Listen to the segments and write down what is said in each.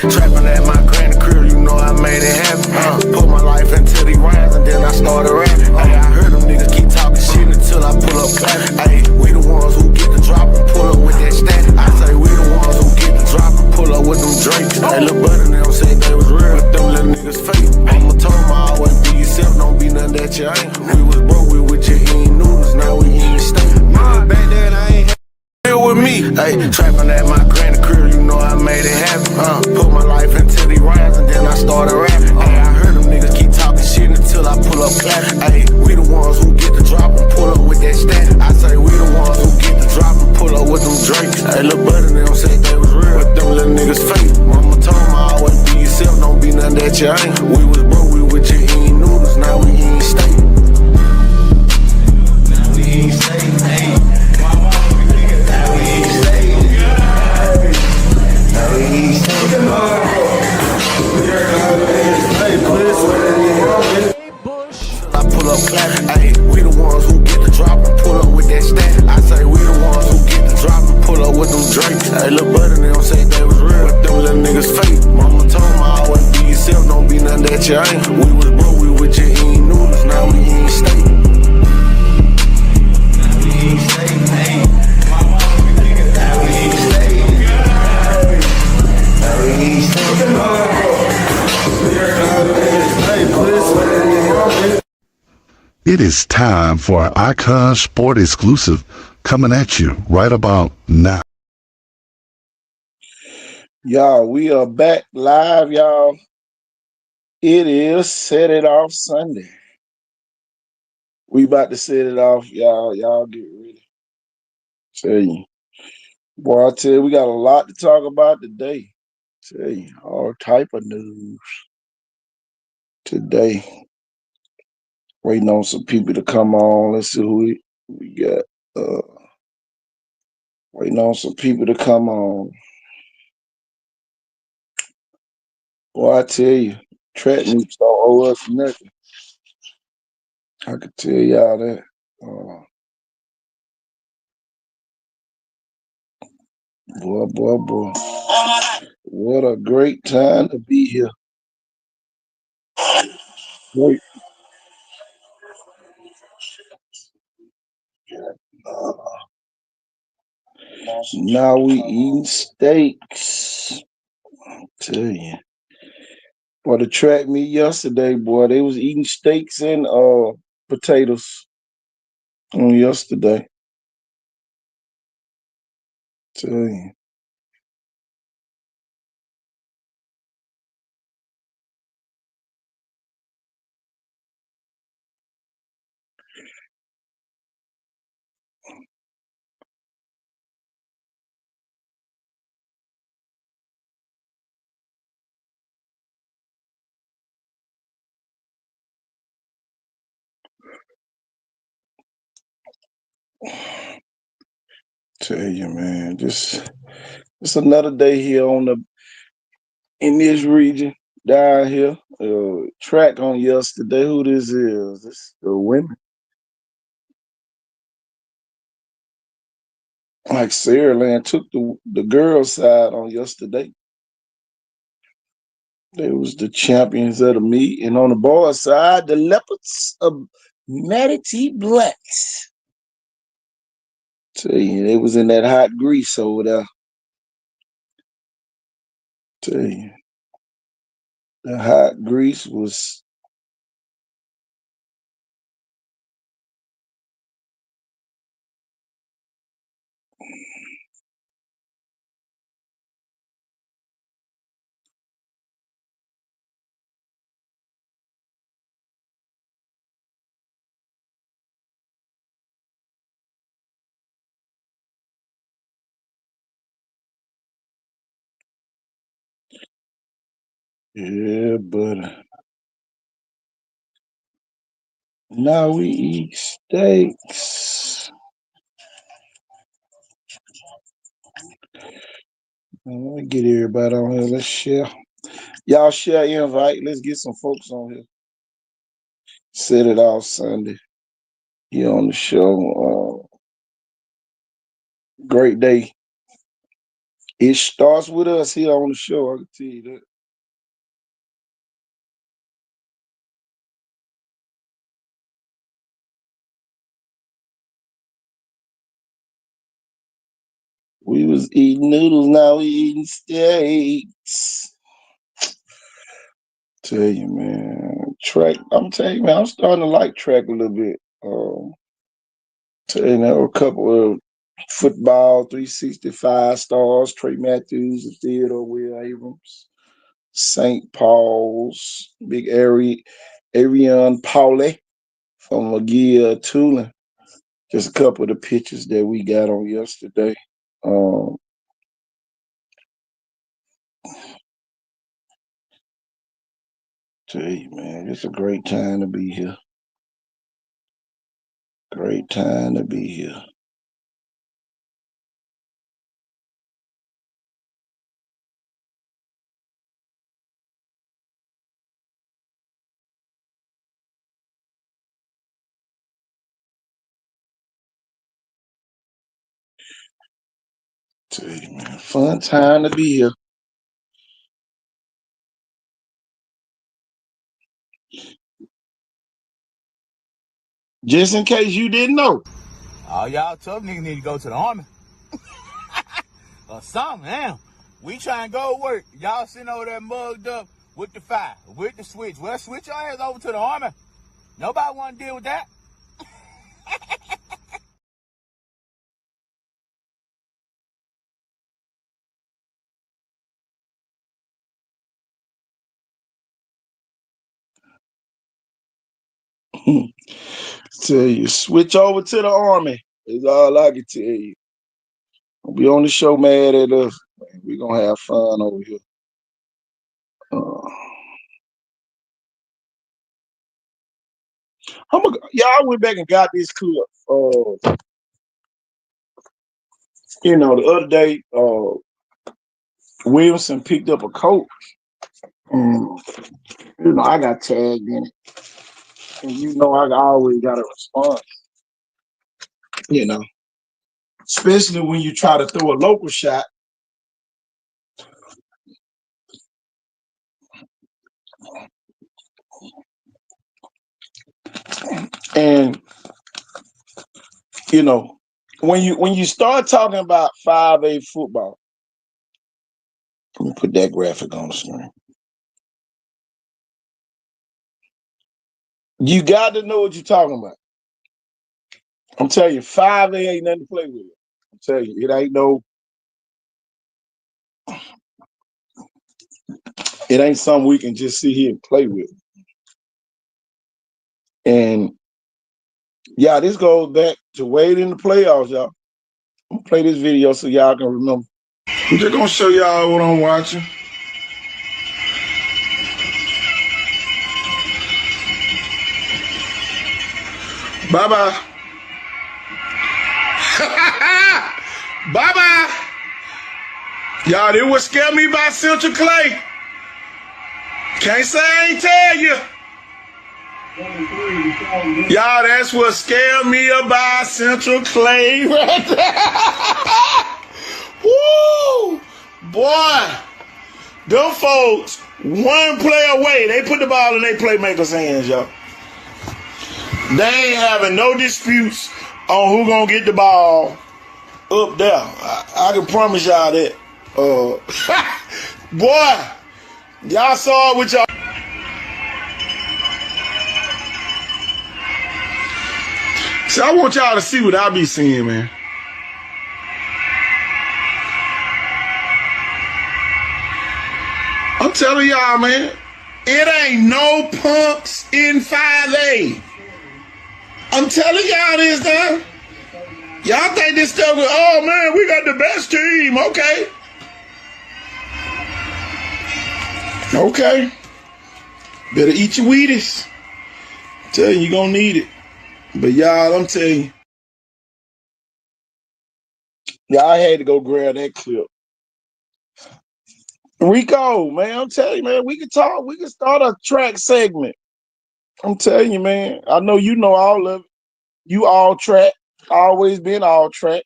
trapping at my granny crib, you know I made it happen. Put my life into these rhymes and then I started rapping. Ay, I heard them niggas keep talking shit until I pull up clapping. Ay, we the ones who get the drop and pull up with that static. I say we the ones who get the drop and pull up with them drakes. Hey, lil' buddy and them said they was real, but them little niggas fake. I'ma told them always be yourself, don't be nothing that you ain't. We was broke, we with your eating noodles, now we eating steak. Back then I ain't deal with me. Hey, trapping at my granny crib, you know I made it happen. Put my life into these rhymes and then I started rapping. Hey, I heard them niggas keep talking shit until I pull up clapping. Hey, we the ones who get the drop and pull up with that stat. I say we the ones who get the drop and pull up with them drakes. Hey, lil' buddy and them said they was real, but them little niggas fake. Mama told me always be yourself, don't be nothing that you ain't. We was broke, we with your eating noodles, now we eating steak. Now we eating steak, hey. I pull up clapping, ayy, we the ones who get the drop and pull up with that stat. I say we the ones who get the drop and pull up with them drakes. Hey, lil' buddy and them say they was real, but them little niggas fake. Mama told me always be yourself, don't be nothing that you ain't. We was broke, we with your eating noodles, now we eating steak. Now we eating steak, ayy. Now we eating steak. Now we eating steak. It is time for an Icon Sport exclusive coming at you right about now. Y'all, we are back live, y'all. It is Set It Off Sunday. We about to set it off, y'all. Y'all get ready. Tell you. Boy, I tell you, we got a lot to talk about today. Tell you, all type of news today. Waiting on some people to come on. Let's see who we got. Waiting on some people to come on. Boy, I tell you, track meets don't owe us nothing. I can tell y'all that. Boy. What a great time to be here. Great. Now we eating steaks. Tell you. Boy, the track meet yesterday, boy, they was eating steaks and potatoes on yesterday. Tell you. Tell you, man, just another day here in this region down here. Track on yesterday. Who this is? This the women. Like Sarah Land took the girls' side on yesterday. They was the champions of the meet. And on the boys' side, the Leopards of Manatee Blacks. Tell you, they was in that hot grease over there. Tell you. The hot grease was yeah, but now we eat steaks. Let me get everybody on here. Let's share. Y'all share invite. Let's get some folks on here. Set it off Sunday. Here on the show. Great day. It starts with us here on the show. I can tell you that. We was eating noodles, now we eating steaks. Tell you, man. Track. I'm telling you, man. I'm starting to like track a little bit. Tell you, there were a couple of football 365 stars. Trey Matthews and Theodore Will Abrams. St. Paul's. Big Arian Pauley from McGill Tulane. Just a couple of the pictures that we got on yesterday. Tell you, man, it's a great time to be here. Great time to be here. Tell you, man, fun time to be here. Just in case you didn't know. All y'all tough niggas need to go to the army. Or something, damn. We try and go to work. Y'all sitting over there mugged up with the fire, with the switch. Well, switch your ass over to the army. Nobody want to deal with that. Tell you, switch over to the army. Is all I can tell you. Don't be on the show mad at us. We're gonna have fun over here. Y'all went back and got this clip. The other day, Wilson picked up a coat. I got tagged in it. And I always got a response. Especially when you try to throw a local shot. And when you start talking about 5A football, let me put that graphic on the screen. You got to know what you're talking about. I'm telling you, 5A ain't nothing to play with. I'm telling you, it ain't something we can just sit here and play with. And yeah, this goes back to way in the playoffs, y'all. I'm gonna play this video so y'all can remember. I'm just gonna show y'all what I'm watching. Bye-bye. Bye-bye. Y'all, this what scared me about Central Clay. Can't say I ain't tell you. Y'all, that's what scared me about Central Clay right there. Woo! Boy, them folks, one play away. They put the ball in their playmakers' hands, y'all. They ain't having no disputes on who gonna get the ball up there. I can promise y'all that. Boy, y'all saw it with y'all. See, I want y'all to see what I be seeing, man. I'm telling y'all, man, it ain't no punks in 5A. I'm telling y'all this, though. Y'all think this stuff is, oh, man, we got the best team. Okay. Better eat your Wheaties. I'm telling you, you're going to need it. But y'all, I'm telling you. Y'all had to go grab that clip. Rico, man, I'm telling you, man, we can talk. We can start a track segment. I'm telling you, man. I know you know all of it. You all track. Always been all track.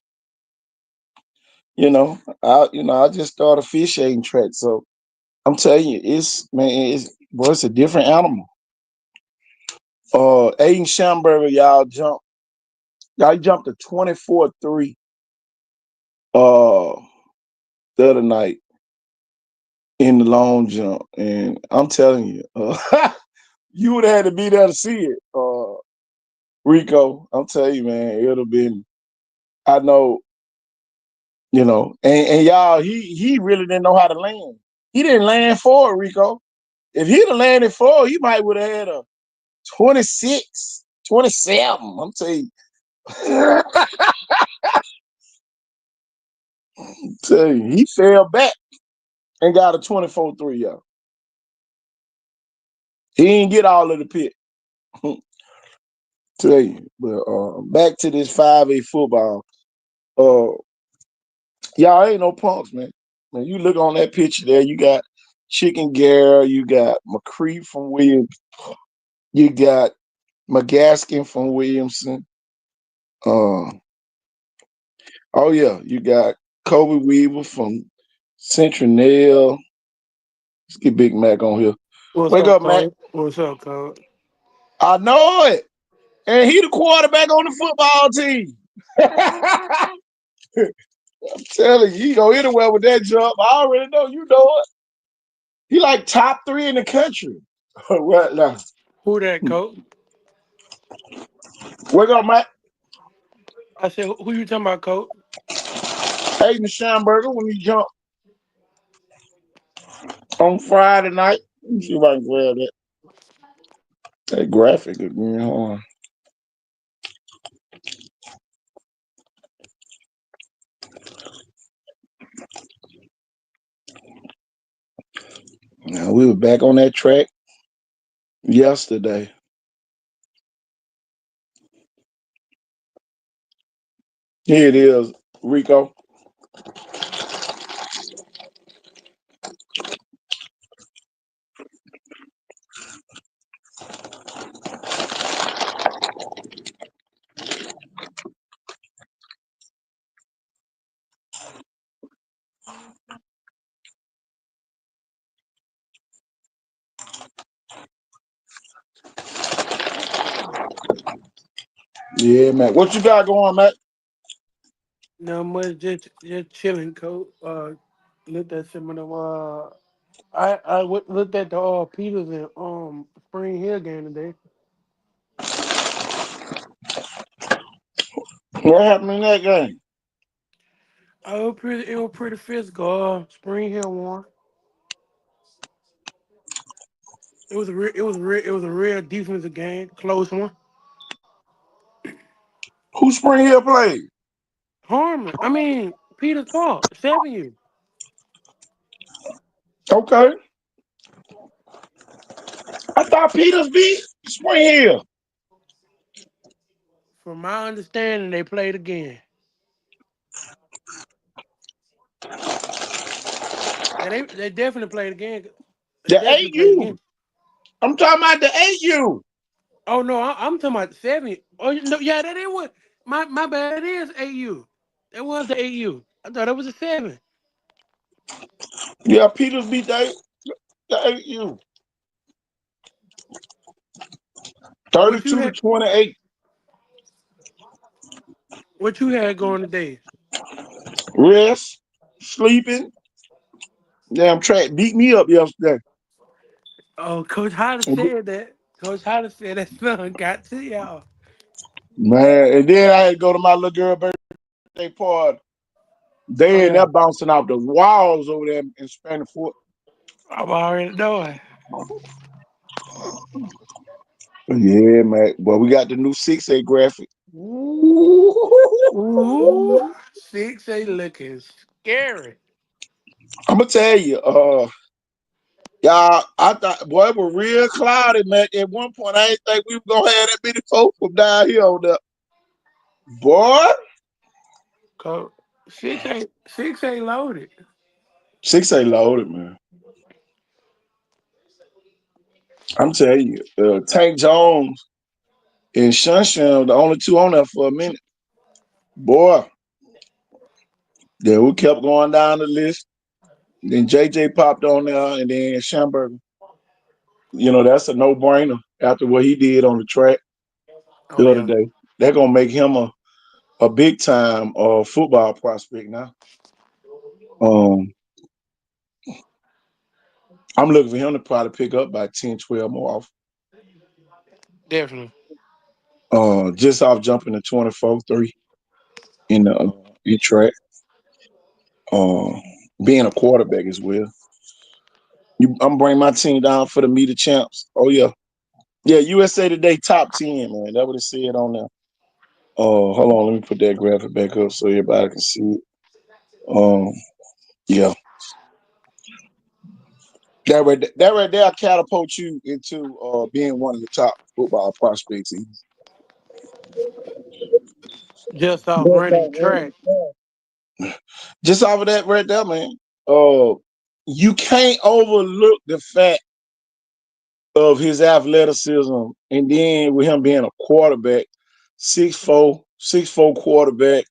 I just started officiating track, so I'm telling you, it's a different animal. Aiden Schamberger, y'all jumped to 24-3 uh the other night in the long jump, and I'm telling you, you would have had to be there to see it, Rico. I'm telling you, man, it would have been. I know, and y'all, he really didn't know how to land. He didn't land forward, Rico. If he'd have landed forward, he might would have had a 26, 27. I'm telling you. Tell you, he fell back and got a 24-3, y'all. He didn't get all of the pit. Tell you. But back to this 5A football. Uh y'all ain't no punks, man. When you look on that picture there, you got Chicken Gare, you got McCree from Williams, you got McGaskin from Williamson. Uh oh yeah, you got Kobe Weaver from Central. Let's get Big Mac on here. What's Wake up, up, Mac. Cole? What's up, Cole? I know it. And he the quarterback on the football team. I'm telling you, he go anywhere with that jump. I already know, you know it. He like top 3 in the country. Right now. Who that, Cole? Wake up, Matt. I said, who you talking about, Cole? Aiden Schamberger when he jumped on Friday night. Let me see if I can grab that graphic again. Hold on. Now, we were back on that track yesterday. Here it is, Rico. Yeah, Matt. What you got going, Matt? No much, just chilling, Cole. Looked at some of them. Looked at the Peters and Spring Hill game today. What happened in that game? It was pretty physical. Spring Hill won. It was a real defensive game, close one. Who Spring Hill played? Harmon, I mean Peters Park, 7U. Okay. I thought Peters beat Spring Hill. From my understanding, they played again. Yeah, they definitely played again. They The definitely played AU. again. I'm talking about the AU. Oh no, I'm talking about 7. Oh no, yeah, that is what my bad. That is AU. That was the AU. I thought it was a 7. Yeah, Peters beat the AU. What you 32 to had 28. what you had going today? Rest, sleeping. Damn track beat me up yesterday. Oh, Coach Hollis said that. Coach Hollis said that son got to y'all. Man, and then I had to go to my little girl birthday party. Oh They and yeah, they're bouncing off the walls over there in Spanish Fort. I'm already knowing. Yeah, man. Well, we got the new 6A graphic. Ooh, 6A looking scary. I'm gonna tell you, y'all, I thought boy it was real cloudy, man. At one point, I didn't think we were gonna have that many folks from down here on the boy. Coach 6A loaded. 6A loaded, man. I'm telling you, Tank Jones and Shun the only two on there for a minute. Boy, Yeah, we kept going down the list. Then JJ popped on there, and then Schamberger. That's a no brainer after what he did on the track Oh the other yeah, day. They're gonna make him a big time football prospect now. Um, I'm looking for him to probably pick up by 10, 12 more off. definitely. Just off jumping to 24-3 in track. Uh, Being a quarterback as well. I'm bringing my team down for the meet of champs. Oh yeah, yeah. USA Today top 10, man. That what it said on there. Hold on, let me put that graphic back up so everybody can see it. Um, yeah, that right there catapult you into being one of the top football prospects. Just off running track. Just off of that right there, man. Uh, you can't overlook the fact of his athleticism, and then with him being a quarterback, 6'4", 6'4" quarterback.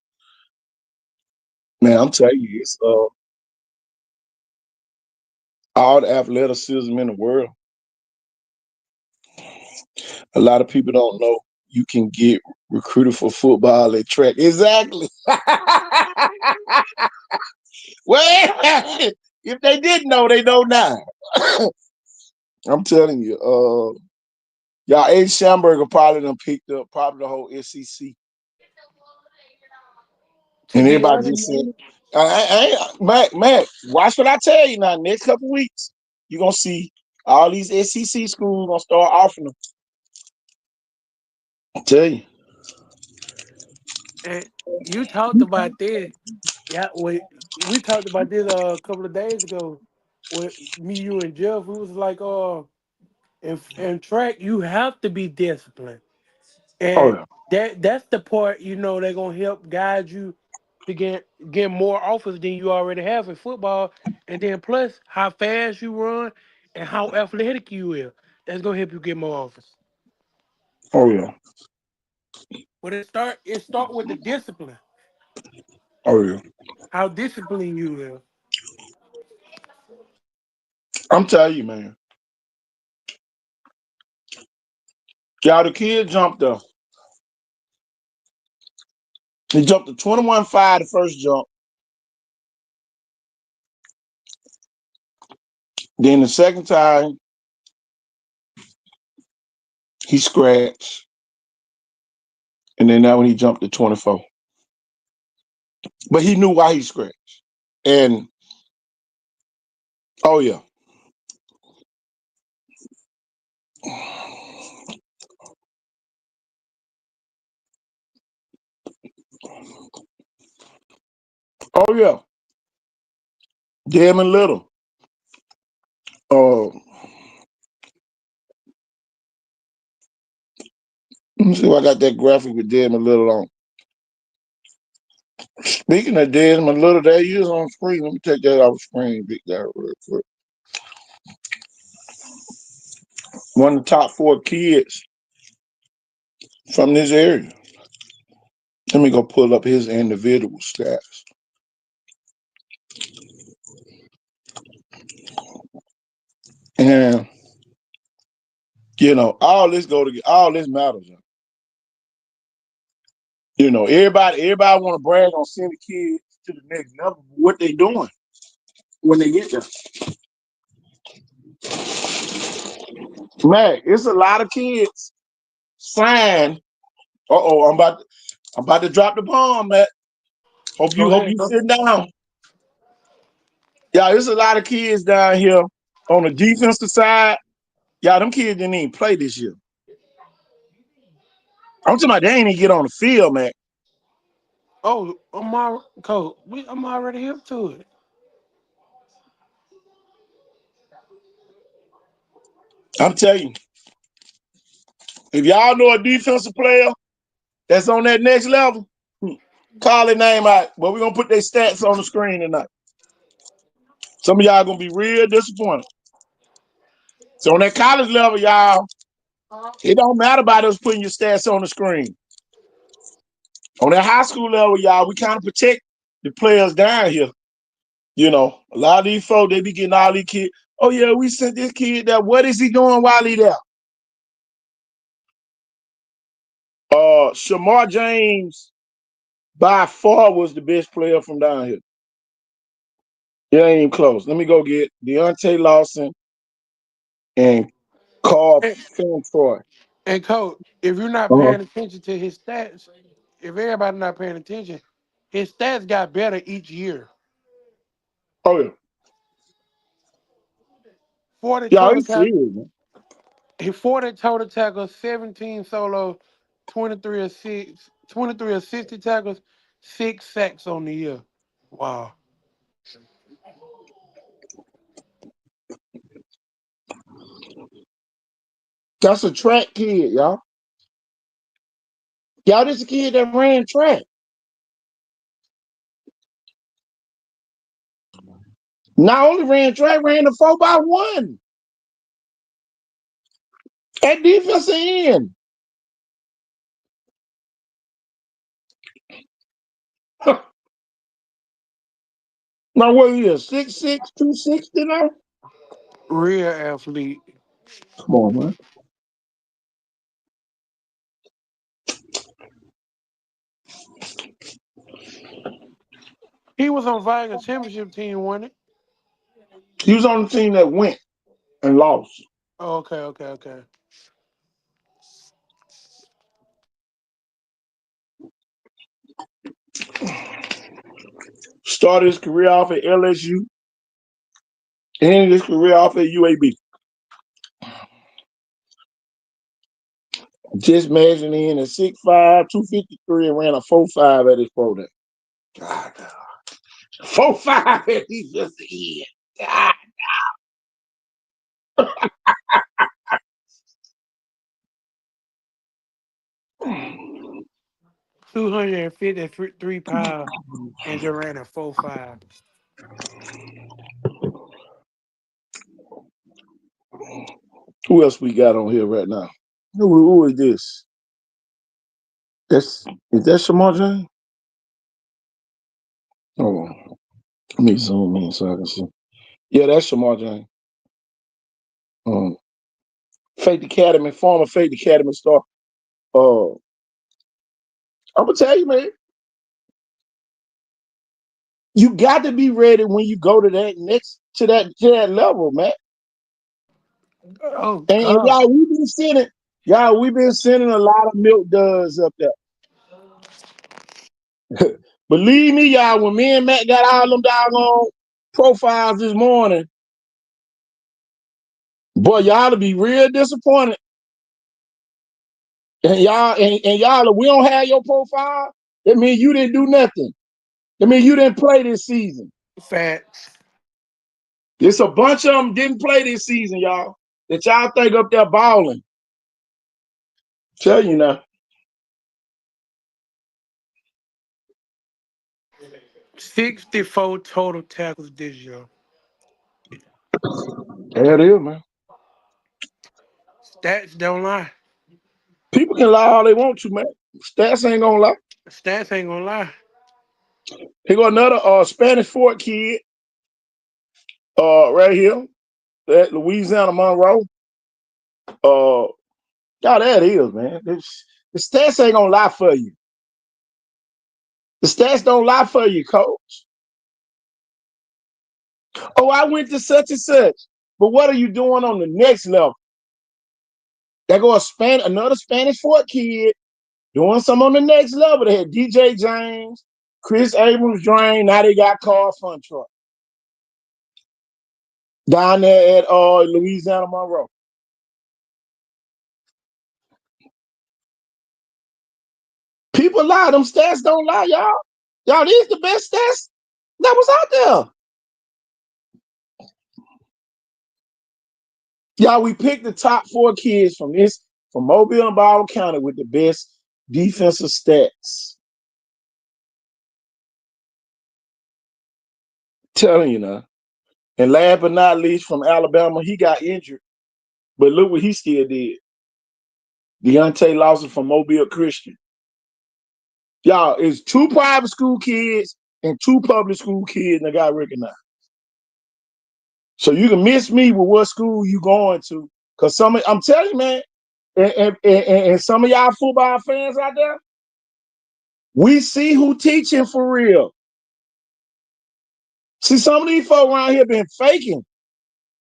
Man, I'm telling you, it's all the athleticism in the world. A lot of people don't know you can get recruited for football at track. Exactly. Well, if they didn't know, they know now. I'm telling you, y'all, Aiden Schamberger probably done picked up probably the whole SEC. To And be everybody honest, just said, Mac, watch what I tell you now. Next couple weeks, you're going to see all these SEC schools going to start offering them. I tell you. and you talked about this. Yeah, we talked about this a couple of days ago with me, you, and Jeff. We was like, in track, you have to be disciplined, Oh, and yeah. that's the part they're gonna help guide you to get more offers than you already have in football, and then plus how fast you run and how athletic you is. That's gonna help you get more offers. Oh, yeah. But it start with the discipline. Oh, yeah. How disciplined you is. I'm telling you, man. Y'all, the kid jumped up. He jumped to 21.5 the first jump. Then the second time, he scratched. And then now when he jumped to 24. But he knew why he scratched. And, oh, yeah. Oh, yeah. Damon Little. Let me see if I got that graphic with Desmond Little on. Speaking of Desmond Little, there he is on screen. Let me take that off screen, big guy, real quick. One of the top 4 kids from this area. Let me go pull up his individual stats. And all this matters. Everybody want to brag on sending kids to the next level. What they doing when they get there? Man, it's a lot of kids signed. I'm about to drop the bomb, Matt. Go Hope ahead. you sit down. Yeah, there's a lot of kids down here on the defensive side. Yeah, them kids didn't even play this year. I'm talking about they ain't even get on the field, man. Oh, coach, I'm already hip to it. I'm telling you, if y'all know a defensive player that's on that next level, call their name out. But we're gonna put their stats on the screen tonight. Some of y'all gonna be real disappointed. So on that college level, y'all, it don't matter about us putting your stats on the screen. On that high school level, y'all, we kind of protect the players down here. You know, a lot of these folks, they be getting all these kids. Oh yeah, we sent this kid there. What is he doing while he there? Shamar James by far was the best player from down here. It ain't even close. Let me go get Deontay Lawson and Carl And, Fantroy. and coach, if you're not Uh-huh. paying attention to his stats, if everybody not paying attention, his stats got better each year. Oh yeah. 40 Y'all, total it's serious, tackles, man. 40 total tackles, 17 solo, 23 assists, 23 assisted tackles, 6 sacks on the year. Wow. That's a track kid, y'all. Y'all, this a kid that ran track. Not only ran track, ran the 4x1 at defensive end. Now what he is? 6'6", 260 now? Real athlete. Come on, man. He was on Vikings championship team, wasn't it? He was on the team that went and lost. Oh, okay. Started his career off at LSU. Ended his career off at UAB. Just measuring in at 6'5", 253 and ran a 4.5 at his pro day. God, 4.5 at he just end. God. 253 pounds and just ran a 4.5. Who else we got on here right now? Who is this? Is that Shamar James? Hold on. Let me zoom in so I can see. Yeah, that's Shamar James. Faith Academy, former Faith Academy star. I'm gonna tell you, man, you got to be ready when you go to that level, man. Oh And God. we've been sending a lot of milk duds up there. Believe me, y'all, when me and Matt got all them doggone profiles this morning, boy, y'all to be real disappointed. And y'all, if we don't have your profile, that means you didn't do nothing. That means you didn't play this season. Facts. There's a bunch of them didn't play this season, y'all. That y'all think up there balling. Tell you now. 64 total tackles this year. There it is, man. Stats don't lie. People can lie all they want to, man. Stats ain't gonna lie. Stats ain't gonna lie. Here go another Spanish Fort kid right here at Louisiana Monroe. Yeah, that is, man. The stats ain't gonna lie for you. The stats don't lie for you, coach. Oh, I went to such and such. But what are you doing on the next level? There go another Spanish Fort kid doing some on the next level. They had DJ James, Chris Abrams Drain. Now they got Carl Funtroy down there at Louisiana Monroe. People lie. Them stats don't lie, y'all. Y'all, these the best stats that was out there. Y'all, we picked the top 4 kids from Mobile and Baldwin County with the best defensive stats. Telling you now. And last but not least, from Alabama, he got injured. But look what he still did. Deontay Lawson from Mobile Christian. Y'all, it's 2 private school kids and 2 public school kids that got recognized. So you can miss me with what school you going to. Cause I'm telling you, man, and some of y'all football fans out there, we see who teaching for real. See, some of these folks around here been faking.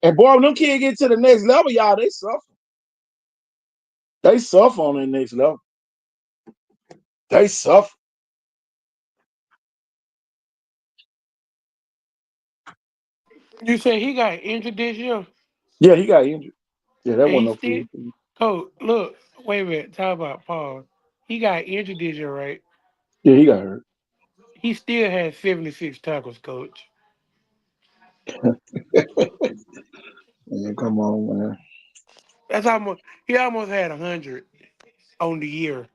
And boy, when them kids get to the next level, y'all, they suffer. They suffer on the next level. They suffer. You said he got injured this year. Yeah, he got injured. Yeah, that And wasn't he no still. fool thing. Oh, look. Wait a minute. Talk about Paul. He got injured this year, right? Yeah, he got hurt. He still had 76 tackles, coach. Man, come on, man. That's almost. He almost had 100 on the year.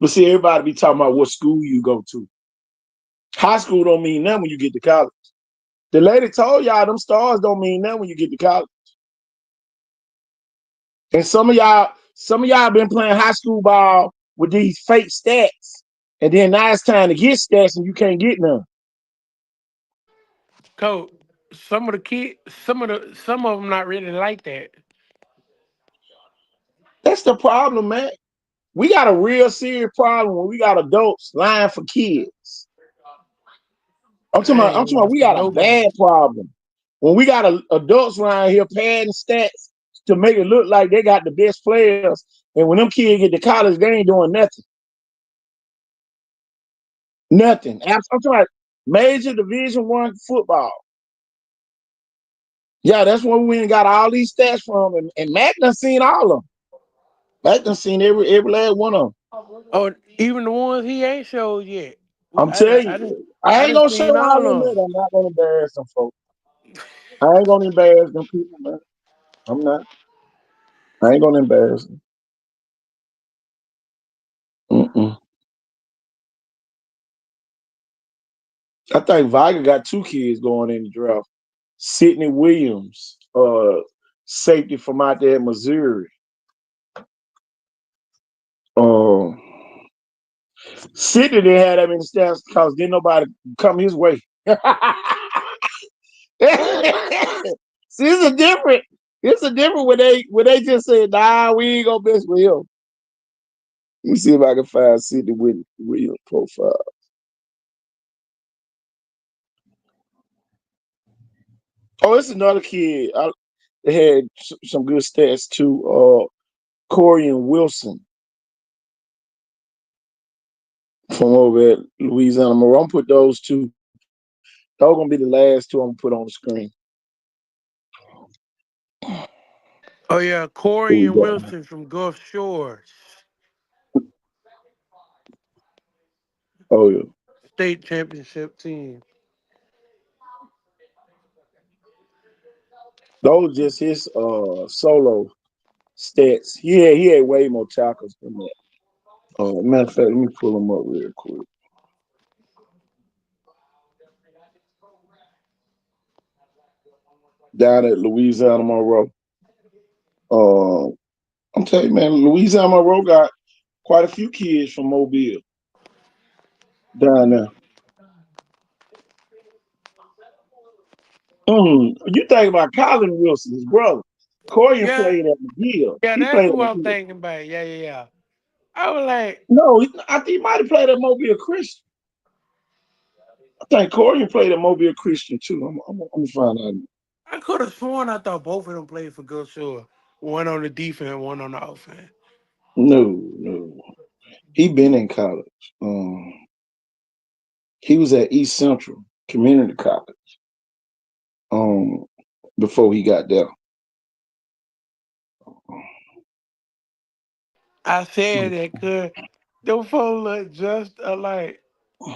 But see, everybody be talking about what school you go to. High school don't mean nothing when you get to college. The lady told y'all them stars don't mean nothing when you get to college. And some of y'all been playing high school ball with these fake stats. And then now it's time to get stats and you can't get none. Coach, some of them not really like that. That's the problem, man. We got a real serious problem when we got adults lying for kids. I ain't I'm talking about lying we for got a nobody. bad problem. When we got adults around here padding stats to make it look like they got the best players, and when them kids get to college, they ain't doing nothing. Nothing. I'm talking about major Division I football. Yeah, that's where we got all these stats from, and Mac done seen all of them. Mac done seen every last one of them. Oh, even the ones he ain't showed yet. I'm telling you, I I ain't done gonna show seen all all them of yet. them. I'm not gonna embarrass them folks. I ain't gonna embarrass them people, man. I'm not. I ain't gonna embarrass them. Mm-mm. I think Viger got 2 kids going in the draft. Sidney Williams, safety from out there in Missouri. Um, Sidney didn't have that many stats because didn't nobody come his way. See, it's a different when they just said, nah, we ain't gonna mess with him. Let me see if I can find Sidney Williams profile. Oh, it's another kid. They had some good stats too. Corian Wilson from over at Louisiana. I'm gonna put those two. Those gonna be the last two I'm gonna put on the screen. Oh yeah, Here Corey we and go. Wilson from Gulf Shores Oh yeah. state championship team. Those just his solo stats. He had way more tackles than that. Matter of fact, let me pull them up real quick. Down at Louisiana Monroe. Uh, I'm telling you, man, Louisiana Monroe got quite a few kids from Mobile down there. You think about Colin Wilson, his brother. Corian Yeah, played at McGill. yeah, He that's played at who I'm McGill. thinking about. Yeah, yeah, yeah. I was like, No, I think he might have played at Mobile Christian. I think Corian played at Mobile Christian too. I'm gonna find out. I could have sworn I thought both of them played for Gulf Shores. One on the defense, one on the offense. No. He been in college. He was at East Central Community College. Um, before he got there. I said that because them folks look just alike,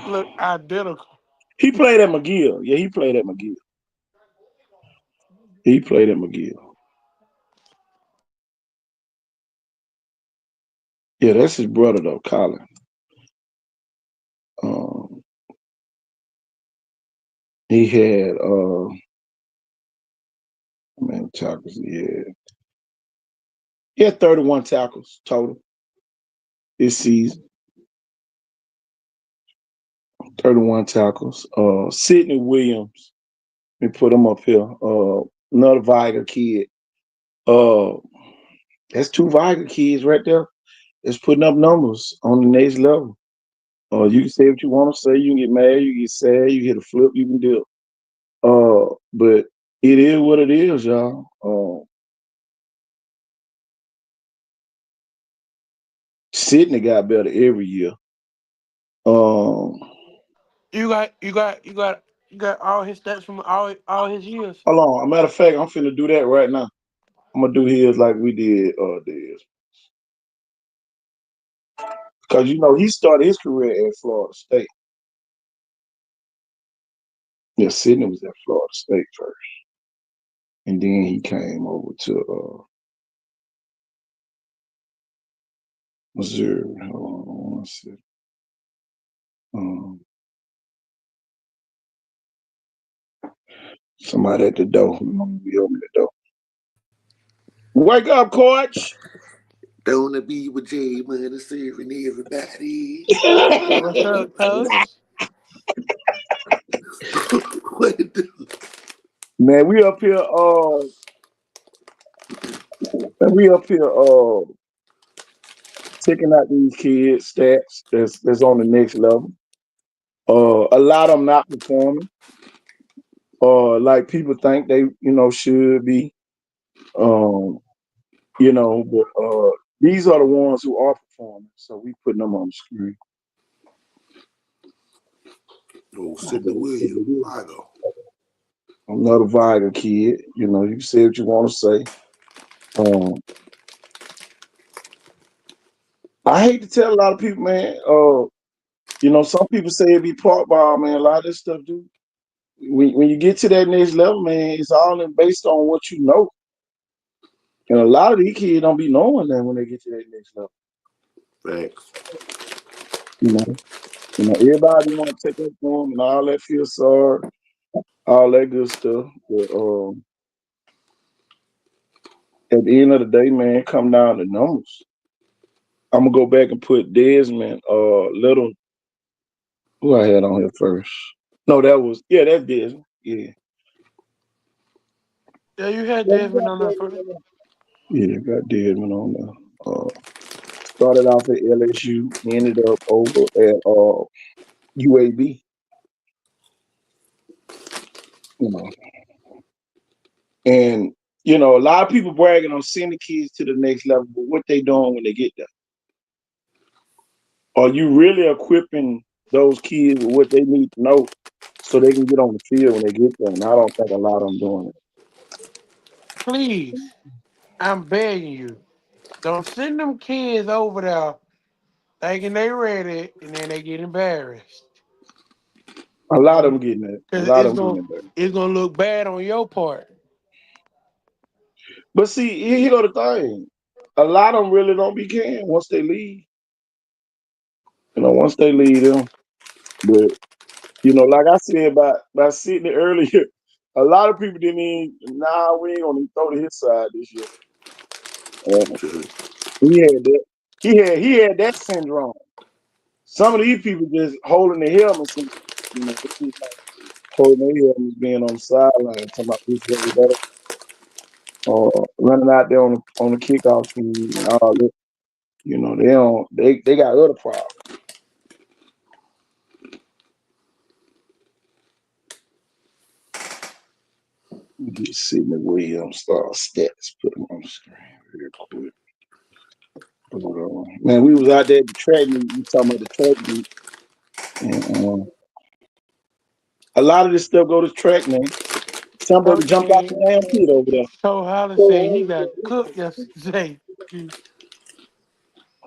look identical. He played at McGill. Yeah, he played at McGill. He played at McGill. Yeah, that's his brother though, Colin. Um, he had how many tackles he had? He had 31 tackles total this season. 31 tackles. Sidney Williams. Let me put him up here. Another Viger kid. Uh, that's two Viger kids right there. It's putting up numbers on the next level. You can say what you want to say. You can get mad. You can get sad. You hit a flip. You can do it. But it is what it is, y'all. Sydney got better every year. Um, You got all his stats from all his years. Hold on. A matter of fact, I'm finna do that right now. I'm gonna do his like we did this. Because he started his career at Florida State. Yeah, Sydney was at Florida State first. And then he came over to Missouri. Hold on one second. Somebody at the door. We open the door. Wake up, coach. Don't be with J Money serving everybody. What's up, coach? What it do? Man, we up here checking out these kids' stats that's on the next level. A lot of them not performing. Like people think they, should be. But these are the ones who are performing. So we putting them on the screen. Oh, Sidney Williams. I go. I'm not a Viger kid. You can say what you want to say. I hate to tell a lot of people, man. Some people say it be park ball, man. A lot of this stuff, dude. When you get to that next level, man, it's all based on what you know. And a lot of these kids don't be knowing that when they get to that next level. Thanks. Everybody want to take up for them and all that feel sorry, all that good stuff. But at the end of the day, man, come down to numbers. I'm gonna go back and put Desmond, Little. Who I had on here first? No, that's Desmond. Yeah. Yeah, you had Desmond on there first. Yeah, got Desmond on there. Started off at LSU, ended up over at UAB. You know, and a lot of people bragging on sending kids to the next level, but what they doing when they get there? Are you really equipping those kids with what they need to know so they can get on the field when they get there? And I don't think a lot of them doing it. Please, I'm begging you. Don't send them kids over there thinking they ready and then they get embarrassed. A lot of them getting it. A Cause lot of them getting it. it's gonna look bad on your part. But see, here go the thing. A lot of them really don't be caring once they leave. Once they leave them. But like I said about Sydney earlier, a lot of people didn't even. Nah, we ain't gonna throw to his side this year. He had that. He had that syndrome. Some of these people just holding their helmets and holding their helmets, being on the sideline, talking about this way that, running out there on the kickoff team and all that. They got other problems. Get Sidney Williams stats, put them on the screen real quick. Man, we was out there at the track meet. We talking about the track meet, and a lot of this stuff go to track, man. Some baby jumped out the damn pit over there. So Holland said he got cooked yesterday.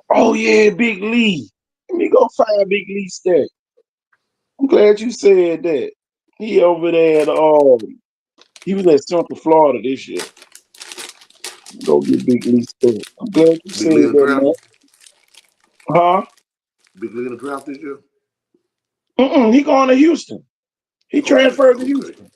Oh yeah, Big Lee. Let me go find Big Lee stat. I'm glad you said that. He over there at he was at Central Florida this year. Go get Big Lee stat. I'm glad you said that, man. Huh? Big League in the draft this year? He going to Houston. He transferred to Okay. Houston.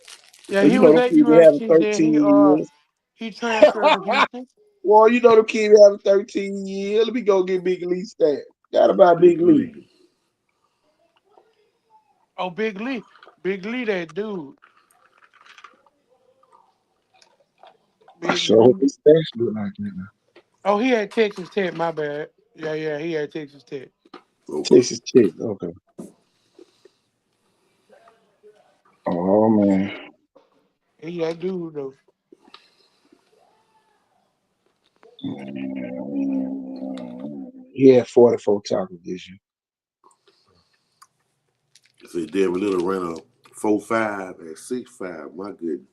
Yeah, So he was them at kids be having USC. Then 13 years. he transferred to Houston. Well, the kid be having 13 years. Let me go get Big Lee stat. Got about Big Lee. Oh, Big Lee. Big Lee, that dude. I Big sure hope Lee. his stats look like that now. Oh, he had Texas Tech. My bad. Yeah, he had Texas Tech. Okay. Texas Tech. Okay. Oh man. He that dude though. He had 44 tackles this year. See, Devin Little ran a 4.5 at 6.5. My goodness.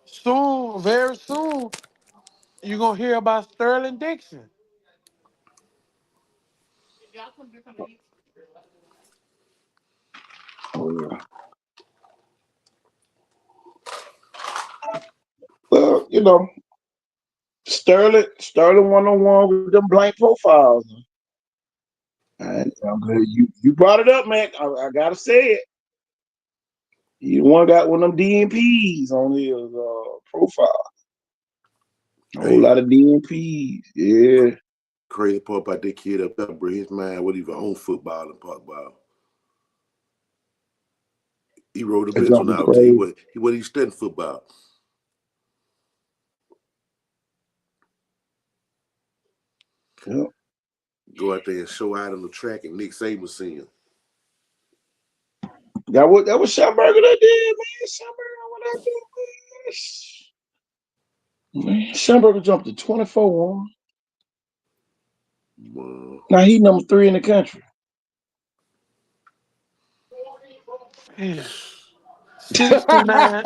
Soon, very soon, you're gonna hear about Sterling Dixon. Oh yeah. Well, Sterling 1-on-1 with them blank profiles. I'm good. You brought it up, man. I gotta say it. You one got one of them DNPs on his profile. A whole Hey, lot of DNPs. Yeah. crazy part about that kid up there, bro. His mind wasn't even on football and park ball. He rode the That bench jump on be our team. crazy. He wasn't even studying football. Yeah. Go out there and show out on the track, and Nick Saban see him. That was Schamberger that did, man. Schamberger what that did, man. Schamberger jumped to 24-1. Now he number 3 in the country. Yeah. 69.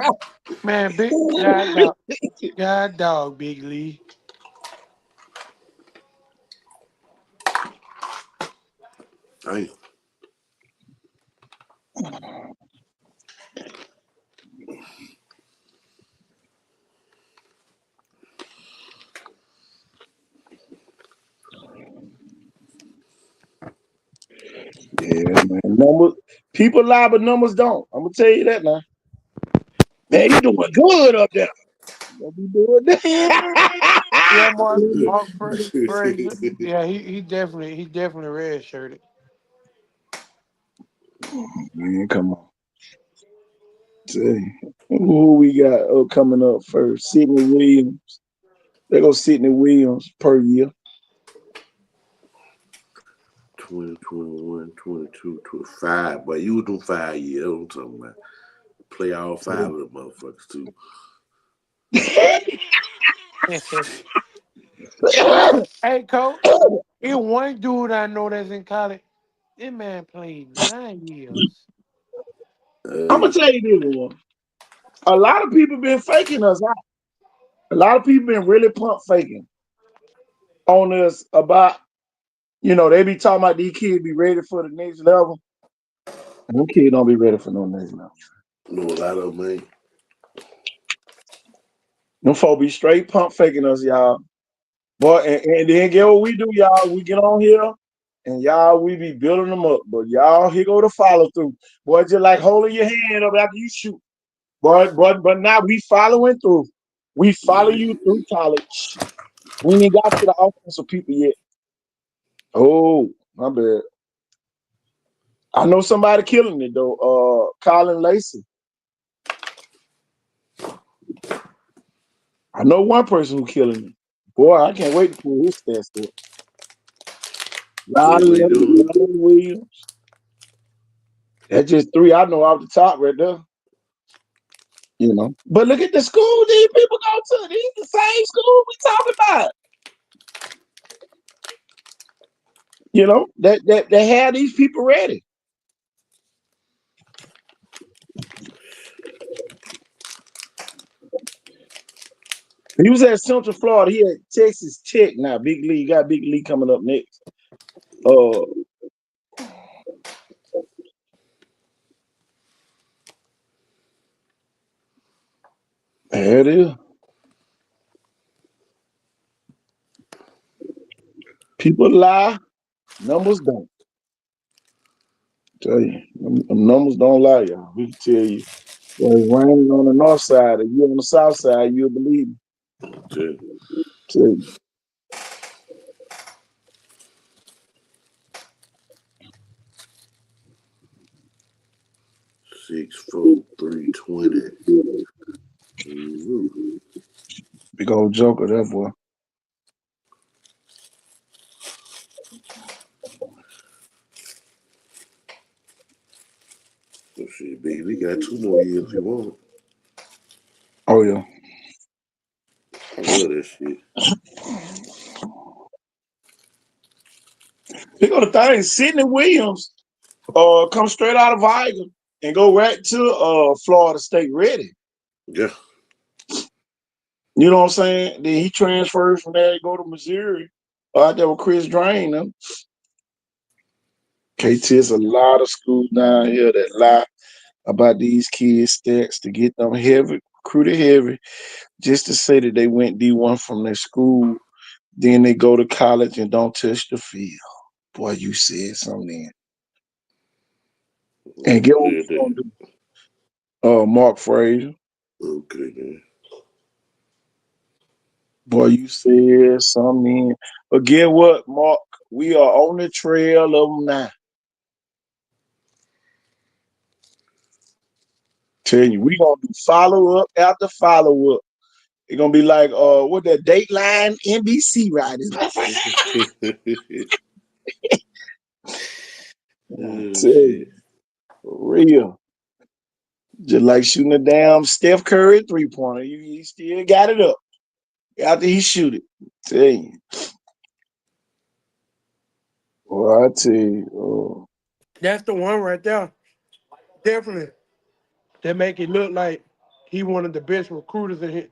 Man, big God dog, Big Lee. Damn. Yeah, man. People lie, but numbers don't. I'm gonna tell you that now. Man, he doing good up there. What he doing Yeah, there? Mark Fraser. Yeah, he definitely red shirted. Man, come on. Tell you. Who we got coming up first? Sidney Williams. They go Sidney Williams per year. 20, 21, 22, 25. But you was doing 5 years. I'm talking about. Play all 5 of them motherfuckers, too. Hey, coach, it one dude I know that's in college. That man played 9 years. I'm gonna Hey, tell you this one. A lot of people been faking us out. A lot of people been really pump faking on us about, they be talking about these kids be ready for the next level. And them kids don't be ready for no next level. know a lot of them ain't. Them folk be straight pump faking us, y'all. Boy, and then get what we do, y'all. We get on here and y'all, we be building them up. But y'all, here go the follow through. Boy, just like holding your hand up after you shoot. But now we following through. We follow you through college. We ain't got to the offensive people yet. Oh, my bad. I know somebody killing it though. Colin Lacey. I know one person who killing it. Boy, I can't wait to pull his stats up. What they doing? Riley Williams. That's just 3 I know off the top right there. But look at the school these people go to. These the same school we talking about. That they have these people ready. He was at Central Florida. He at Texas Tech now. Big Lee. You got Big Lee coming up next. There it is. People lie. Numbers don't. Tell you. Them numbers don't lie, y'all. We can tell you. Well, it's raining on the north side. If you're on the south side, you'll believe me. Yeah. Tell you. 6'4", 320. Mm-hmm. Big old joker, that boy. So shit, baby, we got 2 more years if you want. Oh yeah. I love that shit. Here go the thing. Sidney Williams come straight out of Viga and go right to Florida State ready. Yeah. You know what I'm saying? Then he transfers from there, go to Missouri. Out there with Chris Drain. Them. KT is a lot of schools down here that lie about these kids' stats to get them heavy, recruited heavy, just to say that they went D1 from their school. Then they go to college and don't touch the field. Boy, you said something then. And get Who what did we're gonna that? do. Mark Frazier. Okay, man. Boy, you said something. But get what, Mark? We are on the trail of them now. Tell you, we gonna do follow up after follow up. It's gonna be like what that Dateline NBC riders. Oh, Tell you, shit. for real. Just like shooting a damn Steph Curry 3-pointer. He still got it up after he shoot it. Tell you. Well, I tell you, That's the one right there. Definitely. That make it look like he one of the best recruiters in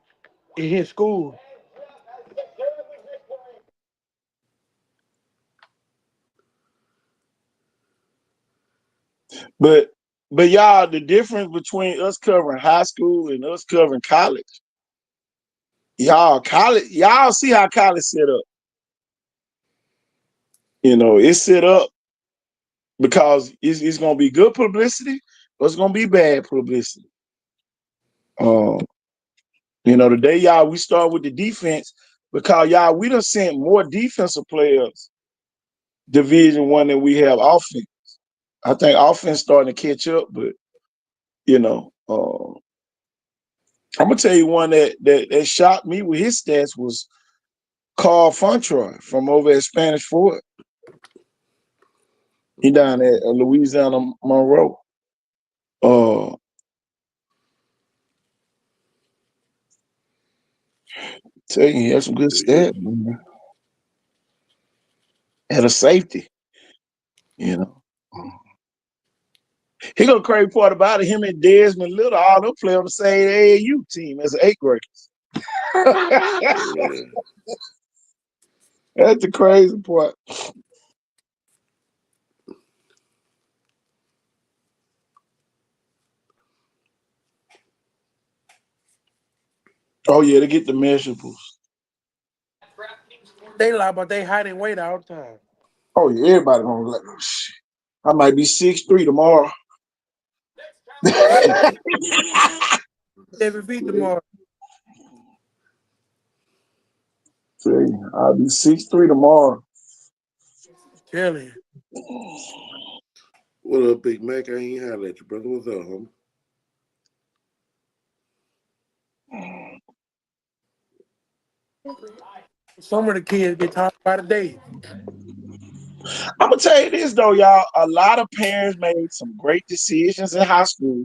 his school. but y'all, the difference between us covering high school and us covering college, y'all see how college set up. You know, it's set up because it's gonna be good publicity, or it's gonna be bad publicity. Um, today, y'all, we start with the defense because y'all, we done sent more defensive players Division One than we have offense. I think offense starting to catch up, but I'm gonna tell you one that shocked me with his stats was Carl Fontroy from over at Spanish Fort. He down at Louisiana Monroe. Tell you, he had some good Yeah. stats, man. At a safety, you know. He gonna crazy part about it. Him and Desmond Little, all them play on the same AAU team as an eighth graders. Yeah. That's the crazy part. Oh yeah, they get the measurables. They lie, but they height and weight all the time. Oh yeah, everybody gonna like. Oh, shit. I might be 6'3" tomorrow. 7 feet tomorrow. Tell you, I'll be 6'3" tomorrow. Telling What up, Big Mac? I ain't holler at you, brother. What's up, homie? some of the kids get taught by the day. I'm gonna tell you this though, y'all. A lot of parents made some great decisions in high school,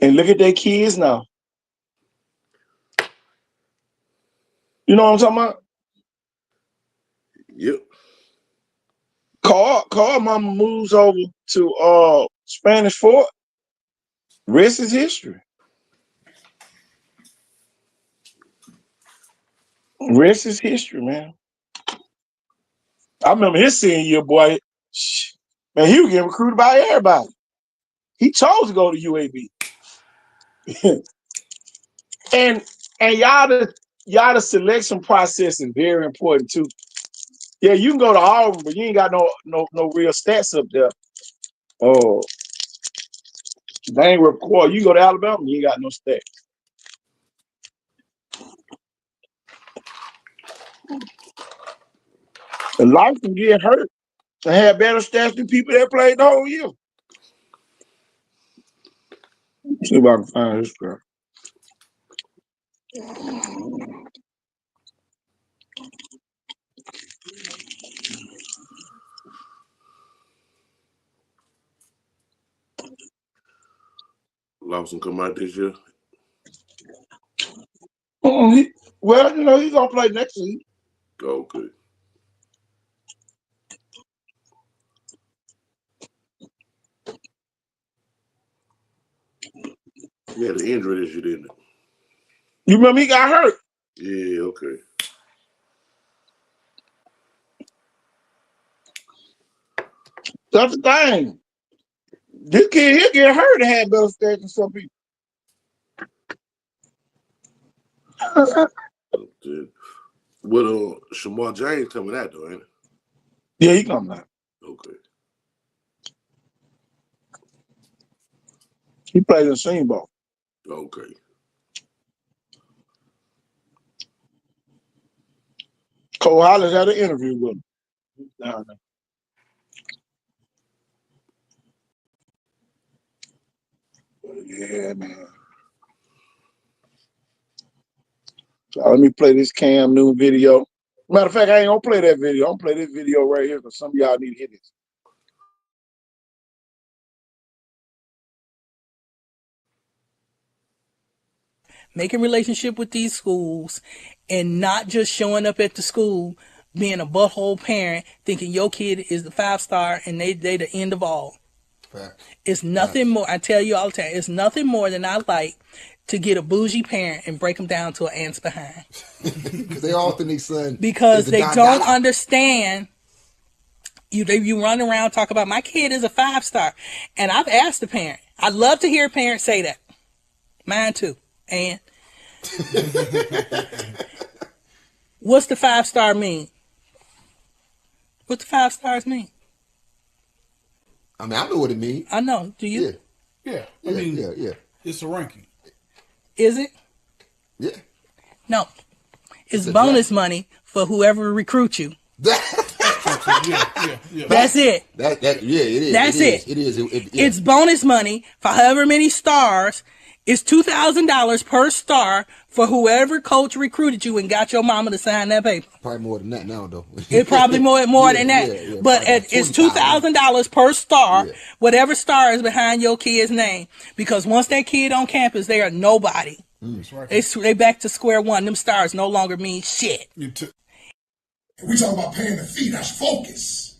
and look at their kids now. You know what I'm talking about? Yep. Carl mama moves over to Spanish Fort. Rest is history. Rest is history, man. I remember his senior year, boy. Man, he was getting recruited by everybody. He chose to go to UAB. and y'all the selection process is very important too. Yeah, you can go to Auburn, but you ain't got no real stats up there. Oh, they ain't record. You go to Alabama, you ain't got no stats. The life can get hurt and have better stats than people that played the whole year. See if I can find this girl. Lawson come out this year. Well, you know, he's gonna play next season. Okay. He had an injury this year, didn't it? You remember he got hurt? Yeah, okay. That's the thing. This kid, he'll get hurt and have better stats than some people. Well, Shamar James coming out though, ain't it? Yeah, he coming out. Okay. He plays in senior ball. Okay. Cole Hollis had an interview with him. Down there. Yeah, man. So let me play this Cam Newton video. Matter of fact, I ain't gonna play that video. I'm gonna play this video right here because some of y'all need to hear this. Making relationship with these schools and not just showing up at the school being a butthole parent thinking your kid is the 5-star and they the end of all. Fact. It's nothing more. I tell you all the time, it's nothing more than I like to get a bougie parent and break them down to an ant's behind. Because they all think their son Because is the they Don don't Dada. understand. You run around talk about my kid is a 5-star. And I've asked the parent. I'd love to hear a parent say that. Mine too. And what's the 5-star mean? What the 5 stars mean? I mean, I know what it means. I know. Do you? Yeah. Yeah, I mean, yeah. it's a ranking. Is it? Yeah. No. It's a bonus money for whoever recruits you. Yeah. That's it. Yeah, it is. That's it. It is. It's bonus money for however many stars. It's $2,000 per star for whoever coach recruited you and got your mama to sign that paper. Probably more than that now, though. It's probably more than that. Yeah, but it's $2,000 per star, Yeah. whatever star is behind your kid's name. Because once that kid on campus, they are nobody. That's right. They back to square one. Them stars no longer mean shit. We talk about paying the fee. That's focus.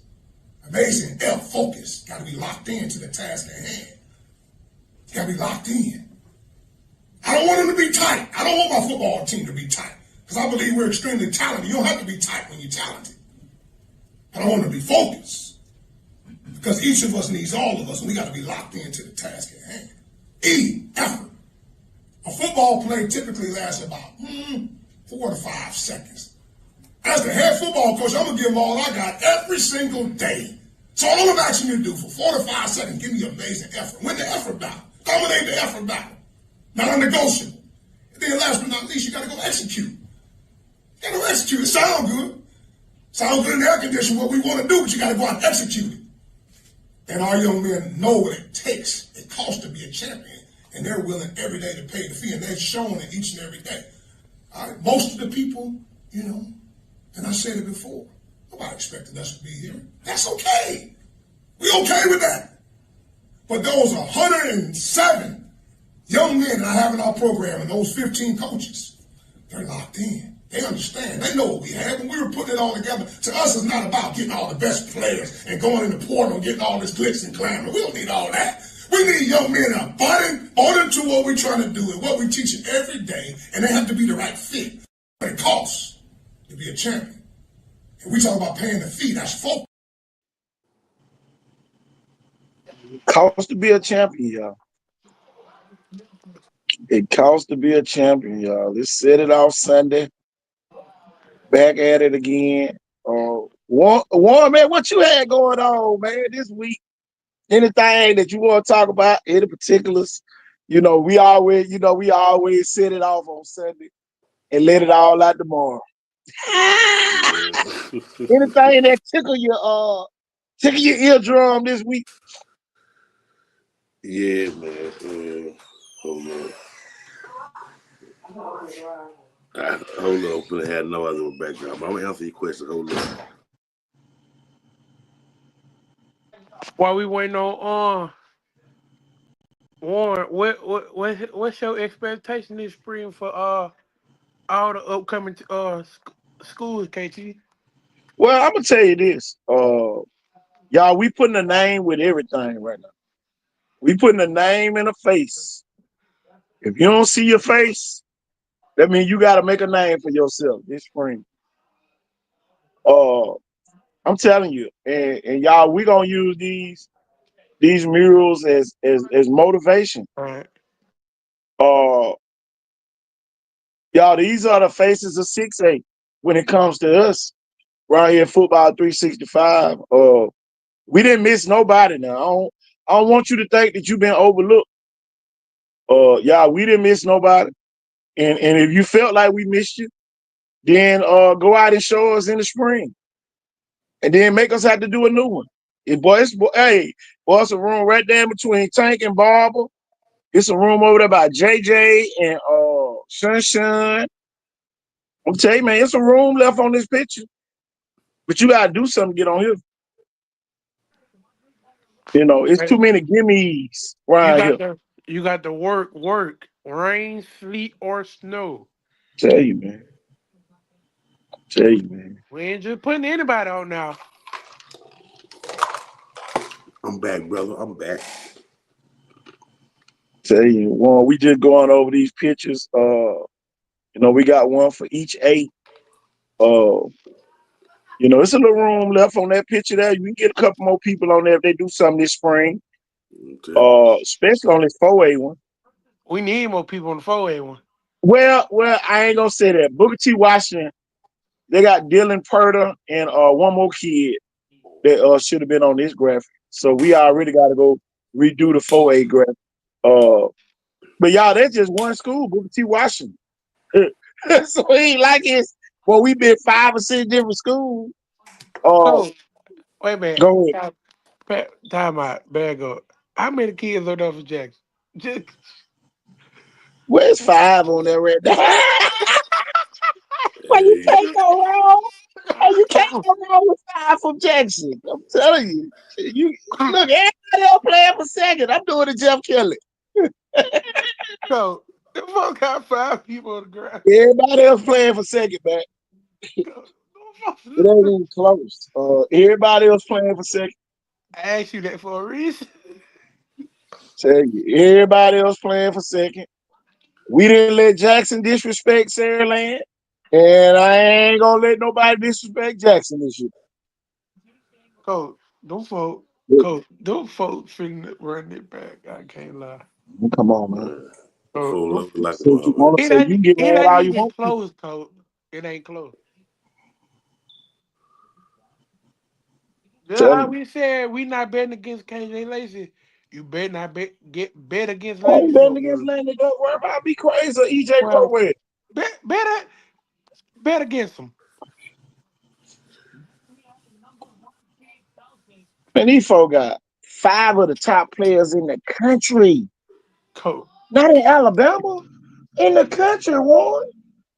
Amazing. Focus. Got to be locked into the task at hand. Got to be locked in. I don't want them to be tight. I don't want my football team to be tight because I believe we're extremely talented. You don't have to be tight when you're talented. But I want them to be focused because each of us needs all of us, and we got to be locked into the task at hand. Effort. A football play typically lasts about 4 to 5 seconds. As the head football coach, I'm going to give them all I got every single day. So all I'm asking you to do for 4 to 5 seconds, give me amazing effort. Win the effort battle. Dominate the effort battle. Non-negotiable. And then last but not least, you got to go execute. You got to execute. It sounds good. Sounds good in the air condition, what we want to do, but you got to go out and execute it. And our young men know what it takes. It costs to be a champion. And they're willing every day to pay the fee. And they've shown it each and every day. All right, most of the people, and I said it before, nobody expected us to be here. That's okay. We okay with that. But those 107 young men that I have in our program and those 15 coaches, they're locked in. They understand. They know what we have. And we were putting it all together. To us, it's not about getting all the best players and going in the portal and getting all this glitz and glamour. We don't need all that. We need young men that are bought into what we're trying to do and what we teach them every day. And they have to be the right fit. But it costs to be a champion. And we talk about paying the fee. That's focus. Costs to be a champion, y'all. It costs to be a champion, y'all. Let's set it off Sunday. Back at it again. Warren, man, what you had going on, man, this week? Anything that you want to talk about? Any particulars? We always set it off on Sunday and let it all out tomorrow. Anything that tickle your eardrum this week? Yeah, man. Hold up. Hold up. I'm finna have no other background. I'm gonna answer your question. Hold up. While we waiting on Warren, what's your expectation this spring for all the upcoming schools, KT? Well, I'm gonna tell you this. Y'all, we putting a name with everything right now. We putting a name and a face. If you don't see your face, that means you gotta make a name for yourself this spring. Uh, I'm telling you, and y'all, we gonna use these murals as motivation. All right. Uh, y'all, these are the faces of 6A when it comes to us right here, football 365. We didn't miss nobody now. I don't want you to think that you've been overlooked. Y'all, we didn't miss nobody. And if you felt like we missed you, then go out and show us in the spring. And then make us have to do a new one. Hey, boy, it's a room right there between Tank and Barber. It's a room over there by JJ and Sunshine. I'm telling you, man, it's a room left on this picture. But you gotta do something to get on here. You know, it's Hey, too many gimmies You around here. got the you got the work, rain, sleet, or snow. Tell you, man. Tell you, man. We ain't just putting anybody on now. I'm back, brother. I'm back. Tell you, one, we just going over these pictures. We got one for each eight. It's a little room left on that picture there. You can get a couple more people on there if they do something this spring. Okay. Especially on this 4A one. We need more people on the 4A one. Well, I ain't gonna say that. Booker T. Washington, they got Dylan Purder and one more kid that should have been on this graphic. So we already got to go redo the 4A graphic. But y'all, that's just one school, Booker T. Washington. So it ain't like it's we've been 5 or 6 different schools. Oh, wait a minute. Go ahead. Time out. Bag up. How many kids are there for Jackson? Just Where's 5 on there right now? Well, you Hey, can't go wrong. Hey, you can't go wrong with 5 from Jackson. I'm telling you. You look, everybody else playing for second. I'm doing the Jeff Kelly. so the fuck got 5 people on the ground. Everybody else playing for second, man. It ain't even close. Everybody else playing for second. I asked you that for a reason. Tell you, everybody else playing for second. We didn't let Jackson disrespect Saraland, and I ain't gonna let nobody disrespect Jackson this year. Coach, them folks finna run it back. I can't lie. Come on, man. man. Coach, Full them of like a So you want motherfucker. to say you can get it mad ain't all you even want to. close, Coach. It ain't close. Just Tell how you. we said we not betting against KJ Lacey. You better not bet against I ain't Landon betting against Cookman. Landon. Don't worry about be crazy or EJ Well, Crowell. bet against them. And these folk got 5 of the top players in the country. Coach, Not in Alabama. In the country, Warren.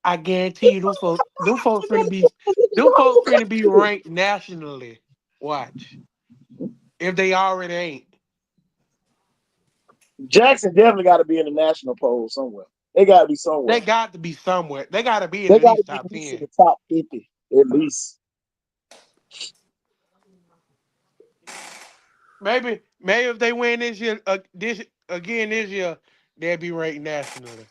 I guarantee you, them folks finna be ranked nationally. Watch. If they already ain't. Jackson definitely got to be in the national poll somewhere. They got to be somewhere. They got to be somewhere. They got to be at They got to least be top at least in 10. the top 50, at least. Maybe if they win this year, this year, they'll be ranked nationally.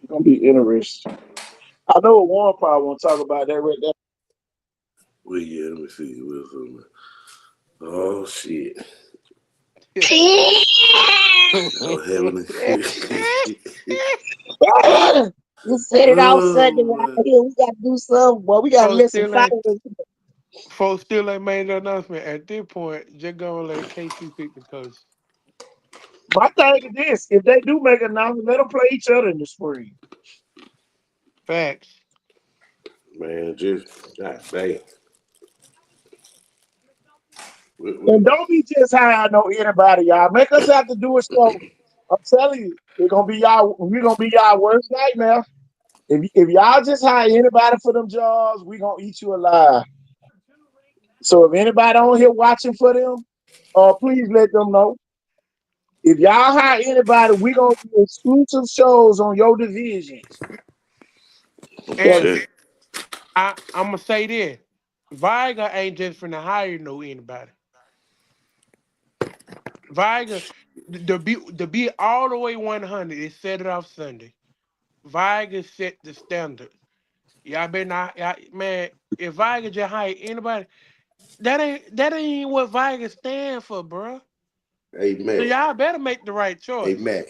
It's gonna be interesting. I know what Warren probably want to talk about that right there. Well, yeah, let me see. Oh, shit. Oh, heavenly shit. You set it out Sunday right Oh, here. We got to do something, boy. We got to folks let some still fire. ain't made the announcement. At this point, just gonna let KC pick the coach. My thing is this: if they do make an announcement, let them play each other in the spring. Facts. man, just, God damn. And don't be just high on no anybody, y'all. Make us have to do a show I'm telling you, we're gonna be y'all worst nightmare. If y'all just hire anybody for them jobs, we gonna eat you alive. So if anybody on here watching for them, please let them know. If y'all hire anybody, we gonna do exclusive shows on your divisions. And Telling Okay. I'm gonna say this: Viger ain't just finna hire no anybody. Viger, the be all the way 100 is set it off Sunday. Viger set the standard. Y'all better not, man. If Viger just hire anybody, that ain't what Viger stand for, bro. Hey So Mac. y'all better make the right Hey choice. Mac.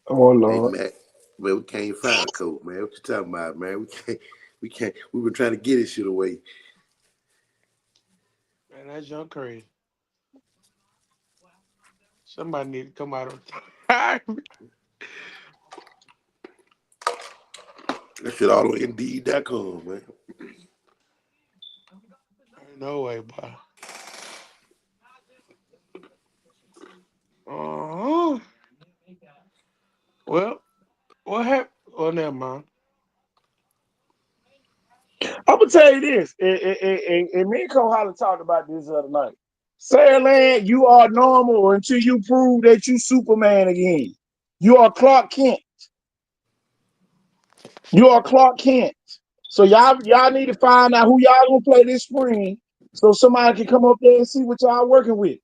oh Hey Lord. Mac. Man, we can't fire coach, man. What you talking about, man? We can't. We've been trying to get this shit away. Man, that's young crazy. Somebody need to come out of That shit all on Indeed.com, man. no way, boy. Uh-huh. Well, what happened? Oh, never mind. I'm gonna tell you this, and me and Cole Holland talked about this the other night. Sandland, you are normal until you prove that you Superman again. You are Clark Kent. You are Clark Kent. So y'all need to find out who y'all gonna play this spring, so somebody can come up there and see what y'all working with.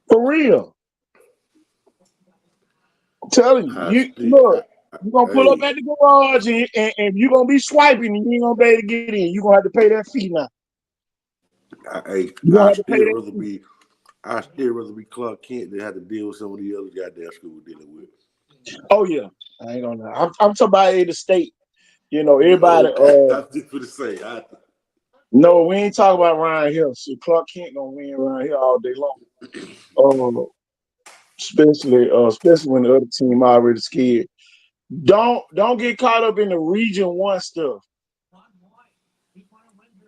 For real, I'm telling you. I You still, look, you're gonna pull up hey, at the garage and you're gonna be swiping and you ain't gonna be able to get in. You're gonna have to pay that fee now. You're gonna I have to pay still that rather fee. be, I still rather be Clark Kent than have to deal with some of the other goddamn school we're dealing with. Oh yeah, I ain't gonna. I'm talking about in the state. You know, everybody. Okay, I'm just gonna say, No, we ain't talking about Ryan Hill. So Clark Kent gonna win Ryan Hill all day long. Uh, especially when the other team already scared. Don't get caught up in the Region One stuff.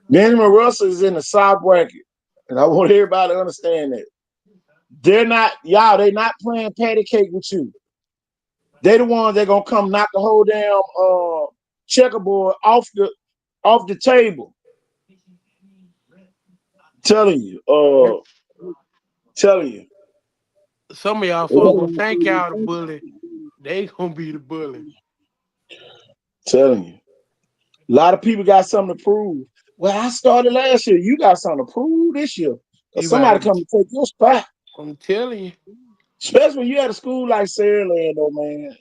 Benjamin Russell is in the South bracket, and I want everybody to understand that they're not y'all. They're not playing patty cake with you. They the ones that gonna come knock the whole damn checkerboard off the table. Telling you, telling you, Some of y'all folk gonna think y'all the bully. They gonna be the bully. telling you. A lot of people got something to prove. Well, I started last year. You got something to prove this year. Cause You somebody better. come to take your spot. I'm telling you. Especially when you at a school like Saraland, though, man.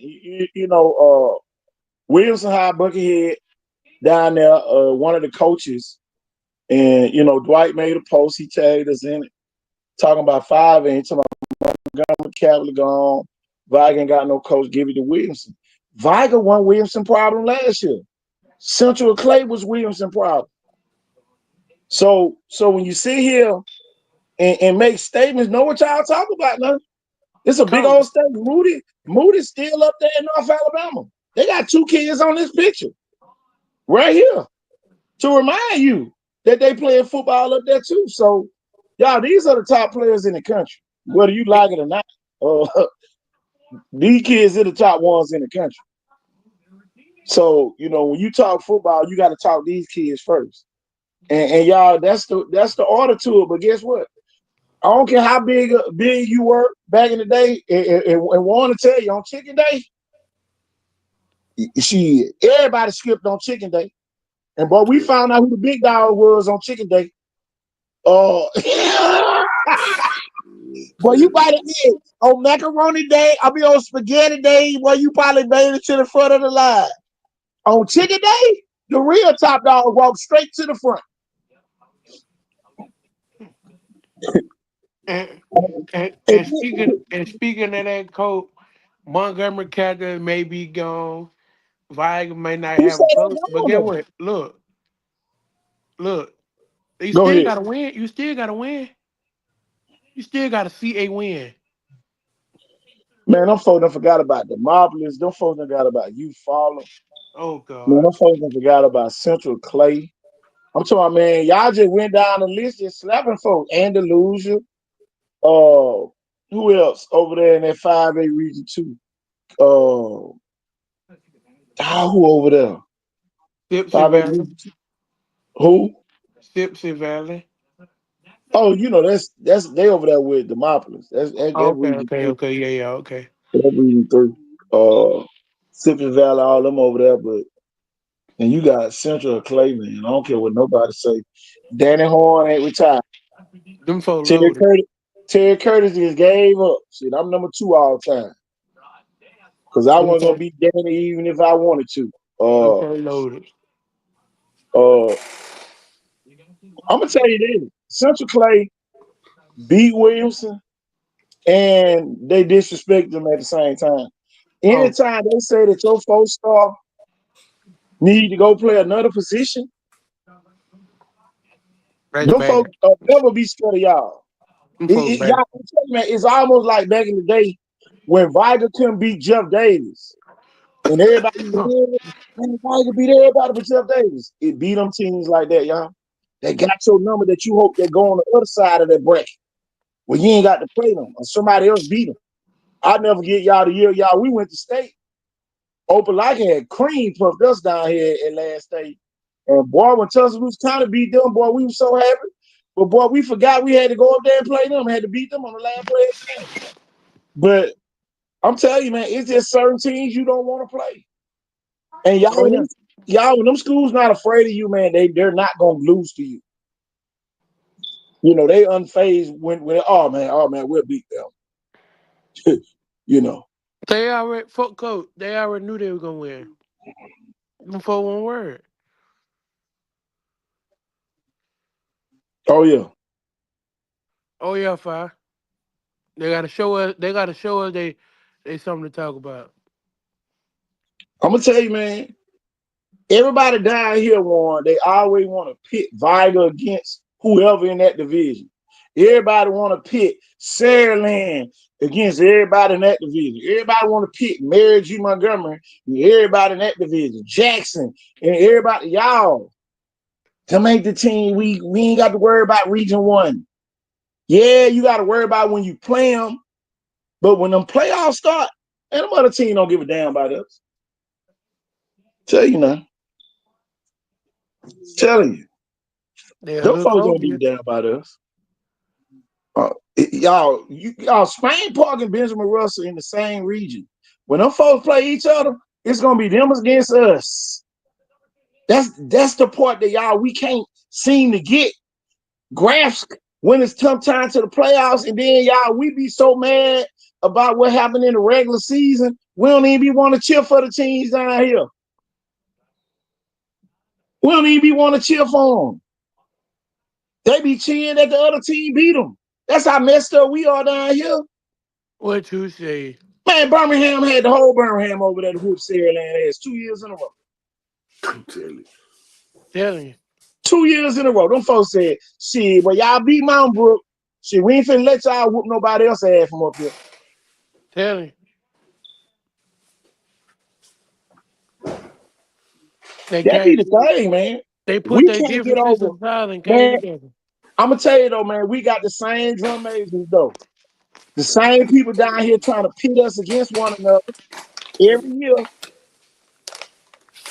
Williamson High Buckethead down there, one of the coaches, and Dwight made a post. He tagged us in it, talking about 5 and talking about Montgomery Cavalry gone. Viger ain't got no coach. Give it to Williamson. Viger won Williamson problem last year. Central Clay was Williamson problem. So when you sit here and make statements, know what y'all talk about now. It's a big Coach, old state. Moody's still up there in North Alabama. They got 2 kids on this picture right here to remind you that they playing football up there too. So, y'all, these are the top players in the country, whether you like it or not. Uh, these kids are the top ones in the country. So, when you talk football, you got to talk these kids first. And y'all, that's the order to it. But guess what? I don't care how big you were back in the day, and want to tell you on Chicken Day, everybody skipped on Chicken Day, and boy, we found out who the big dog was on Chicken Day. Boy, you might have did on Macaroni Day. I mean on Spaghetti Day. Boy, you probably made it to the front of the line. On Chicken Day, the real top dog walked straight to the front. and, and, And and speaking of that, coach, Montgomery Catcher may be gone. Viger may not who have said a that coach, but get wrong? what? Look. You Go still ahead. gotta win. You still gotta win. You still gotta see a win. Man, them folks done forgot about the Marvelous. Them folks done forgot about you falling. Oh Man, God. them folks done forgot about Central Clay. I'm talking about, man, y'all just went down the list just slapping folks. Andalusia. Who else over there in that 5A region too? Who over there? Dipsy 5A Valley. region two. Who? Dipsy Valley. Oh, that's they over there with Demopolis. That Okay, region okay, three. okay. Yeah, yeah, okay. That region three. Sipping Valley, all them over there, but and you got Central Clay, man. I don't care what nobody say. Danny Horn ain't retired. Them folk Terry loaded. Curtis. Terry Curtis just gave up. Shit, I'm number 2 all time because I Them wasn't gonna folk, beat Danny even if I wanted to. them Uh, folk loaded. uh, I'm gonna tell you this: Central Clay beat Williamson, and they disrespect them at the same time. Oh, Anytime they say that your 4-star need to go play another position, that's them folks bad. never be scared of y'all. Them folk Y'all, bad. I'm telling you, man, it's almost like back in the day when Viger couldn't beat Jeff Davis. And everybody was man, Viger beat everybody but Jeff Davis. It beat them teams like that, y'all. They got your number that you hope they go on the other side of that bracket. Well, you ain't got to play them or somebody else beat them. I'll never get y'all the year, y'all. We went to state. Opelika had cream puffed us down here at last state. And boy, when Tuscaloosa County beat them, boy, we were so happy. But boy, we forgot we had to go up there and play them. Had to beat them on the last play of the game. But I'm telling you, man, it's just certain teams you don't want to play. And Oh yeah. when them schools not afraid of you, man, they're not gonna lose to you. You know, they unfazed when oh man, we'll beat them. You know. They already fuck coach. They already knew they were gonna win. Them folk one word. Oh yeah. Oh yeah, fire. They gotta show us. They gotta show us they something to talk about. I'm gonna tell you, man, everybody down here they always want to pit Viger against whoever in that division. Everybody want to pit Saraland against everybody in that division. Everybody want to pit Mary G. Montgomery and everybody in that division. Jackson and everybody, y'all. To make the team, we ain't got to worry about Region 1. Yeah, you got to worry about when you play them, but when them playoffs start, and them other team don't give a damn about us. Tell you now. Telling you. They're a Them little folks don't give a cold. damn about us. Y'all, Spain Park and Benjamin Russell in the same region. When them folks play each other, it's gonna be them against us. That's the part that y'all we can't seem to get grasp when it's tough time to the playoffs, and then y'all we be so mad about what happened in the regular season. We don't even be want to cheer for the teams down here. We don't even be want to cheer for them. They be cheering that the other team beat them. That's how messed up we are down here. What you say? Man, Birmingham had the whole Birmingham over there to whoop Saraland ass 2 years in a row. I'm telling you. Telling you. 2 years in a row. Them folks said, shit, well, y'all beat Mountain Brook. Shit, we ain't finna let y'all whoop nobody else ass from up here. Telling you. They That be came. the thing, man. They put We their can't get differences over. aside and came Man, together. I'm gonna tell you though, man, we got the same drum majors though. The same people down here trying to pit us against one another every year.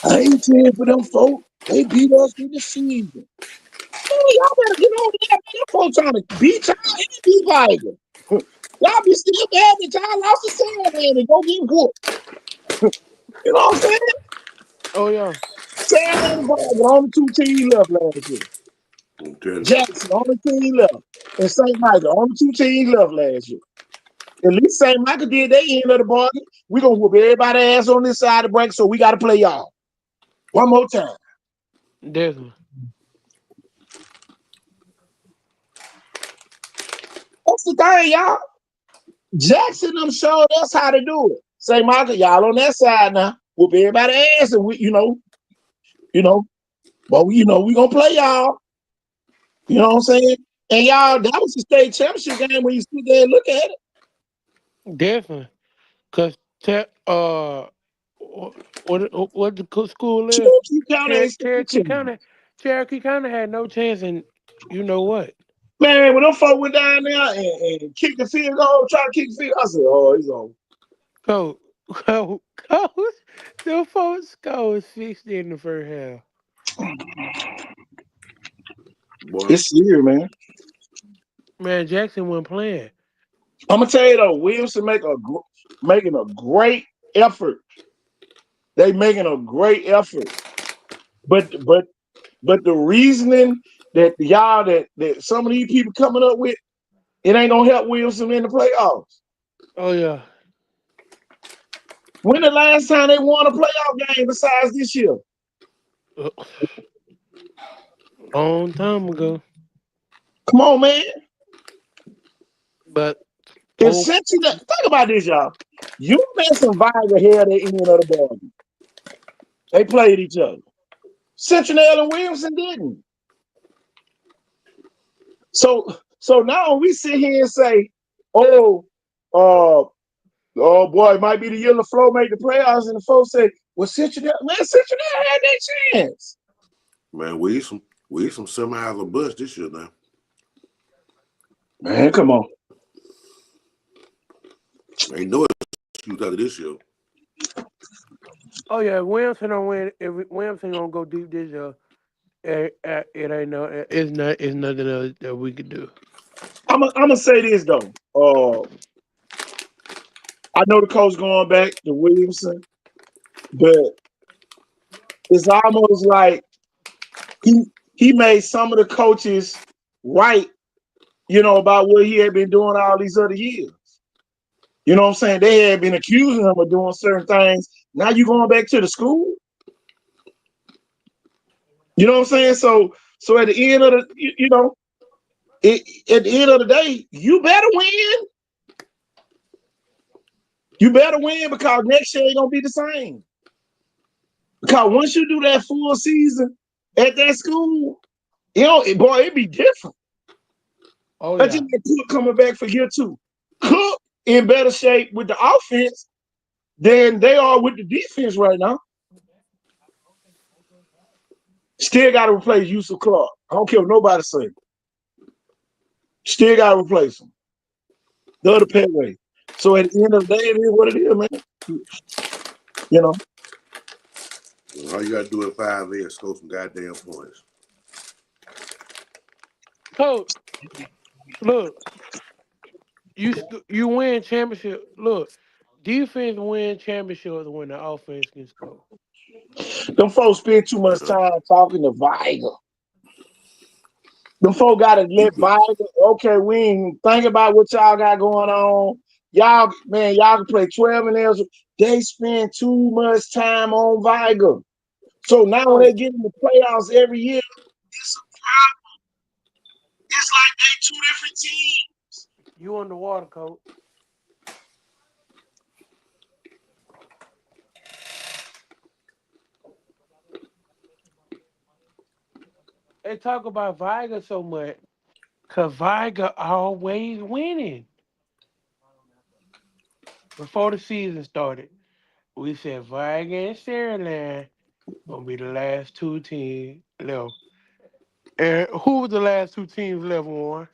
I ain't cheering for them folks. They beat us in the season. Man, y'all better get over that. Them folks trying to beat y'all and beat Viger. Y'all be still mad that y'all lost to Sandman and go get whooped. You know what I'm saying? Oh yeah. Sandman and Viger, only 2 teams left last year. I'm telling you. Jackson, only team left. And St. Michael, only 2 teams left last year. At least St. Michael did their end of the bargain. We're going to whoop everybody's ass on this side of the break, so we got to play y'all. One more time. Definitely. That's the thing, y'all. Jackson them showed us how to do it. St. Michael, y'all on that side now. Whoop everybody's ass, and we, but we going to play y'all. You know what I'm saying? And y'all, that was the state championship game when you sit there and look at it. Definitely. Cause what the school is? Cherokee County ain't state Cherokee champion. County. Cherokee County had no chance, and you know what? Man, when them folk went down there and kicked the field goal, try to kick the field, I said, oh, he's on. Coach, the folks score was 60 in the first half. Boy, It's serious, man. Man, Jackson wasn't playing. I'm gonna tell you though, Williamson making a great effort. They making a great effort, but the reasoning that y'all that some of these people coming up with, it ain't gonna help Williamson in the playoffs. Oh yeah. When the last time they won a playoff game besides this year? Long time ago. Come on, man. But Essentially, think about this, y'all. UMass and Viger held the end of the ball. They played each other. Central and Williamson didn't. So now we sit here and say, oh boy, it might be the year LaFleur made the playoffs, and the folks say, well, Central had their chance. man, we some semis or bust this year now. Man, come on. Ain't no excuse out of this year. oh yeah, if Williamson don't win. If Williamson don't go deep this year, it ain't no. It's nothing else that we could do. I'm gonna say this though. I know the coach going back to Williamson, but it's almost like he made some of the coaches right, about what he had been doing all these other years. You know what I'm saying? They had been accusing him of doing certain things. Now you going back to the school? You know what I'm saying? So at the end of the, at the end of the day, you better win. You better win because next year ain't gonna be the same. Because once you do that full season at that school, it'd be different. Oh I yeah. just get Cook coming back for year 2. Cook in better shape with the offense than they are with the defense right now. Still got to replace Yusuf Clark. I don't care what nobody say. Still got to replace him. The other Petway. So at the end of the day, it is what it is, man. All you gotta do in 5 years, score some goddamn points. Coach, look, you win championship. Look, defense win championships when the offense can score. Them folks spend too much time talking to Viger. Them folks got to let Viger, okay, we ain't think about what y'all got going on. Y'all can play 12 and else. They spend too much time on Viger. So now when they get in the playoffs every year, it's a problem. It's like they 2 different teams. You underwater, Coach. They talk about Viger so much because Viger always winning. Before the season started, we said Viger and Saraland gonna be the last 2 teams left. And who was the last 2 teams left, Warren?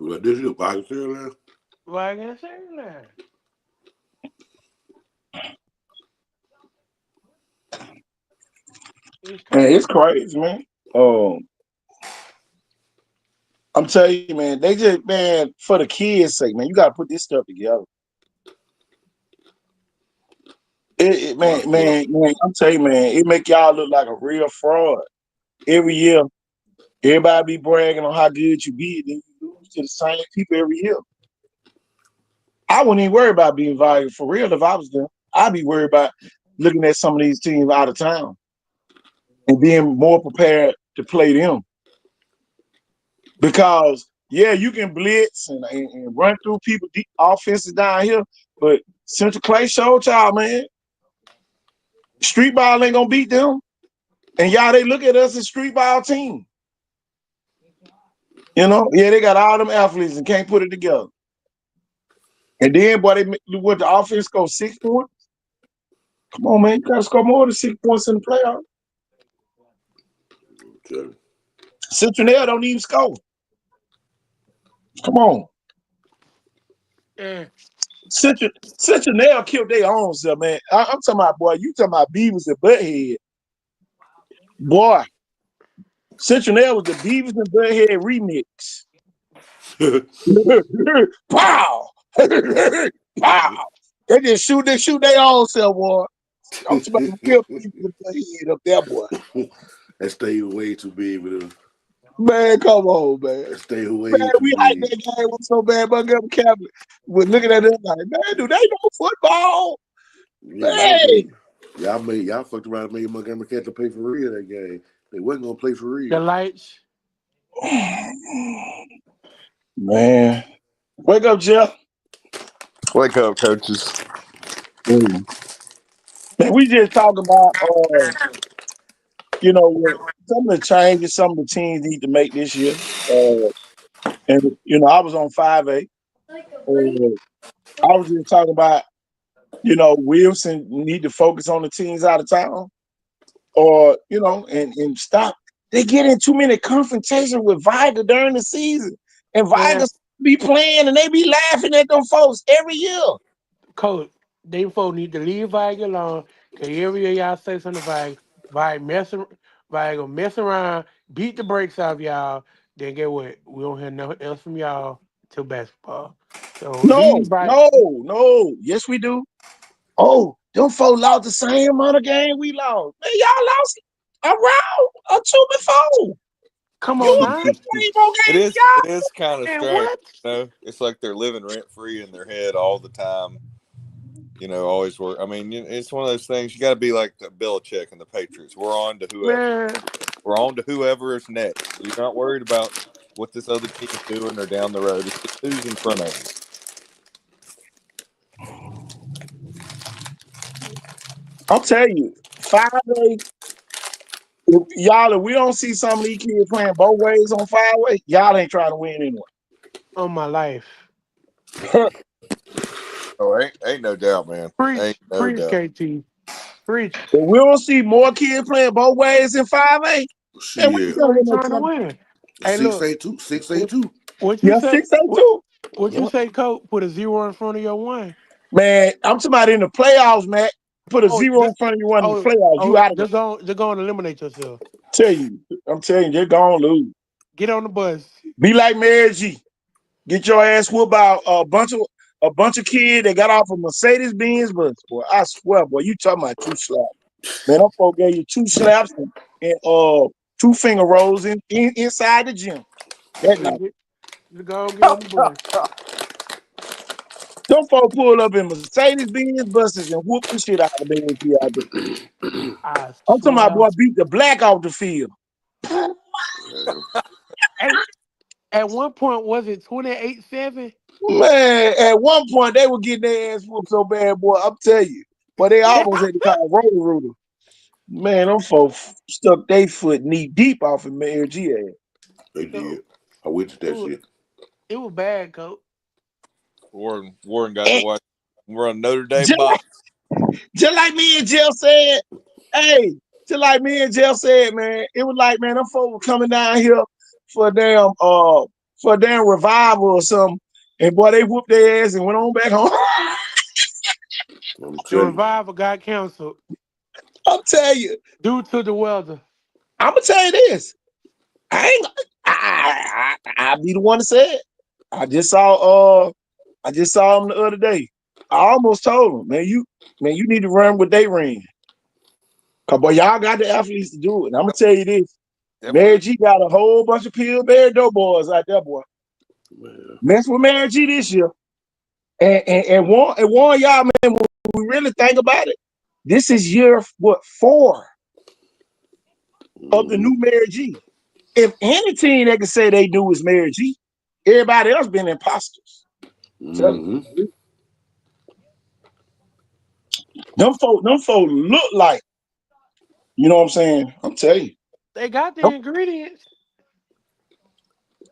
Well, this year, Viger and Saraland. It's crazy, man. I'm telling you, man, they just, man, for the kids' sake, man, you got to put this stuff together. Man, I'm telling you, man, it make y'all look like a real fraud. Every year, everybody be bragging on how good you be, then you lose to the same people every year. I wouldn't even worry about being valuable for real if I was them. I'd be worried about looking at some of these teams out of town and being more prepared to play them. Because, yeah, you can blitz and run through people, deep offenses down here, but Central Clay showed y'all, man. Street ball ain't gonna beat them. And y'all, they look at us as street ball team. Yeah, they got all them athletes and can't put it together. And then, boy, what the offense score 6 points? Come on, man, you gotta score more than 6 points in the playoffs. Okay. Cincinnati don't even score. Come on. Yeah. Cincinnati killed their own self, man. I'm talking about, boy, you talking about Beavers and Butthead. Boy, Cincinnati was the Beavers and Butthead remix. Pow! Pow! They shoot their own self, boy. I'm talking about the real Beavers and Butthead up there, boy. That stay way too big with them. Man, come on, man. That stay way Man, too we hyped big. that game up so bad, Montgomery Catholic was looking at them like, man, do they know football? Yeah, Hey! y'all fucked around and made Montgomery Catholic play for real that game. They wasn't gonna play for The real. lights. Man. Wake up, Jeff. Wake up, coaches. Man, we just talking about some of the changes some of the teams need to make this year. And I was on 5A. I was just talking about, Wilson need to focus on the teams out of town. Or, and stop. They get in too many confrontations with Viger during the season. And Viger be playing and they be laughing at them folks every year. Coach, they folks need to leave Viger alone. Cause every year y'all say something to Viger gonna mess around, beat the brakes out of y'all. Then get what? We don't hear nothing else from y'all till basketball. So leave Viger. No. Yes, we do. Oh, them folks lost the same amount of game we lost. Man, y'all lost a round or two before. Come on now. It is kind of strange. It's like they're living rent free in their head all the time. Always work. I mean, it's one of those things. You got to be like the Belichick and the Patriots. We're on to whoever. Man. We're on to whoever is next. You're not worried about what this other team is doing or down the road. It's just who's in front of you. I'll tell you, 5A. If we don't see some of these kids playing both ways on 5A, y'all ain't trying to win anyway. On my life. Oh, ain't no doubt, man. Preach, doubt. KT. Preach. If we don't see more kids playing both ways in 5A, then we ain't trying to win. Hey, look. 6A2. What you say? 6A2. What you say, Coach? Put a 0 in front of your 1. Man, I'm talking about in the playoffs, man. Put a 0 in front of your 1 in the playoffs. You out of it. They're going to eliminate yourself. I'm telling you, they're going to lose. Get on the bus. Be like Mary G. Get your ass whooped by a bunch of kids that got off a Mercedes-Benz bus. Boy, I swear, boy, you talking about 2 slaps. Man, them folks gave you 2 slaps and 2 finger rolls inside the gym. That night. Go get on the bus. Them folks pulled up in Mercedes-Benz buses and whooped the shit out of Mary G out there. I'm talking about, boy, beat the black off the field. At one point, was it 28-7? Man, at one point, they were getting their ass whooped so bad, boy, I'm telling you. But they almost had to call Roto-Rooter. Man, them folks stuck their foot knee deep off of Mary G ass. They did. I went to that shit. It was bad, Coach. Warren got to watch. We're on Notre Dame box. Just like me and Jill said, man, it was like, man, them folks were coming down here for a damn revival or something. And boy, they whooped their ass and went on back home. The revival got canceled. I'm telling you. Due to the weather. I'm gonna tell you this. I'll be the one to say it. I just saw him the other day. I almost told him, man, you need to run with they ran. Cause boy, y'all got the athletes to do it. And I'm gonna tell you this. Mary G got a whole bunch of Pillsbury Doughboys out there, boy. Man. Mess with Mary G this year. And warn y'all, man, when we really think about it, this is year 4 of the new Mary G. If any team that can say they knew is Mary G, everybody else been imposters. Mm-hmm. Them folk look like, you know what I'm saying? I'm telling you. They got the ingredients.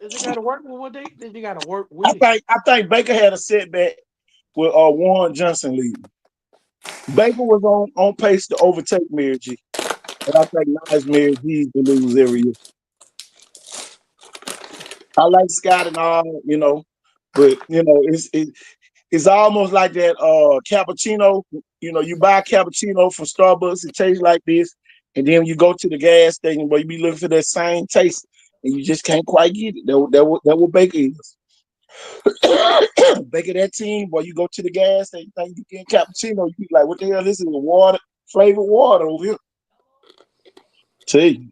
They got to work with what they got to work with. I think Baker had a setback with Warren Johnson leaving. Baker was on pace to overtake Mary G. And I think now it's Mary G to lose every year. I like Scott and all, but it's almost like that cappuccino. You buy a cappuccino from Starbucks, it tastes like this, and then you go to the gas station where you be looking for that same taste, and you just can't quite get it. That what Baker is. Baker, that team, boy, you go to the gas station, think you get cappuccino, you be like, what the hell? This is a flavored water over here. See,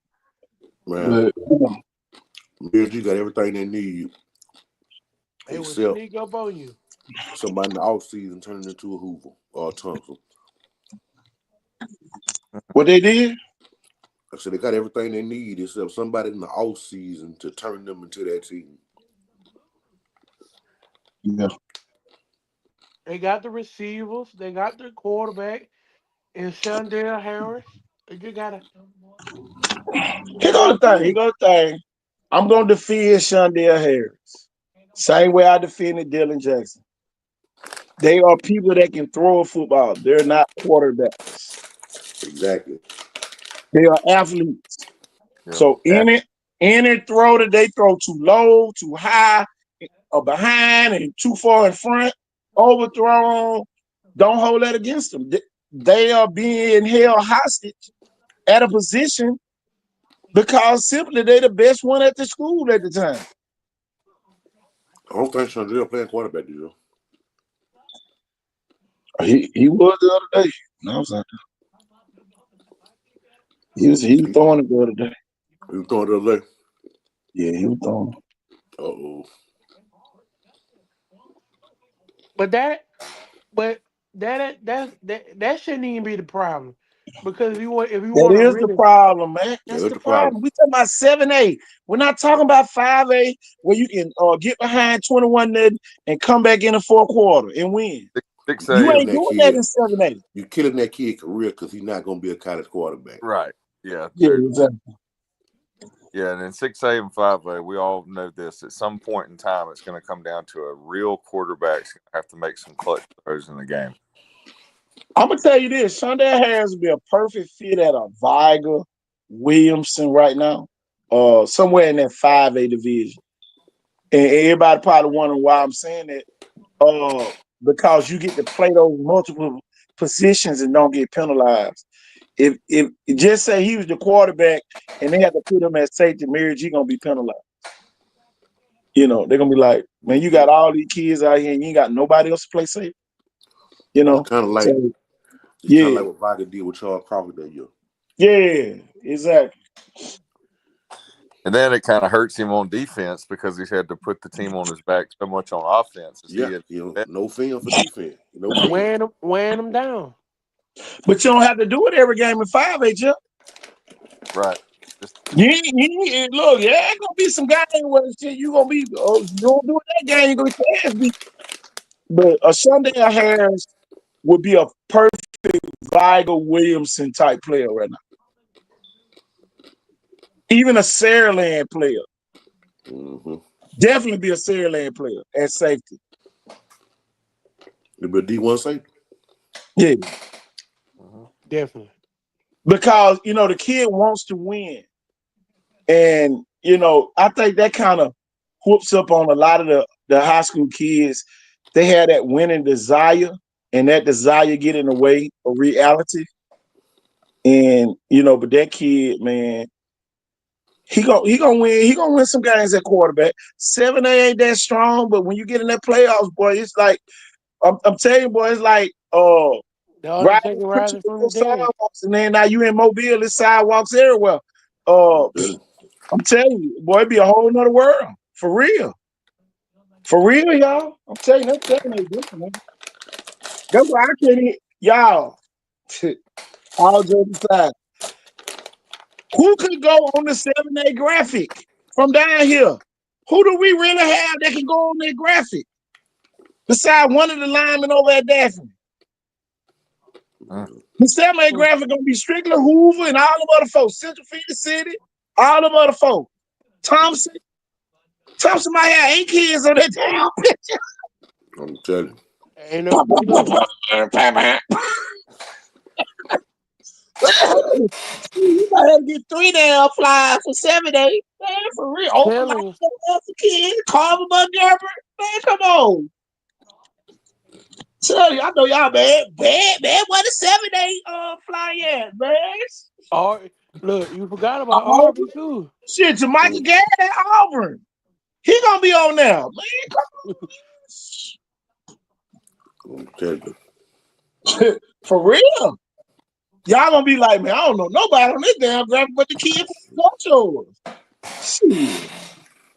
Man, but BSG got everything they need. They will Except sneak up on you. somebody in the off season turning into a Hoover or a Thompson. What they did? I said they got everything they need except somebody in the off season to turn them into that team. Yeah. They got the receivers. They got the quarterback and Shondell Harris. You gotta. Here go the thing. I'm gonna defend Shondell Harris. Same way I defended Dylan Jackson. They are people that can throw a football. They're not quarterbacks. Exactly. They are athletes. Yeah. So any throw that they throw too low, too high, or behind, and too far in front, overthrown, don't hold that against them. They are being held hostage at a position because simply they're the best one at the school at the time. I don't think Chandler playing quarterback, do you? He was the other day. No, I was out there. He was throwing it the other day. He was throwing it the other day? Yeah, he was throwing it. Uh-oh. But that shouldn't even be the problem. Because if you want to The really, problem, man. That's the problem. We talking about 7A. We're not talking about 5A where you can get behind 21-0 and come back in the fourth quarter and win. 6A. You ain't doing that in 7A. You're killing that kid's career because he's not going to be a college quarterback. Right. Yeah. Yeah, exactly. Yeah, and in 6A and 5A, we all know this. At some point in time, it's going to come down to a real quarterback's going to have to make some clutch throws in the game. I'm going to tell you this. Shondell Harris would be a perfect fit at a Viger, Williamson right now, somewhere in that 5A division. And everybody probably wondering why I'm saying that. Because you get to play those multiple positions and don't get penalized. If just say he was the quarterback and they had to put him at safety, Mary G gonna be penalized. They're gonna be like, man, you got all these kids out here and you ain't got nobody else to play safe. Kind of like, so, kind of like what Viger did with Charles Crawford that year. Yeah, exactly. And then it kind of hurts him on defense because he's had to put the team on his back so much on offense. No film for defense. No weighing them down. But you don't have to do it every game in 5A, Jeff. Right. Look, yeah, gonna be some guys where you gonna be. You don't do it that game, you gonna be ass beat. But a Shondell Harris would be a perfect Viger Williamson type player right now. Even a Saraland player. Mm-hmm. Definitely be a Saraland player at safety. It'll be a D1 safety. Yeah. Definitely. Because, the kid wants to win. And, I think that kind of whoops up on a lot of the high school kids. They had that winning desire, and that desire get in the way of reality. And, but that kid, man, he gonna win. He gonna win some games at quarterback. 7A ain't that strong, but when you get in that playoffs, boy, it's like I'm telling you, boy, it's like rising from the dead. And then now you in Mobile, it's sidewalks everywhere. I'm telling you, boy, it'd be a whole nother world. For real. For real, y'all. I'm telling you, that's different. That's why I can't y'all. All jokes aside. Who could go on the 7A graphic from down here? Who do we really have that can go on that graphic? Besides one of the linemen over at Daphne. The 7A graphic gonna be Strickler, Hoover, and all them other folks. Central Phoenix City, all them other folks. Thompson might have 8 kids on that damn picture. I'm telling you. Ain't no You might have to get 3 damn flies for 7 days. Man, for real. Open Telling you. for kids. Carver Montgomery. Man, come on. Tell you, I know y'all bad. What a 7-day fly at, man. Look, you forgot about Auburn. Aubrey too. Shit, Jamaica Garrett at Auburn. He gonna be on there, man. For real. Y'all gonna be like, man, I don't know nobody on this damn graphic but the kid from yours. Shit.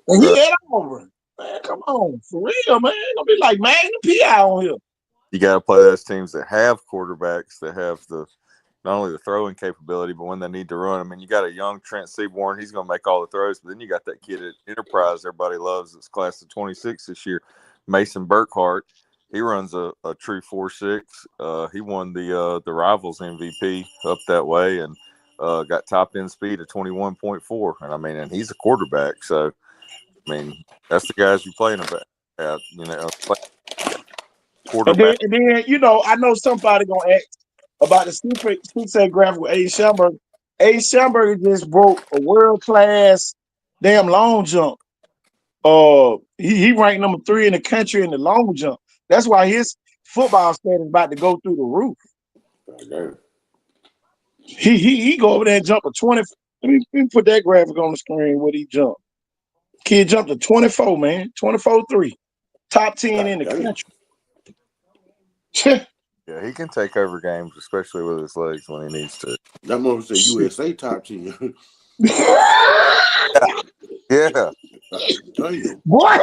And he at Auburn. Man, come on. For real, man. Gonna be like Magnum P.I. on here. You got to play those teams that have quarterbacks that have not only the throwing capability, but when they need to run. I mean, you got a young Trent Seaborn. He's going to make all the throws. But then you got that kid at Enterprise everybody loves. It's class of 26 this year, Mason Burkhart. He runs a true 4.6. He won the Rivals MVP up that way and got top end speed of 21.4. And I mean, and he's a quarterback. So, I mean, that's the guys you're playing about. Quarterback. And then, you know, I know somebody gonna ask about the super graphic with A. Schamberger. A. Schamberger just broke a world-class damn long jump. He ranked number 3 in the country in the long jump. That's why his football stat is about to go through the roof. Okay. He go over there and jump a 20. Let me put that graphic on the screen. What he jumped? Kid jumped to 24, man. 24-3. Top 10 in the country. Yeah, he can take over games, especially with his legs when he needs to. That mother said USA top 10. Yeah. Damn. Boy.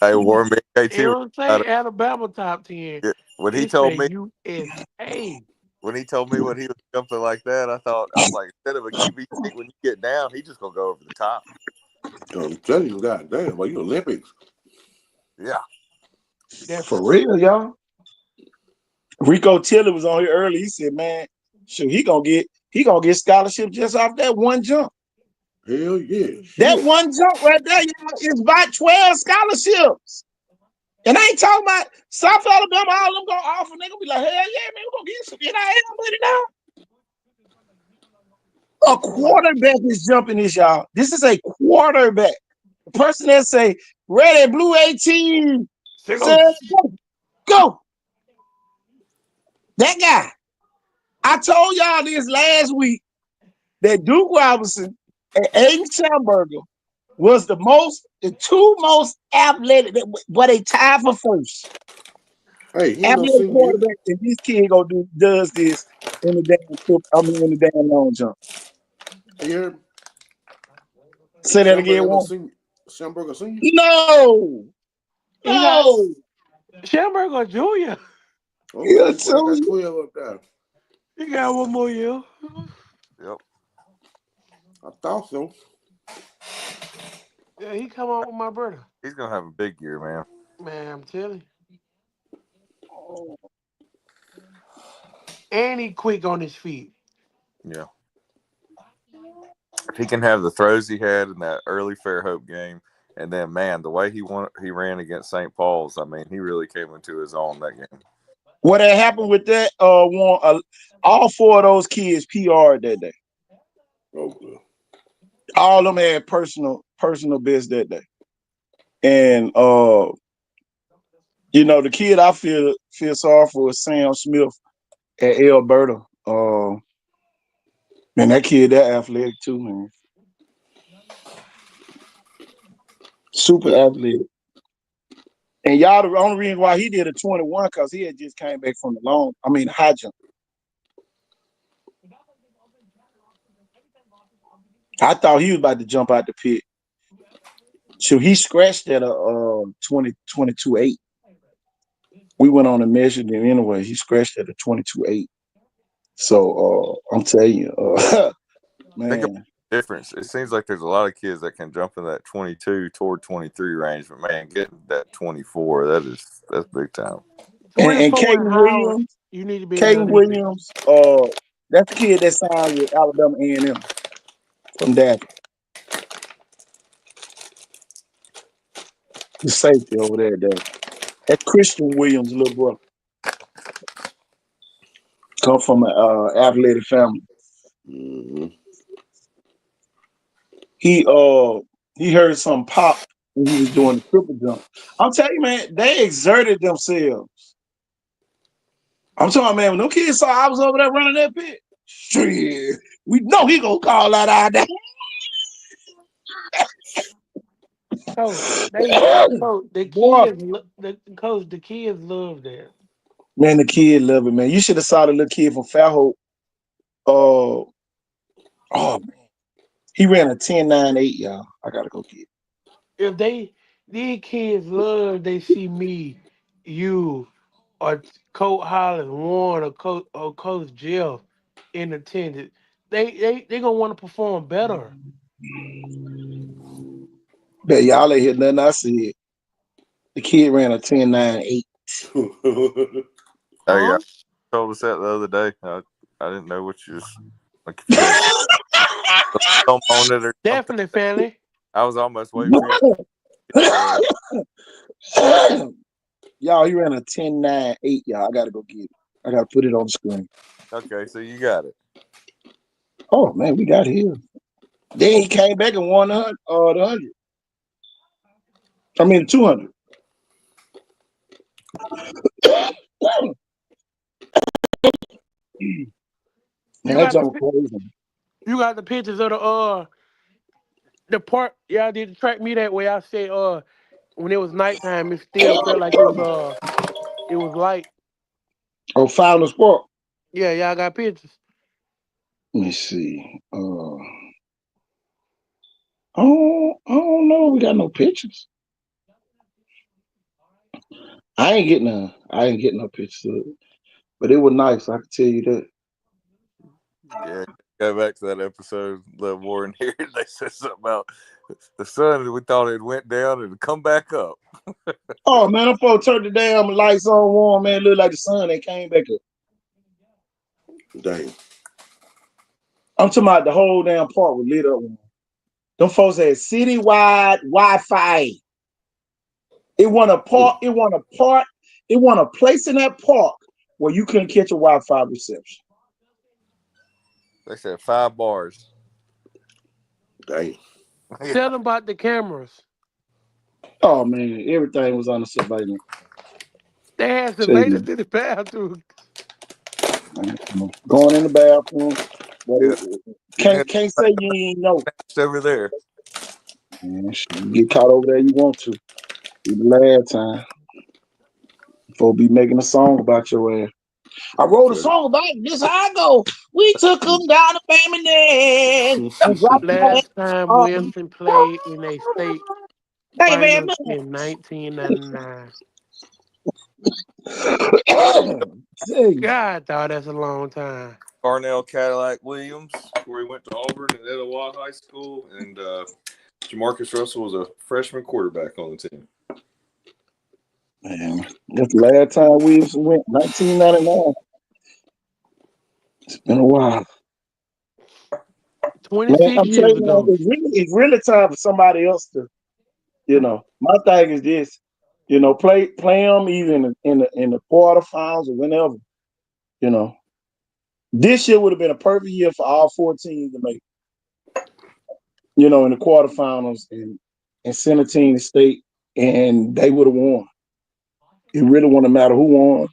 Hey, Warren KT. He don't say Alabama top 10. Yeah, when he told me USA. When he told me what he was jumping like that, I was like, instead of a QB sneak, when you get down, he just gonna go over the top. I'm telling you, goddamn, you Olympics. Yeah. For real, y'all. Rico Tiller was on here early. He said, man, shoot, he gonna get scholarship just off that one jump. Hell yeah. That one jump right there, y'all, is about 12 scholarships. And I ain't talking about South Alabama, all of them gonna offer. They gonna be like, hell yeah, man, we're gonna get some NIL money now. A quarterback is jumping this, y'all. This is a quarterback. The person that say, ready, blue 18. Said, go. That guy. I told y'all this last week that Duke Robinson and Aiden Schamberger was the two most athletic, but they tied for first. Hey, he athletic quarterback, and this kid does this in the damn long jump. Yeah. Say that again. Schamberger Senior? No. Schamberger Jr. Oh, yeah, that's 12 up there. He got one more year. Yep. I thought so. Yeah, he come on with my brother. He's gonna have a big year, man. Man, I'm telling you. And he quick on his feet. Yeah. If he can have the throws he had in that early Fairhope game, and then man, the way he ran against St. Paul's, I mean, he really came into his own that game. What had happened with that? All 4 of those kids PR'd that day. Okay. All of them had personal best that day, and you know, the kid I feel sorry for is Sam Smith at Alberta. Man, that kid, that athletic too, man. Super athletic. And y'all, the only reason why he did a 21 because he had just came back from the high jump. I thought he was about to jump out the pit. So he scratched at a 22.8. We went on and measured him anyway. He scratched at a 22.8. So I'm telling you, man. Think of the difference. It seems like there's a lot of kids that can jump in that 22 toward 23 range, but man, getting that 24, that's big time. And Caden Williams, you need to be that's the kid that signed with Alabama A&M from Daphne. The safety over there. That's Christian Williams' little brother. Come from an athletic family. Mm-hmm. He heard some pop when he was doing the triple jump. I'm telling you, man, they exerted themselves. I'm talking, man, when them kids saw I was over there running that pit, shit, we know he gonna call that out there. Coach, the Boy, kids love that. man, the kid love it, man. You should have saw the little kid from Fairhope. Oh man, he ran a 10.98, y'all. I gotta go get it. If these kids love, they see me, you, or Coach Hollis, Warren, or Coach Jeff in attendance. They gonna want to perform better. Bet y'all ain't hear nothing I said. The kid ran a 10.98. Hey, Huh? I told us that the other day. I didn't know what you was like. If you had film on it or something. Definitely, family. I was almost waiting for you to get that. Y'all, he ran a 10.98, y'all. I gotta go get it. I gotta put it on the screen. Okay, so you got it. Oh man, we got him. Then he came back and won the 100. I mean 200. Man, You that's got the all crazy. you got the pictures of the part y'all did to track me that way. I said when it was nighttime, it still felt like it was light. Oh, Final Sport. Yeah, y'all got pictures. Let me see. I don't know. We got no pictures. I ain't getting no pictures of it. But it was nice, I can tell you that. Yeah, go back to that episode, let Warren here. They said something about the sun. We thought it went down and come back up. Oh man, them folks turned the damn lights on warm, man. Looked like the sun they came back up. Dang. I'm talking about the whole damn park was lit up. Them folks had citywide Wi-Fi. It wasn't a park, it wasn't a place in that park where you couldn't catch a Wi-Fi reception. They said 5 bars. Dang. Tell them about the cameras. Oh man, everything was on the surveillance. They had Tell surveillance you, in the bathroom. going in the bathroom, but Yeah, you had can't say you ain't know. over there. Man, shit, you get caught over there, you want to. Be the last time. Before be making a song about your ass. I wrote a song about it. This how I go. We took them down to Birmingham and dropped them Last time off. Wilson played in a state Hey man, finals in 1999. Hey. God, thought that's a long time. Carnell Cadillac Williams, where he went to Auburn and Etowah High School, and Jamarcus Russell was a freshman quarterback on the team. Man, that's the last time we went, 1999. It's been a while. Man, 26 I'm telling years you, man, ago. it's really time for somebody else to, my thing is this, play them even in the quarterfinals or whenever, you know. This year would have been a perfect year for all 4 teams to make, in the quarterfinals and send a team to state, and they would have won. It really wouldn't matter who won.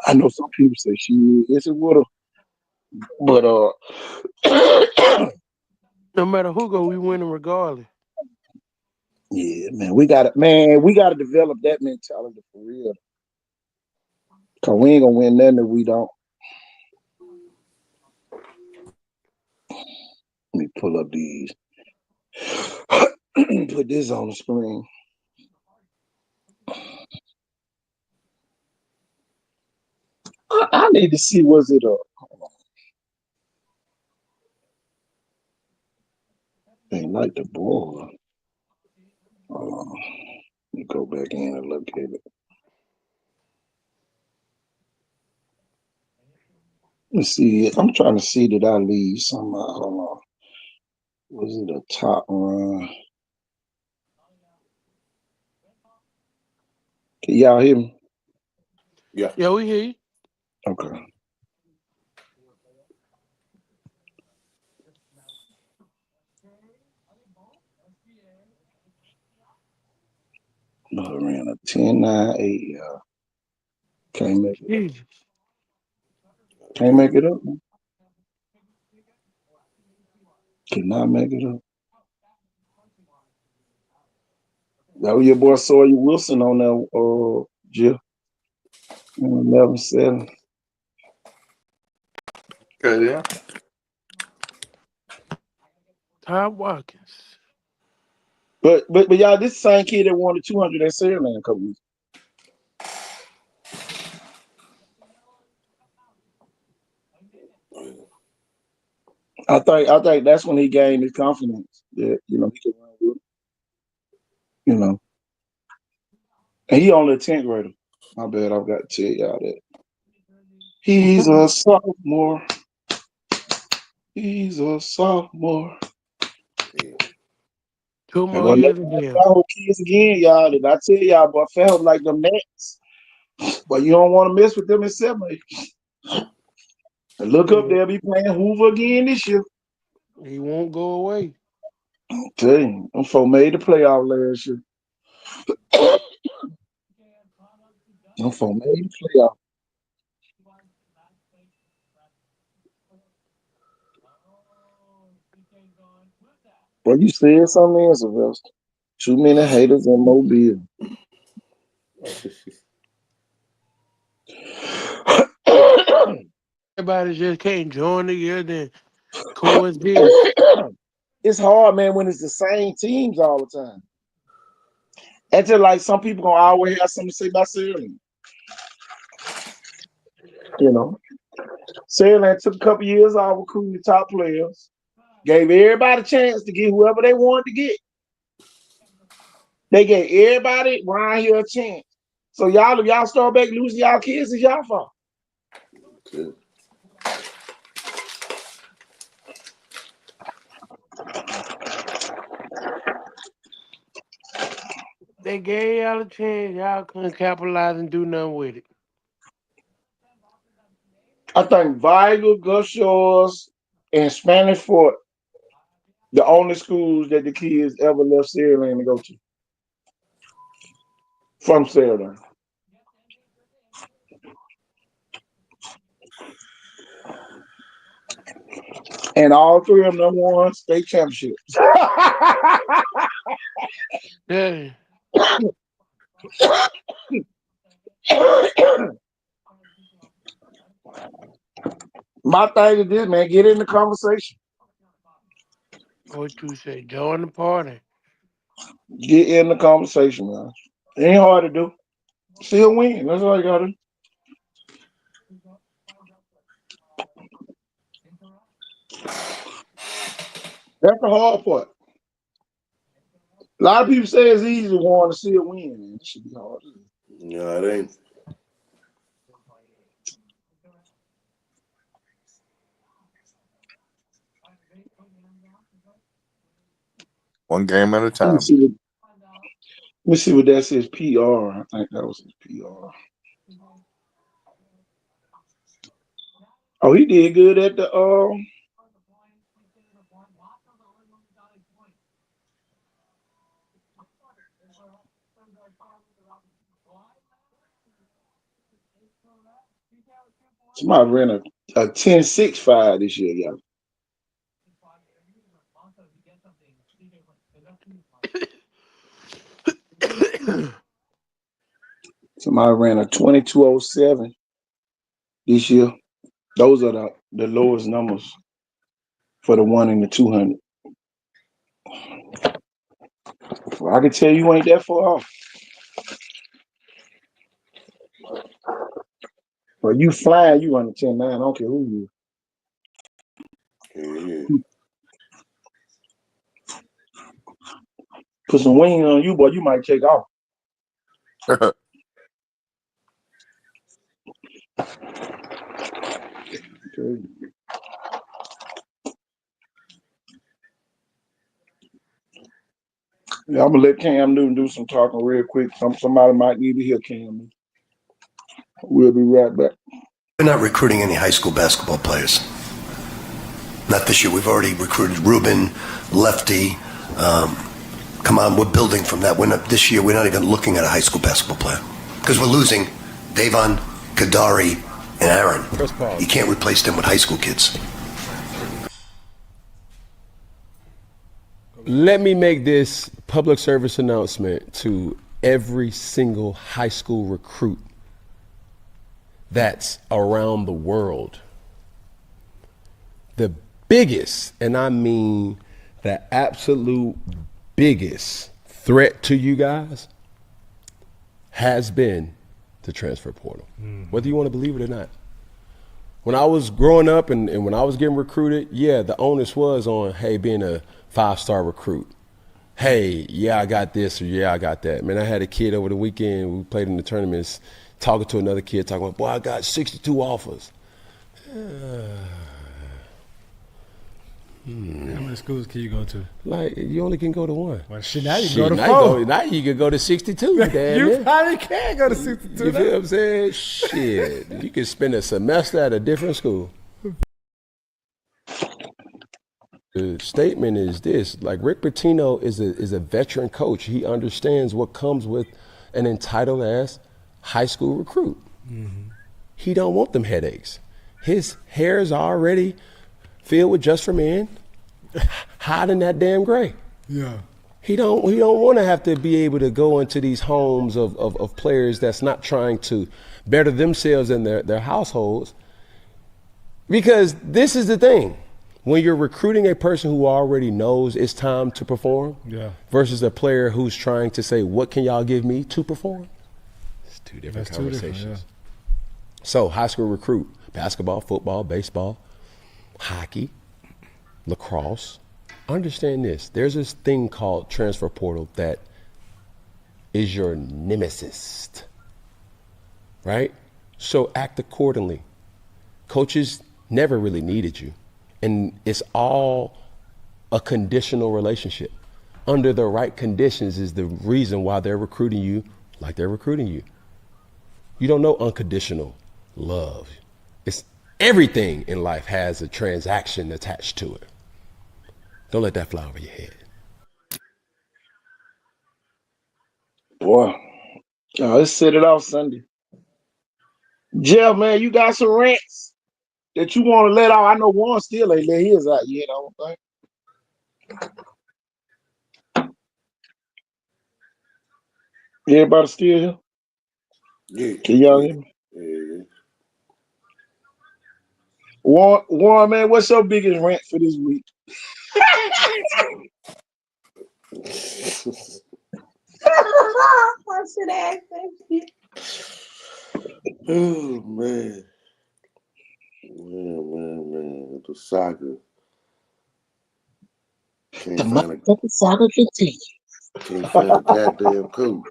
I know some people say, yes, it would have. But No matter who go, we winning regardless. yeah, man, we gotta develop that mentality for real. Cause we ain't gonna win nothing if we don't. Let me pull up these. Put this on the screen. I need to see, was it ain't like the ball. Let me go back in and look at it. Let's see. I'm trying to see did I leave somehow. Hold on. Was it a top run? Can y'all hear me? Yeah. Yeah, we hear you. Okay. Ran a 10.98, y'all. Can't make it up. Jesus. Can't make it up, man. Cannot make it up. That was your boy Sawyer Wilson on that, Jill. 11-7. Okay, yeah. Ty Watkins. But y'all, this same kid that won the 200 at Saraland a couple weeks. I think that's when he gained his confidence that he can run with it. And he only a 10th grader. My bad, I've got to tell y'all that. He's a sophomore. He's a sophomore. Two more years again. Kids again, y'all. Did I tell y'all, but felt like them Nets. But you don't want to mess with them in 7. And look up, they'll be playing Hoover again this year. He won't go away. I'll tell you, them folk made the playoff last year. Them folk made the playoff. Well, you said something there, Sylvester. Too many haters in Mobile. Everybody just can't join together and coexist. It's hard, man, when it's the same teams all the time. That's just like some people gonna always have something to say about Saraland. Saraland took a couple years off recruiting the top players, gave everybody a chance to get whoever they wanted to get. They gave everybody around here a chance. So y'all, if y'all start back losing y'all kids, it's y'all fault. Okay. They gave y'all a chance. Y'all couldn't capitalize and do nothing with it. I think Vigal, Gus Shores, and Spanish Fort, the only schools that the kids ever left Saraland to go to. From Saraland. And all 3 of them won state championships. Yeah. My thing is this, man, get in the conversation. What you say? Join the party. Get in the conversation, man. It ain't hard to do. Still win. That's all you gotta do. That's the hard part. A lot of people say it's easy to want to see a win, man. It should be hard. No, it ain't. One game at a Let time. me see what that says. PR. I think that was his PR. Oh, he did good at the somebody ran a 10.65 this year, y'all. Somebody ran a 22.07 this year. Those are the lowest numbers for the 1 and the 200. Well, I can tell you ain't that far off. But you flying, you run a 10.9. I don't care who you. Yeah. Put some wings on you, boy, you might take off. Okay. Yeah, I'm gonna let Cam Newton do some talking real quick. Somebody might need to hear Cam. We'll be right back. We're not recruiting any high school basketball players. Not this year. We've already recruited Ruben, Lefty, Come on, we're building from that. This year, we're not even looking at a high school basketball player because we're losing Davon, Kadari, and Aaron. You can't replace them with high school kids. Let me make this public service announcement to every single high school recruit that's around the world. The biggest, and I mean the absolute biggest threat to you guys has been the transfer portal, whether you want to believe it or not. When I was growing up and when I was getting recruited, yeah, the onus was on, hey, being a 5-star recruit. Hey, yeah, I got this, or yeah, I got that. Man, I had a kid over the weekend, we played in the tournaments, talking to another kid, talking about, boy, I got 62 offers. How many schools can you go to? Like, you only can go to one. Well, shit, now you can go to four. Now you can go to 62. You probably can go to 62. You feel what I'm saying? Shit. You can spend a semester at a different school. The statement is this, like Rick Pitino is a veteran coach. He understands what comes with an entitled ass high school recruit. Mm-hmm. He don't want them headaches. His hair is already filled with Just for Men, hiding that damn gray. Yeah. He don't want to have to be able to go into these homes of players that's not trying to better themselves and their households. Because this is the thing. When you're recruiting a person who already knows it's time to perform versus a player who's trying to say, what can y'all give me to perform? It's two different conversations. So high school recruit, basketball, football, baseball, hockey, lacrosse. Understand this. There's this thing called transfer portal that is your nemesis, right? So act accordingly. Coaches never really needed you. And it's all a conditional relationship. Under the right conditions is the reason why they're recruiting you like they're recruiting you. You don't know unconditional love. It's everything in life has a transaction attached to it. Don't let that fly over your head. Boy, let's set it off Sunday. Jeff, man, you got some rants that you want to let out? I know Warren still ain't let his out yet, I don't think. Everybody still here? Yeah. Can y'all hear me? Yeah. Warren, man, what's your biggest rant for this week? Oh, man. Man. The soccer. The motherfucking soccer continues. Can't find a goddamn coach.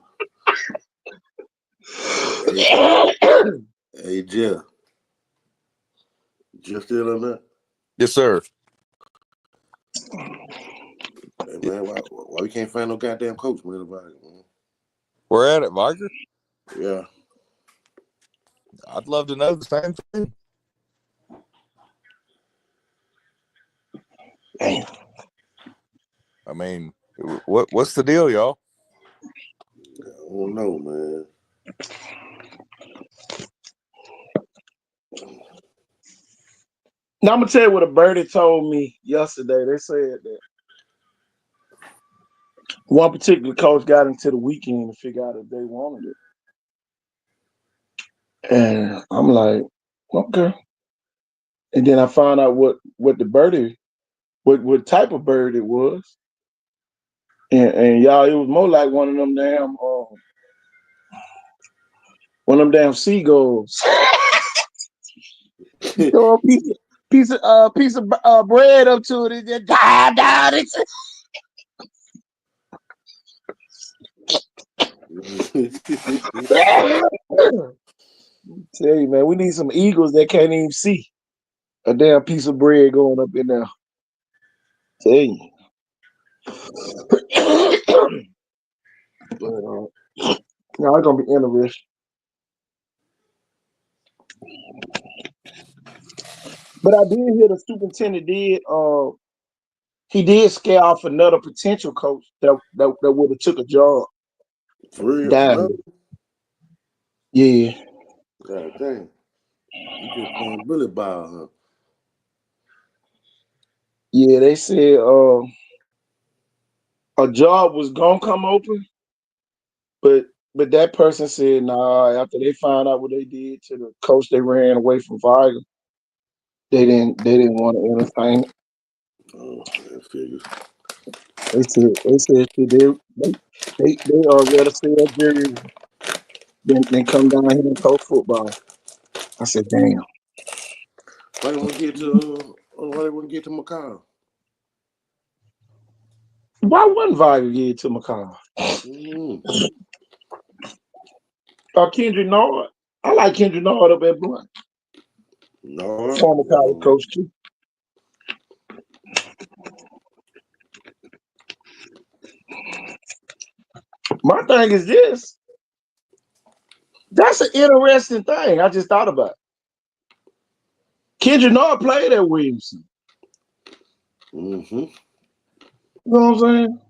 Hey, Jeff. Jeff still on that? Yes, sir. Hey, man, why we can't find no goddamn coach, man? We're at it, Viker. Yeah. I'd love to know the same thing. Damn. I mean, what's the deal, y'all? I don't know, man. Now I'm gonna tell you what a birdie told me yesterday. They said that one particular coach got into the weekend to figure out if they wanted it. And I'm like, okay. And then I found out what the birdie, what type of bird it was. And y'all, it was more like one of them damn seagulls. Throw a piece of bread up to it and just dive down. Tell you, man, we need some eagles that can't even see a damn piece of bread going up in there. Tell you. But, now it's gonna be interesting. But I did hear the superintendent did he did scare off another potential coach that would have took a job For real? down No. there. Yeah. God dang. You just playing bully ball, huh? Yeah, they said a job was gonna come open, but that person said nah. After they found out what they did to the coach, they ran away from Viger. They didn't want to entertain it. Oh, that figures. They said they rather sell jerseys than come down here and coach football. I said, damn. Why they wouldn't get to McCall? Why wouldn't Viger get it to McCall? Kendrick Nord. I like Kendrick Nord up at Blunt. No. Former college coach too. My thing is this. That's an interesting thing. I just thought about it. Kendrick Nord played at Williamson. Mm-hmm. You know what I'm saying?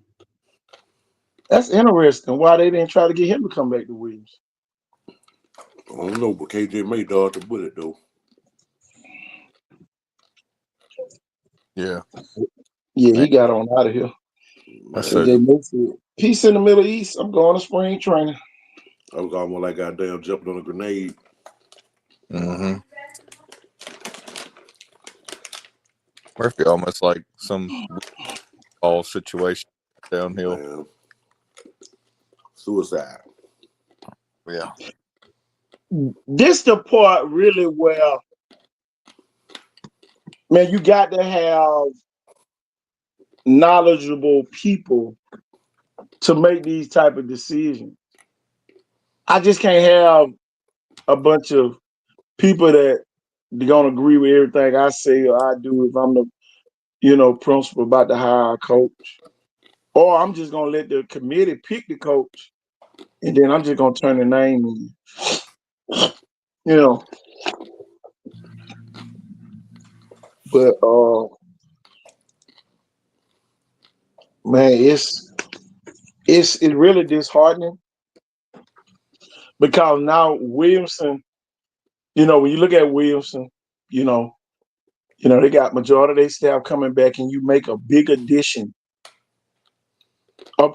That's interesting. Why they didn't try to get him to come back to Williamson. I don't know, but KJ May dodged the bullet though. Yeah. Yeah, he got on out of here. KJ May said, peace in the Middle East. I'm going to spring training. I was almost like goddamn jumping on a grenade. Mm-hmm. Murphy almost like some all situation downhill. Man. Suicide. Yeah. This the part really where, man, you got to have knowledgeable people to make these type of decisions. I just can't have a bunch of people that they're gonna agree with everything I say or I do if I'm the principal about to hire a coach. Or I'm just gonna let the committee pick the coach and then I'm just gonna turn the name in. But man, it's really disheartening because now Williamson, when you look at Williamson, they got majority of their staff coming back and you make a big addition.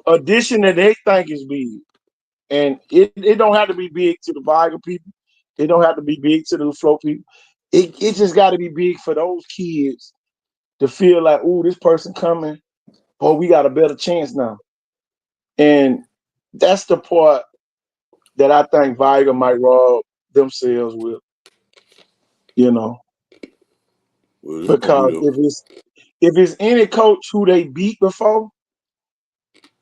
Addition that they think is big. And it don't have to be big to the Viger people. It don't have to be big to the LaFleur people. It just got to be big for those kids to feel like, ooh, this person coming, oh, we got a better chance now. And that's the part that I think Viger might rob themselves with, because if it's any coach who they beat before,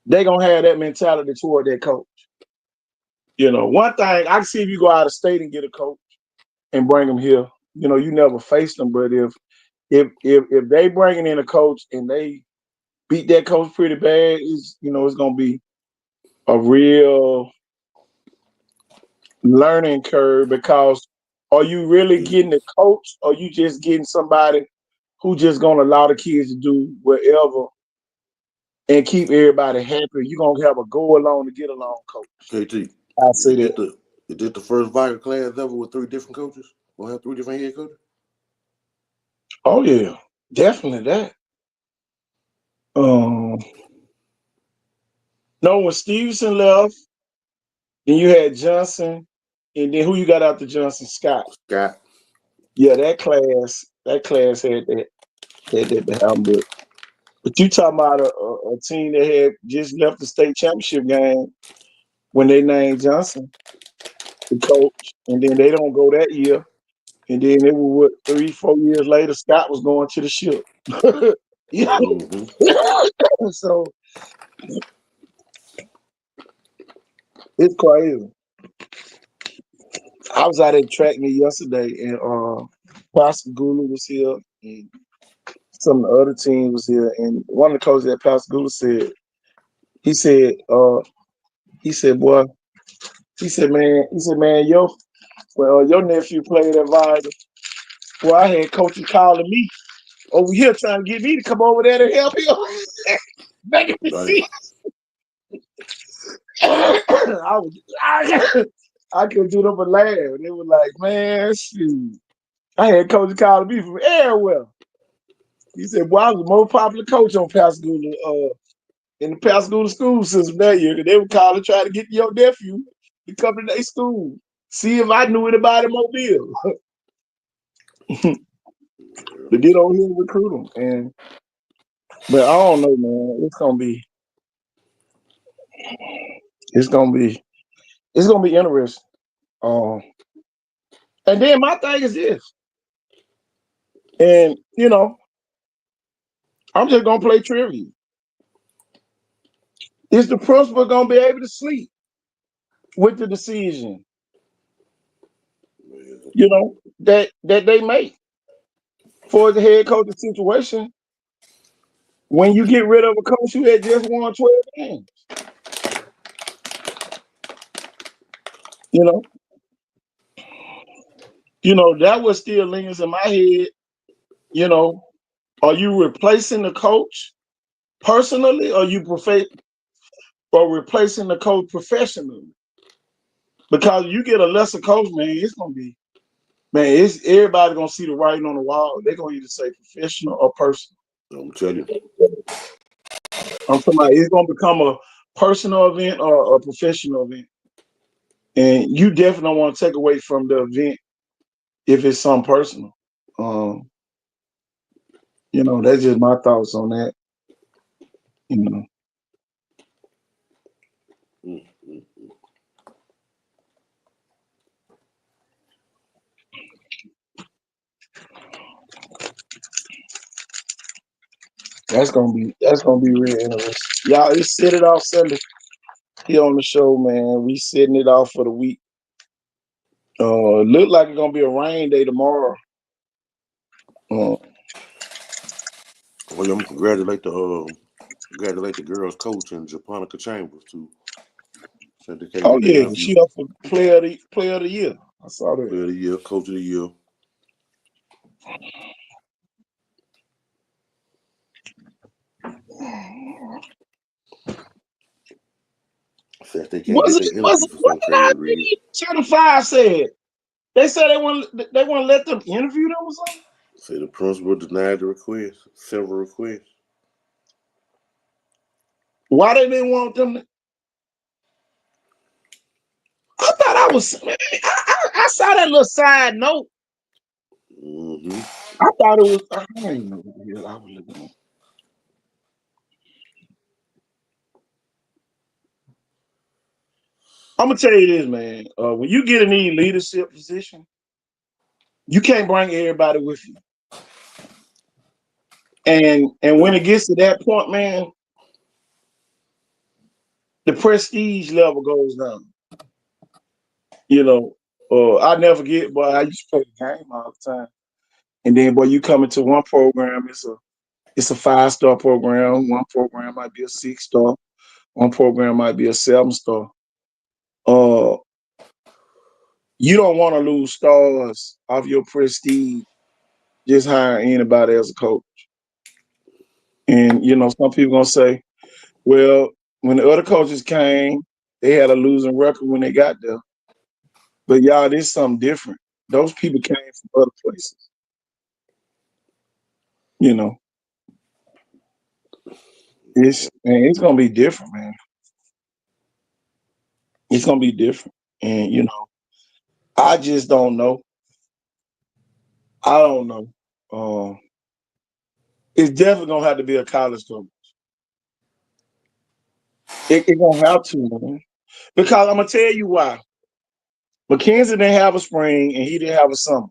they gonna have that mentality toward their coach. One thing I can see if you go out of state and get a coach and bring them here, you never face them. But if they bringing in a coach and they beat that coach pretty bad, it's gonna be a real learning curve because are you really getting a coach or you just getting somebody who just gonna allow the kids to do whatever and keep everybody happy? You're gonna have a go along to get along coach. KT, I say that. Is this the first Viger class ever with 3 different coaches? We'll have 3 different head coaches? Oh yeah, definitely that. No, when Stevenson left, then you had Johnson, and then who you got after Johnson? Scott. Yeah, that class had that helmet. But you talking about a team that had just left the state championship game when they named Johnson the coach, and then they don't go that year, and then it was 3-4 years later, Scott was going to the ship. So it's crazy. I was out at track meet yesterday, and Pascagoula was here, and some of the other teams was here, and one of the coaches at Pascagoula said, he said, man, your nephew played at Viger. Well, I had coaches calling me over here trying to get me to come over there to help him. Making the Right. scene. I couldn't do them but laugh. They were like, man, shoot. I had Coach calling me from everywhere. He said, "Boy, I was the most popular coach on Pascagoula, in the Pascagoula school system that year. 'Cause they were calling trying to get your nephew to come to their school, see if I knew anybody in Mobile to get on here and recruit them." But I don't know, man. It's gonna be interesting. And then my thing is this, and I'm just gonna play trivia. Is the principal gonna be able to sleep with the decision, that they make for the head coaching situation when you get rid of a coach who had just won 12 games? That was still lingers in my head. Are you replacing the coach personally, or replacing the coach professionally? Because you get a lesser coach, man, it's gonna be, it's everybody gonna see the writing on the wall. They're gonna either say professional or personal. I'm telling you. I'm talking about it's gonna become a personal event or a professional event. And you definitely don't want to take away from the event if it's something personal. That's just my thoughts on that. That's gonna be real interesting. Y'all, it's Set It Off Sunday here on the show, man. We setting it off for the week. Look like it's gonna be a rain day tomorrow. Well, I'm congratulate the girls coach and Japonica Chambers too. Oh yeah, she up for player of the year. I saw that. Player of the year, coach of the year. Says they can't get their interview for some crazy reason. Channel 5 said they said they want to let them interview them or something. Say the principal denied the request, several requests. Why they didn't want them? I thought I was. I saw that little side note. Mm-hmm. I thought it was. I didn't know what the hell I was looking at. I'm gonna tell you this, man. When you get in any leadership position, you can't bring everybody with you. And when it gets to that point, man, the prestige level goes down. I never forget, boy, I used to play the game all the time. And then, boy, you come into one program, it's a 5-star program. One program might be a 6-star. One program might be a 7-star. You don't want to lose stars off your prestige just hiring anybody as a coach. And, some people going to say, well, when the other coaches came, they had a losing record when they got there. But y'all, this is something different. Those people came from other places. It's gonna be different, man. It's gonna be different. And I just don't know. I don't know. It's definitely gonna have to be a college coach. It's gonna have to, man. Because I'm gonna tell you why. Mackenzie didn't have a spring and he didn't have a summer.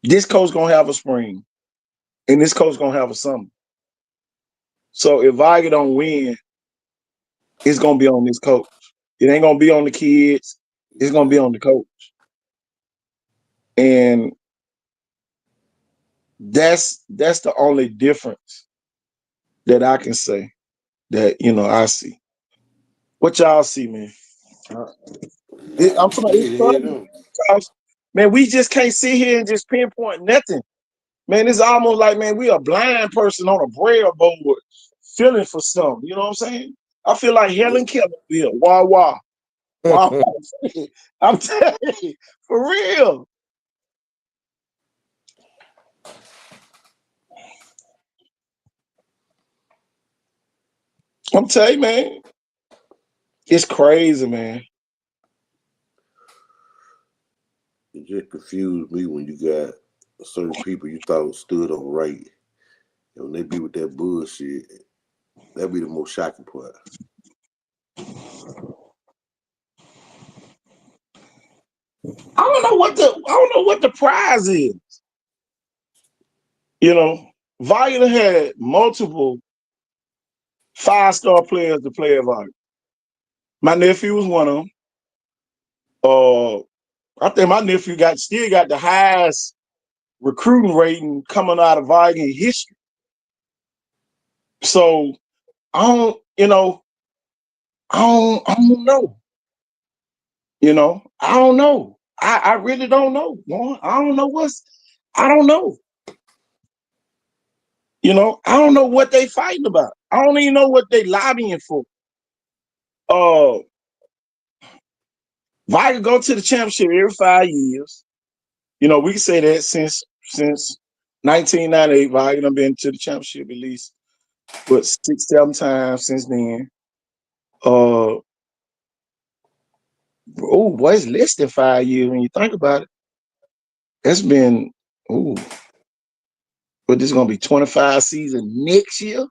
This coach gonna have a spring, and this coach gonna have a summer. So if Viger don't win, it's gonna be on this coach. It ain't gonna be on the kids. It's gonna be on the coach. And that's the only difference that I can say that I see. What y'all see, man? I'm talking about, man, we just can't sit here and just pinpoint nothing. Man, it's almost like, man, we a blind person on a braille board feeling for something. You know what I'm saying? I feel like Helen Keller feel. Wah wah. Wah. I'm telling you, for real. I'm telling you, man. It's crazy, man. It just confused me when you got certain people you thought stood on right. And when they be with that bullshit, that'd be the most shocking part. I don't know what the prize is. You know, Viola had multiple 5-star players to play at Viola. My nephew was one of them. I think my nephew still got the highest recruiting rating coming out of Viking history. So I don't know. I don't know. I really don't know. I don't know I don't know. I don't know what they fighting about. I don't even know what they lobbying for. Viking go to the championship every 5 years. We can say that since 1998, Viking have been to the championship at least, 6-7 times since then. Boy, it's less than 5 years when you think about it. That's been but this is gonna be 25 season next year.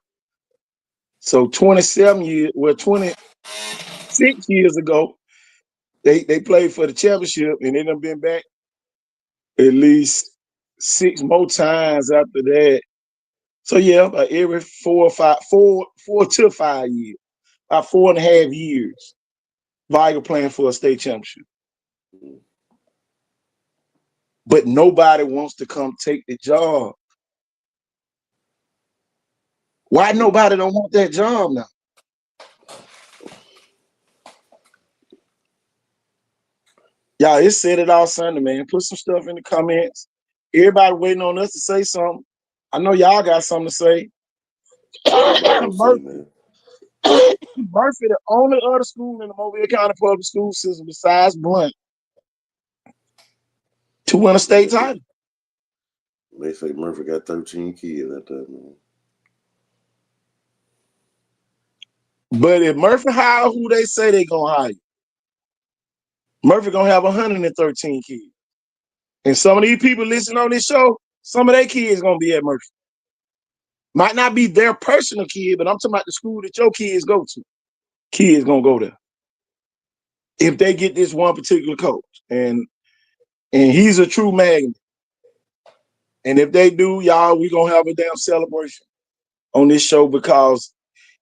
So 27 years, 26 years ago, they played for the championship, and they done been back at least 6 more times after that. So yeah, about every 4 to 5 years, about 4.5 years, Viking playing for a state championship. But nobody wants to come take the job. Why nobody don't want that job now? Y'all, it's Set It Off Sunday, man. Put some stuff in the comments. Everybody waiting on us to say something. I know y'all got something to say. Murphy, the only other school in the Mobile County public school system besides Blunt to win a state title. They say Murphy got 13 kids at that, man. But if Murphy hire who they say they gonna hire, Murphy gonna have 113 kids. And some of these people listening on this show, some of their kids gonna be at Murphy. Might not be their personal kid, but I'm talking about the school that your kids go to. Kids gonna go there. If they get this one particular coach. And he's a true magnet. And if they do, y'all, we gonna have a damn celebration on this show, because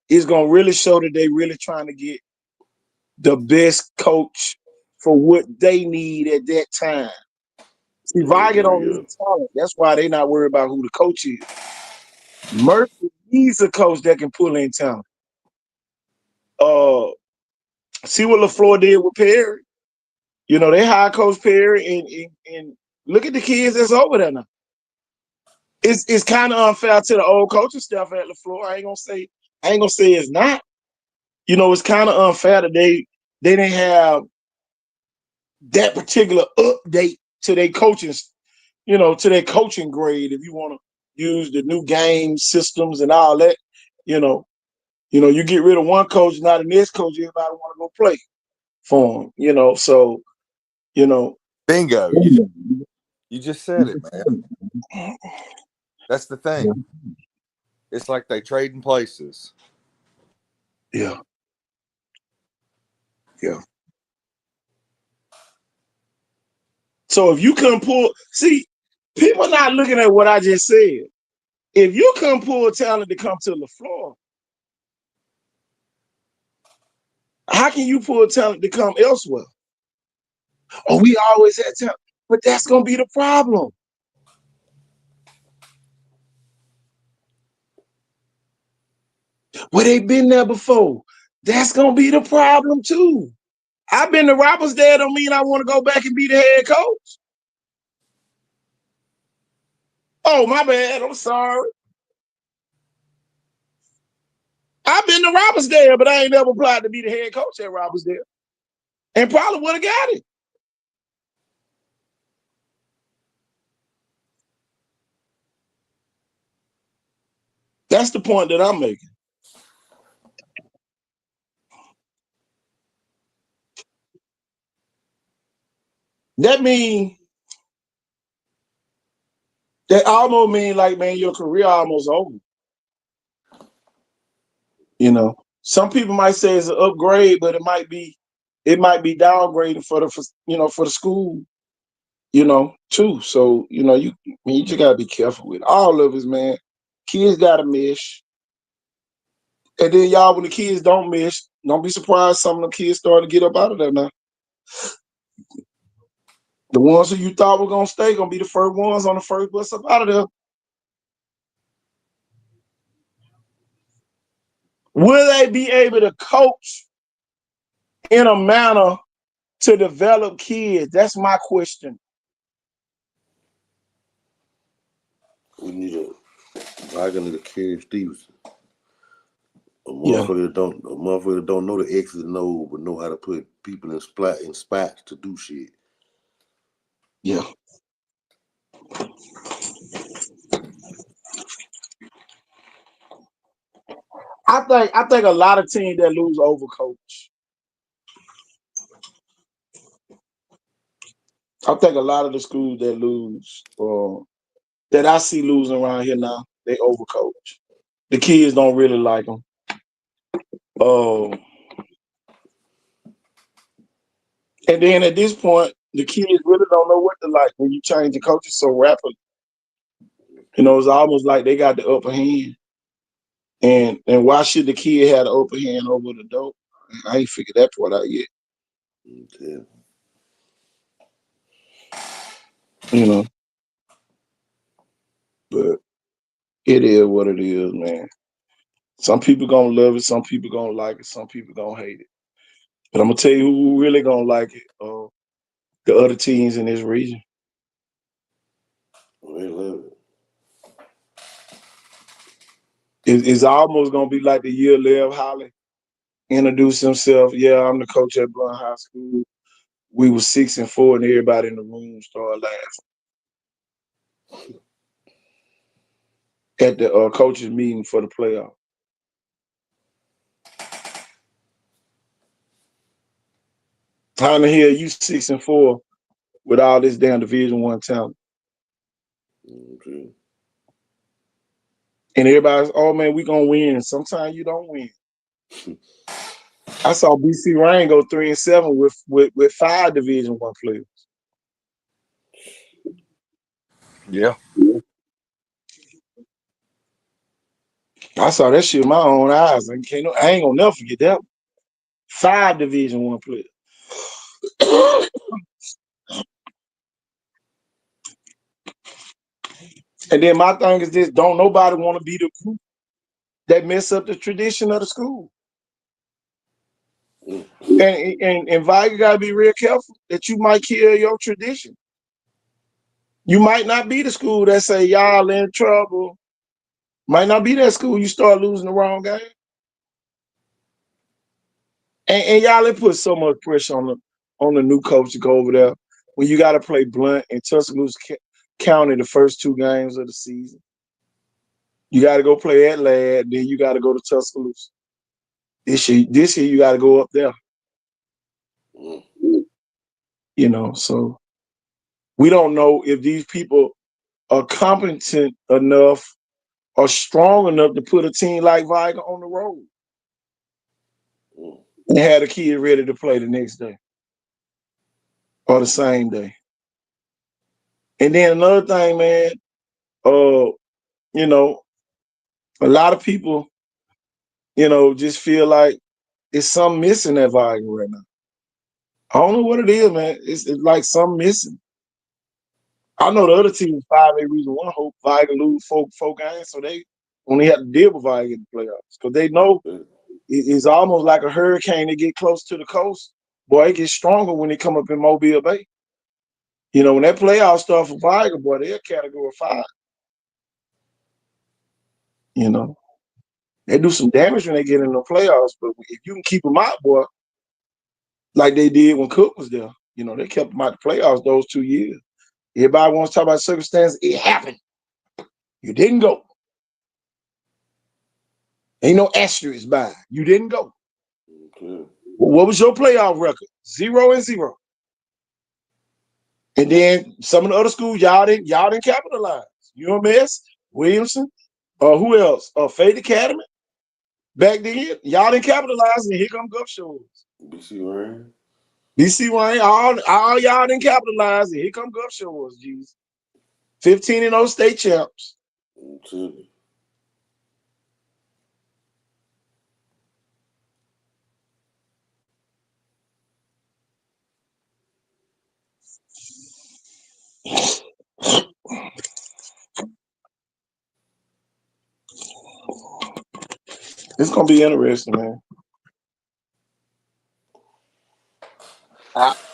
it's gonna really show that they really trying to get the best coach for what they need at that time. See, Viking don't need talent. That's why they not worried about who the coach is. Murphy needs a coach that can pull in talent. See what LaFleur did with Perry. They hired Coach Perry, and look at the kids that's over there now. It's kind of unfair to the old coaching staff at LaFleur. I ain't gonna say it's not. It's kind of unfair that they didn't have that particular update to their coaching, to their coaching grade. If you want to use the new game systems and all that, you get rid of one coach, not the next coach, everybody want to go play for him. So, bingo. You just said it, man. That's the thing. It's like they trading places. Yeah. Yeah. So if you can people are not looking at what I just said. If you can pull talent to come to LaFleur, how can you pull talent to come elsewhere? Oh, we always had talent, but that's gonna be the problem. Well, they've been there before. That's gonna be the problem too. I've been to Roberts there, don't mean I want to go back and be the head coach. Oh, my bad. I'm sorry. I've been to Robbinsdale, but I ain't never applied to be the head coach at Robbinsdale. And probably would have got it. That's the point that I'm making. That almost mean like, man, your career almost over. You know, some people might say it's an upgrade, but it might be downgraded for the school, too. So, you just gotta be careful with all of us, man. Kids gotta miss. And then y'all, when the kids don't miss, don't be surprised some of them kids start to get up out of there now. The ones who you thought were gonna stay gonna be the first ones on the first bus up out of there. Will they be able to coach in a manner to develop kids? That's my question. We need a Kerry Stevenson. A Yeah. motherfucker that don't know the X's and O's, but know how to put people in spots to do shit. Yeah. I think a lot of teams that lose overcoach. I think a lot of the schools that lose, that I see losing around here now, they overcoach. The kids don't really like them. And then at this point, the kids really don't know what to like when you change the coaches so rapidly. It's almost like they got the upper hand. And why should the kid have the upper hand over the adult? I ain't figured that part out yet. Yeah. But it is what it is, man. Some people gonna love it, some people gonna like it, some people gonna hate it. But I'm gonna tell you who really gonna like it. The other teams in this region. They love it. It's almost gonna be like the year Lev Holly introduced himself. Yeah, I'm the coach at Blount High School. We were 6-4, and everybody in the room started laughing at the coaches meeting for the playoff. How in the hell you 6-4 with all this damn Division I talent? Okay. And everybody's, oh man, we gonna win. Sometimes you don't win. I saw BC Rain go 3-7 with 5 Division I players. Yeah. I saw that shit with my own eyes. I ain't gonna never forget that. 5 Division I players. And then my thing is this: don't nobody want to be the group that mess up the tradition of the school. And Viger gotta be real careful that you might kill your tradition. You might not be the school that say y'all in trouble. Might not be that school you start losing the wrong game. And y'all, it put so much pressure on the new coach to go over there when you got to play Blount and Tuscaloosa County the first 2 games of the season. You got to go play at Ladd, then you got to go to Tuscaloosa. This year you got to go up there. So we don't know if these people are competent enough or strong enough to put a team like Viger on the road and have the kid ready to play the next day or the same day. And then another thing, man, a lot of people, just feel like it's something missing at Viger right now. I don't know what it is, man. It's like something missing. I know the other team, 5A Region 1, hope Viger lose 4 games, so they only have to deal with Viger in the playoffs. Because they know it's almost like a hurricane that get close to the coast. Boy, it gets stronger when they come up in Mobile Bay. When that playoff stuff for Viger, boy, they're Category 5. You know, they do some damage when they get in the playoffs, but if you can keep them out, boy, like they did when Cook was there, you know, they kept them out the playoffs those 2 years. Everybody wants to talk about circumstances. It happened. You didn't go. Ain't no asterisk by. You didn't go. Okay. Well, what was your playoff record? 0-0. And then some of the other schools, y'all didn't capitalize. UMS, Williamson, who else? Fade Academy. Back then, y'all didn't capitalize, and here come Gulf Shores. BC Rain. BC Rain, all y'all didn't capitalize, and here come Gulf Shores, jeez. 15-0 state champs. Okay. It's gonna be interesting, man.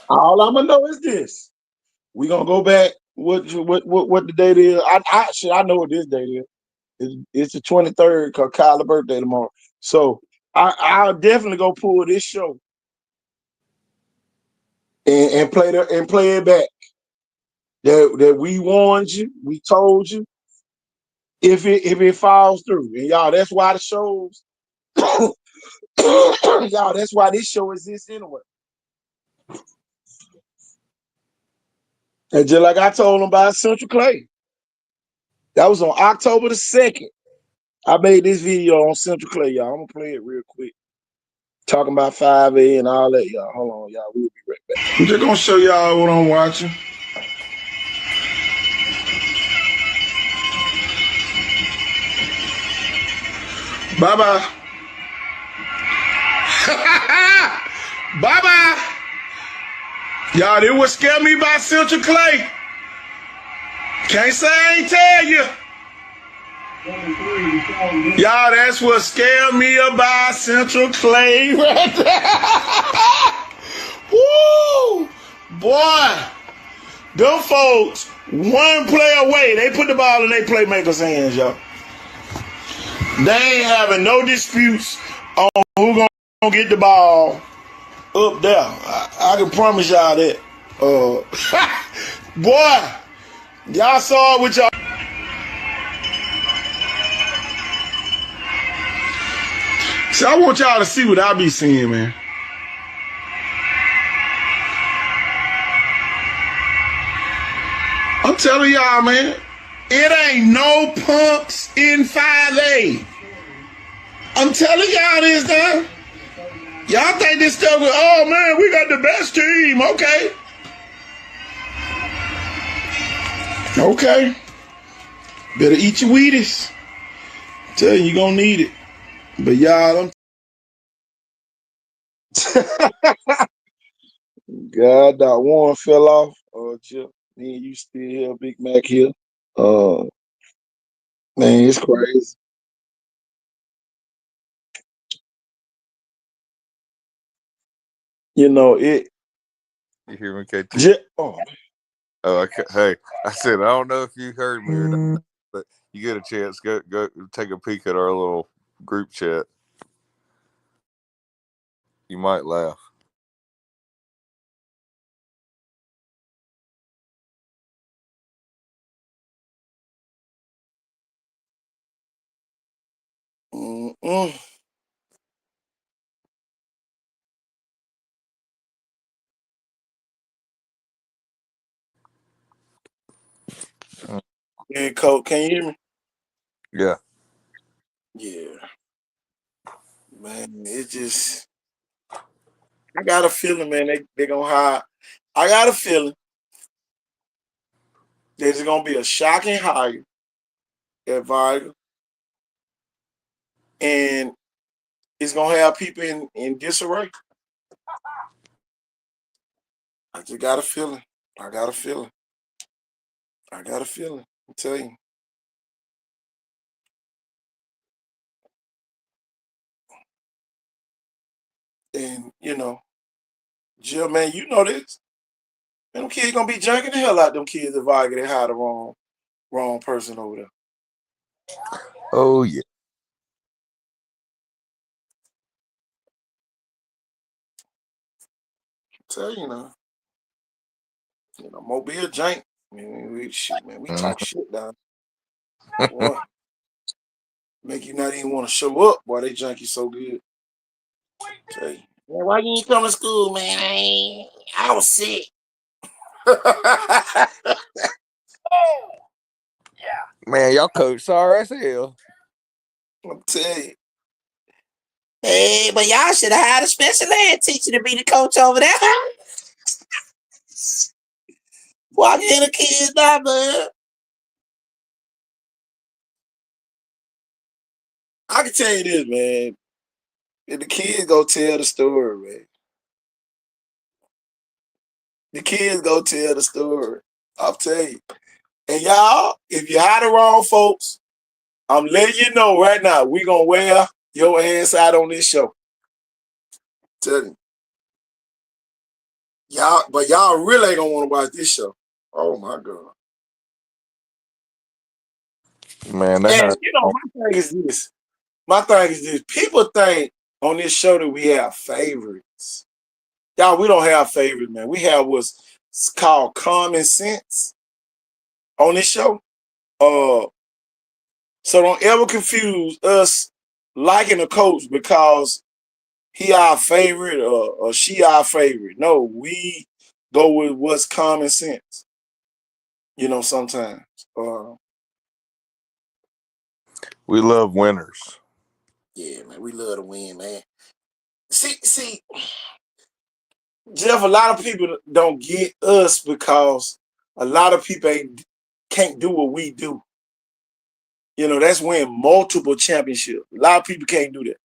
All I'm gonna know is this: we gonna go back. What the date is? I know what this date is. It's the 23rd because Kyle's birthday tomorrow. So I'll definitely go pull this show and play it back. That we warned you, we told you. If it falls through, and y'all, that's why the shows. Y'all, that's why this show exists anyway. And just like I told them about Central Clay, that was on October the 2nd. I made this video on Central Clay, y'all. I'm gonna play it real quick. Talking about 5A and all that, y'all. Hold on, y'all. We'll be right back. I'm just gonna show y'all what I'm watching. Bye-bye. Bye-bye. Y'all, it what scared me about Central Clay. Can't say I ain't tell you. Y'all, that's what scared me about Central Clay right there. Woo! Boy, them folks, one play away. They put the ball in their playmakers' hands, y'all. They ain't having no disputes on who gonna get the ball up there. I can promise y'all that. Boy, y'all saw it with y'all. See, I want y'all to see what I be seeing, man. I'm telling y'all, man, it ain't no punks in 5A. I'm telling y'all this now. Y'all think this stuff is, oh man, we got the best team. Okay. Okay. Better eat your Wheaties. I'm telling you, gonna need it. But y'all, God, that one fell off. Chip, me and you still here, Big Mac here. Man, it's crazy. You know it. You hear me, KT? Oh, okay. Hey, I said I don't know if you heard me or not, but you get a chance, go take a peek at our little group chat. You might laugh. Yeah, Coach, can you hear me? Yeah. Yeah. Man, it just, I got a feeling, man, they gonna hire. I got a feeling there's gonna be a shocking hire at Viger, and it's gonna have people in disarray. I just got a feeling. I got a feeling. I got a feeling. I'm telling you. And you know, Jill, man, you know this. Man, them kids gonna be junking the hell out them kids at Viger. They hired the wrong person over there. Oh yeah. Tell you now. Mobile jank. Man, we talk shit down. Boy, make you not even want to show up. Boy, they jank you so good. Tell you. Man, why you ain't come to school, man? I was sick. Man, y'all coach sorry as hell. I'm telling you. Hey, but y'all should have had a special ed teacher to be the coach over there. Walk in the kids now, man. I can tell you this, man. If the kids go tell the story, man. The kids go tell the story. I'll tell you. And y'all, if you hire the wrong folks, I'm letting you know right now, we gonna wear your ass out on this show. Tell you. Y'all really ain't gonna want to watch this show. Oh my God. Man, and my thing is this. People think on this show that we have favorites. Y'all, we don't have favorites, man. We have what's called common sense on this show. So don't ever confuse us liking a coach because he our favorite or she our favorite. No, we go with what's common sense. Sometimes. We love winners. Yeah, man, we love to win, man. See, Jeff, a lot of people don't get us because a lot of people can't do what we do. That's win multiple championships. A lot of people can't do that.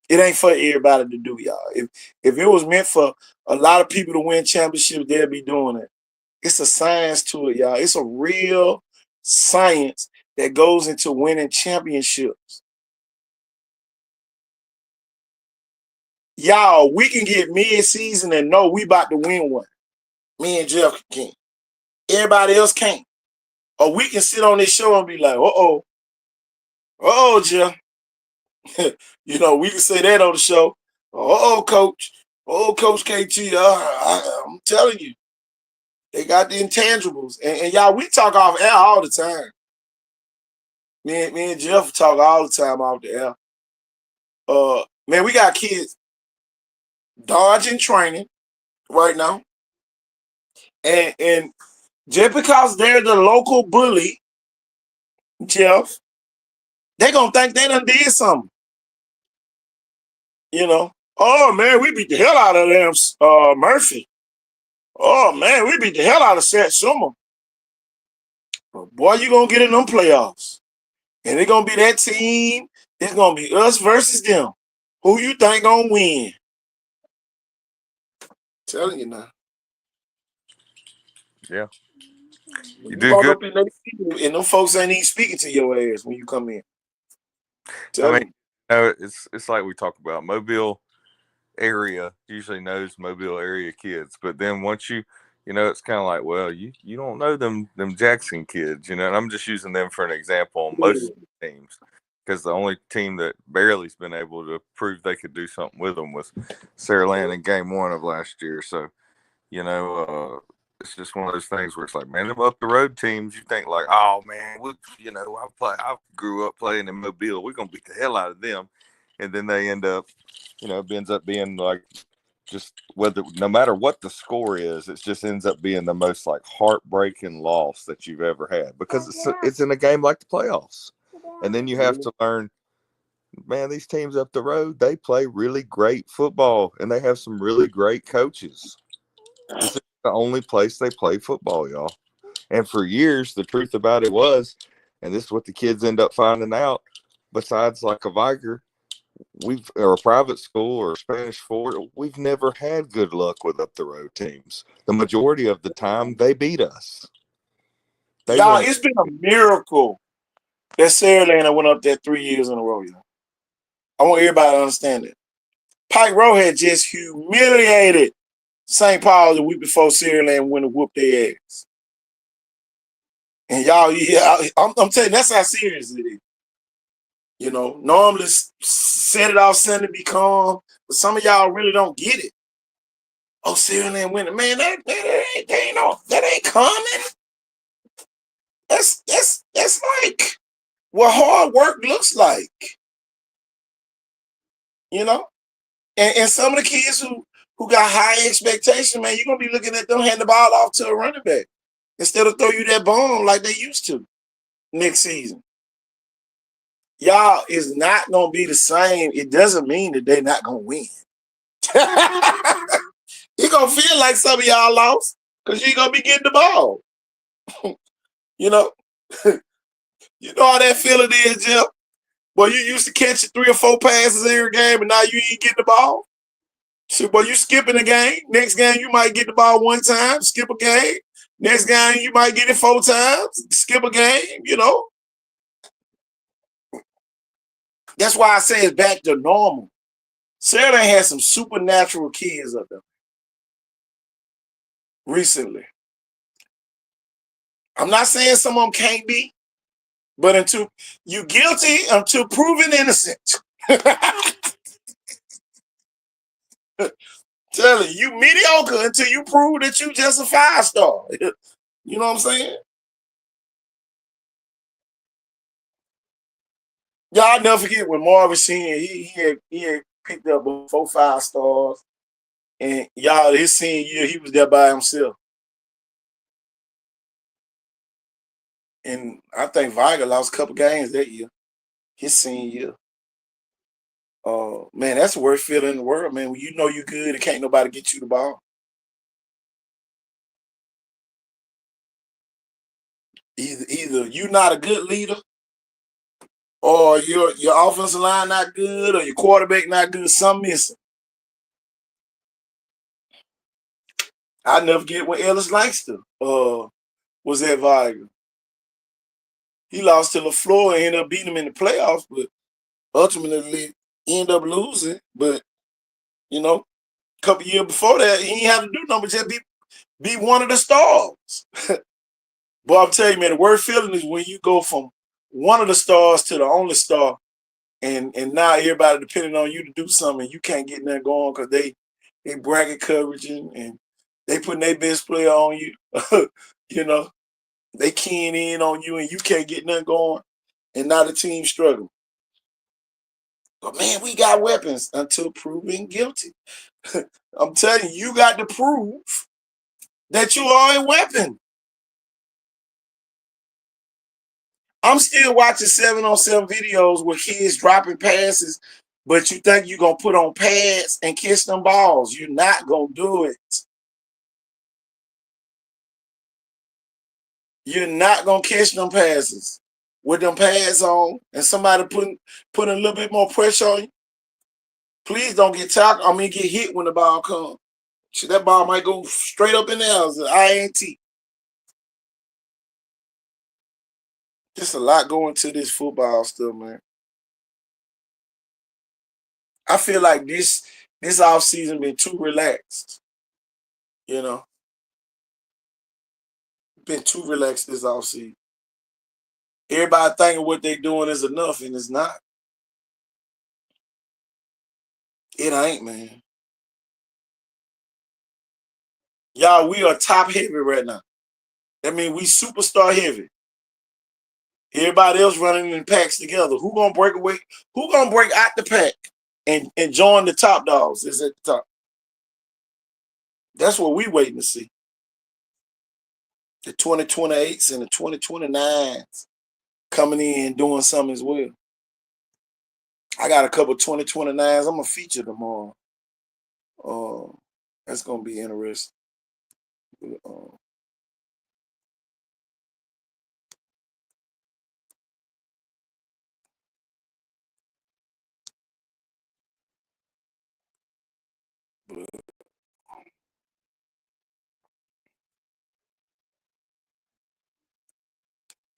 It ain't for everybody to do, y'all. If it was meant for a lot of people to win championships, they'll be doing it. It's a science to it, y'all. It's a real science that goes into winning championships. Y'all, we can get mid-season and know we about to win one. Me and Jeff can. Everybody else can't. Or we can sit on this show and be like, Jeff. We can say that on the show. Coach. Coach KT. I'm telling you. They got the intangibles. And y'all, we talk off air all the time. Me and Jeff talk all the time off the air. Man, we got kids dodging training right now. And just because they're the local bully, Jeff, they're going to think they done did something. Oh, man, we beat the hell out of them, Murphy. Oh, man, we beat the hell out of Satsuma. But boy, you going to get in them playoffs. And it's going to be that team. It's going to be us versus them. Who you think going to win? I'm telling you now. Yeah. You do good. And them folks ain't even speaking to your ass when you come in. It's like we talk about Mobile area usually knows Mobile area kids, but then once it's kind of like, well, you don't know them Jackson kids, and I'm just using them for an example on most teams because the only team that barely's been able to prove they could do something with them was Saraland in game 1 of last year. So, it's just one of those things where it's like, man, them up the road teams, you think like, oh man, I grew up playing in Mobile, we're gonna beat the hell out of them, and then they end up, it ends up being like just no matter what the score is, it just ends up being the most like heartbreaking loss that you've ever had because it's in a game like the playoffs, and then you have to learn, man, these teams up the road, they play really great football and they have some really great coaches. This is the only place they play football, y'all. And for years, the truth about it was, and this is what the kids end up finding out, besides like a Viger, or a private school or Spanish Fort, we've never had good luck with up the road teams. The majority of the time, they beat us. Y'all, it's been a miracle that Saraland went up there 3 years in a row, y'all. I want everybody to understand it. Pike Row had just humiliated St. Paul the week before Saraland went to whoop their ass. And y'all, I'm telling you, that's how serious it is. Normally set it off Sunday, be calm, but some of y'all really don't get it. Oh, Syrian winning. Man, that ain't common. That's like what hard work looks like. You know? And some of the kids who got high expectations, man, you're gonna be looking at them hand the ball off to a running back instead of throw you that bomb like they used to next season. Y'all is not gonna be the same. It doesn't mean that they're not gonna win. You're gonna feel like some of y'all lost because you ain't gonna be getting the ball. You know? You know how that feeling is, Jim? Well, you used to catch 3 or 4 passes every game, and now you ain't getting the ball. So, well, you skipping a game. Next game, you might get the ball 1 time, skip a game. Next game, you might get it 4 times, skip a game, you know? That's why I say it's back to normal. Sarah had some supernatural kids up there recently. I'm not saying some of them can't be, but until you guilty until proven innocent. Telling you mediocre until you prove that you just a 5-star. You know what I'm saying? Y'all never forget when Marvin Senior he had picked up 4 5-stars, and y'all his senior year he was there by himself. And I think Viger lost a couple games that year, his senior year. Man, that's the worst feeling in the world, man. When you know you're good and can't nobody get you the ball. Either you're not a good leader, or your offensive line not good, or your quarterback not good. Something missing. I never get when Ellis Langston was at Viger. He lost to LaFleur and ended up beating him in the playoffs, but ultimately ended up losing. But you know, a couple years before that, he ain't have to do nothing but just be one of the stars. But I'm telling you, man, the worst feeling is when you go from one of the stars to the only star, and now everybody depending on you to do something, and you can't get nothing going because they bracket coveraging and they putting their best player on you. You know, they keying in on you and you can't get nothing going, and now the team struggling. But man, we got weapons until proven guilty. I'm telling you, you got to prove that you are a weapon. I'm still watching 7-on-7 videos with kids dropping passes, but you think you're going to put on pads and kiss them balls. You're not going to do it. You're not going to catch them passes with them pads on and somebody putting a little bit more pressure on you. Please don't get tackled. Get hit when the ball comes. That ball might go straight up in there as an INT. Just a lot going to this football stuff, man. I feel like this offseason been too relaxed. You know? Been too relaxed this offseason. Everybody thinking what they're doing is enough, and it's not. It ain't, man. Y'all, we are top heavy right now. That means we superstar heavy. Everybody else running in packs together. Who gonna break away? Who gonna break out the pack and join the top dogs is at the top? That's what we waiting to see. The 2028s and the 2029s coming in doing something as well. I got a couple 2029s. I'm gonna feature tomorrow. That's gonna be interesting.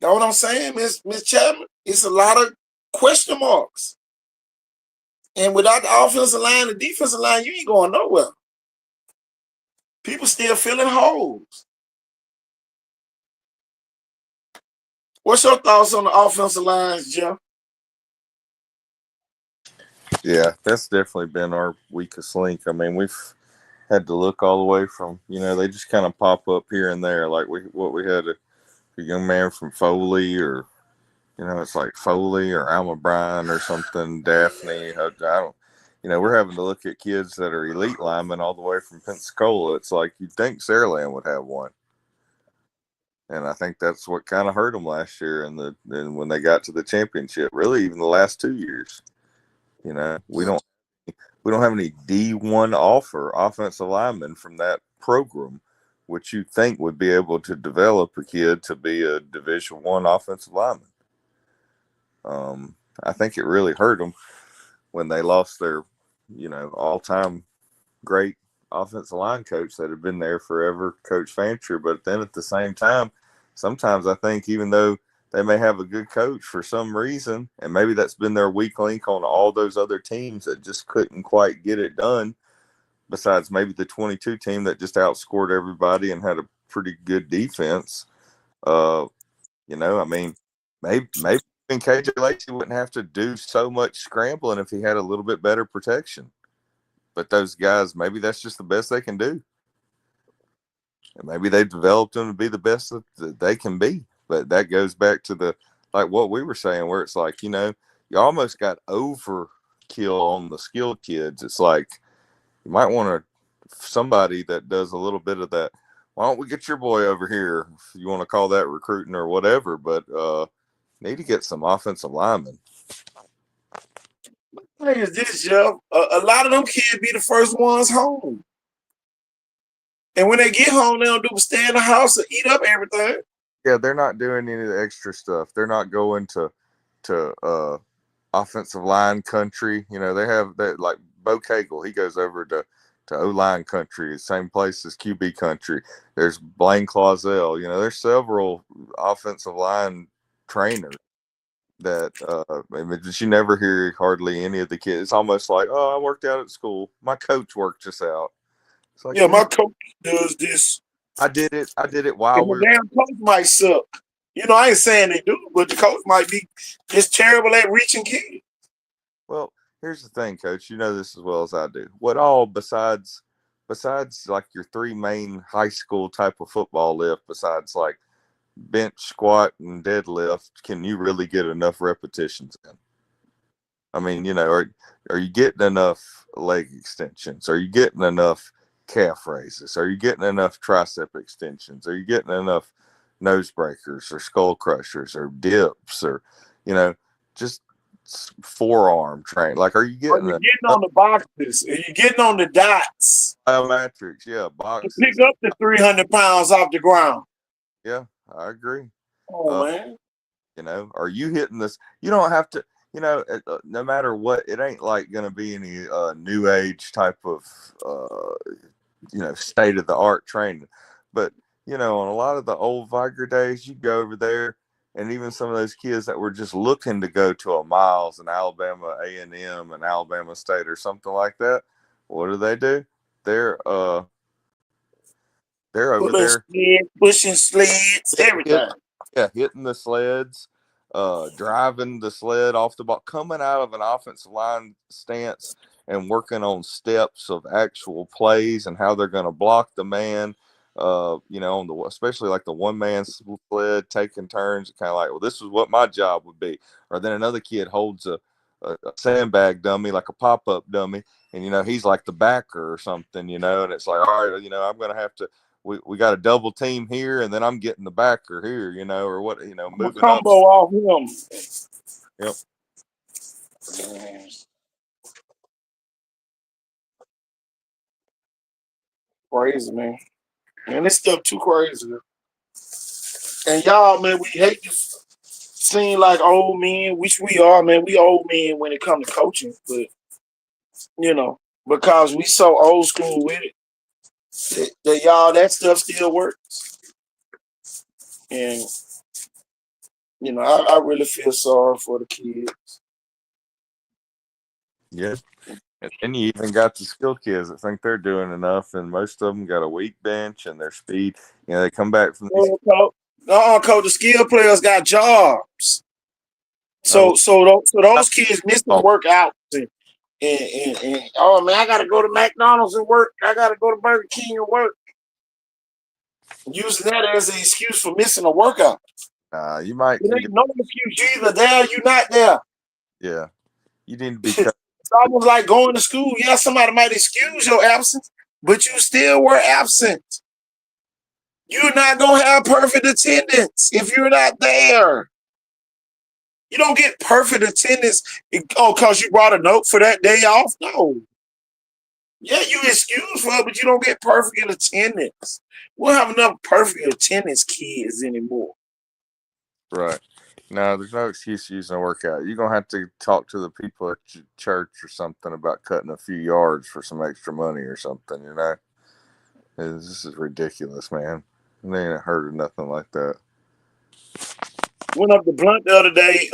Know what I'm saying, Miss Chapman? It's a lot of question marks. And without the offensive line, the defensive line, you ain't going nowhere. People still filling holes. What's your thoughts on the offensive lines, Jeff? Yeah, that's definitely been our weakest link. I mean, had to look all the way from, they just kind of pop up here and there. Like we had a young man from Foley, or, it's like Foley or Alma Bryan or something, Daphne. I don't, we're having to look at kids that are elite linemen all the way from Pensacola. It's like you'd think Saraland would have one. And I think that's what kind of hurt them last year, and when they got to the championship. Really, even the last 2 years, we don't have any D1 offer offensive linemen from that program, which you think would be able to develop a kid to be a Division I offensive lineman. I think it really hurt them when they lost their, all-time great offensive line coach that had been there forever, Coach Fancher. But then at the same time, sometimes I think even though they may have a good coach for some reason, and maybe that's been their weak link on all those other teams that just couldn't quite get it done, besides maybe the 22 team that just outscored everybody and had a pretty good defense. Maybe KJ Lacey wouldn't have to do so much scrambling if he had a little bit better protection. But those guys, maybe that's just the best they can do. And maybe they developed them to be the best that they can be. But that goes back to what we were saying, where it's like, you almost got overkill on the skilled kids. It's like you might want somebody that does a little bit of that. Why don't we get your boy over here, if you want to call that recruiting or whatever, but need to get some offensive linemen. The thing is this, Jeff. A lot of them kids be the first ones home. And when they get home, they don't do but stay in the house and eat up everything. Yeah, they're not doing any of the extra stuff. They're not going to offensive line country. They have that, like Bo Cagle. He goes over to O-line country, same place as QB country. There's Blaine Clausell. There's several offensive line trainers that you never hear hardly any of the kids. It's almost like, oh, I worked out at school. My coach worked us out. It's like, yeah, my coach does this. I did it while the damn coach might suck. I ain't saying they do, but the coach might be just terrible at reaching kids. Well, here's the thing, Coach. You know this as well as I do. What all besides like your three main high school type of football lift, besides like bench, squat, and deadlift, can you really get enough repetitions in? I mean, are you getting enough leg extensions? Are you getting enough calf raises? Are you getting enough tricep extensions? Are you getting enough nose breakers or skull crushers or dips or, just forearm train? Like, are you getting on the boxes? Are you getting on the dots? Biometrics, yeah, boxes. To pick up the 300 pounds off the ground. Yeah, I agree. Oh, man. Are you hitting this? You don't have to, no matter what, it ain't like going to be any new age type of, state of the art training. But, on a lot of the old Viger days, you go over there, and even some of those kids that were just looking to go to a Miles and Alabama A&M and Alabama State or something like that, what do? They're over there pushing sleds, everything. Hitting the sleds, driving the sled off the ball, coming out of an offensive line stance and working on steps of actual plays and how they're going to block the man. On especially like the one man sled, taking turns, kind of like, well, this is what my job would be. Or then another kid holds a sandbag dummy, like a pop-up dummy, and he's like the backer or something, and it's like, all right, I'm gonna have to, we got a double team here, and then I'm getting the backer here, or what, moving combo off him. Yep. Crazy, man. Man, this stuff too crazy. And y'all, man, we hate to seem like old men, which we are, man. We old men when it comes to coaching, but because we so old school with it, that y'all, that stuff still works. And I really feel sorry for the kids. Yeah. And then you even got the skill kids that think they're doing enough, and most of them got a weak bench and their speed. They come back from these. Coach, the skill players got jobs. So those kids miss the workouts and oh man, I gotta go to McDonald's and work. I gotta go to Burger King and work. Using that as an excuse for missing a workout. You might. It ain't no excuse. You either there, or you not there. Yeah, you need to be. It's almost like going to school. Yeah, somebody might excuse your absence, but you still were absent. You're not gonna have perfect attendance if you're not there. You don't get perfect attendance because you brought a note for that day off. No. Yeah, you excuse for it, but you don't get perfect attendance. We don't have enough perfect attendance kids anymore. Right. No, there's no excuse using a workout. You're going to have to talk to the people at your church or something about cutting a few yards for some extra money or something, you know? This is ridiculous, man. They ain't heard of nothing like that. Went up to Blunt the other day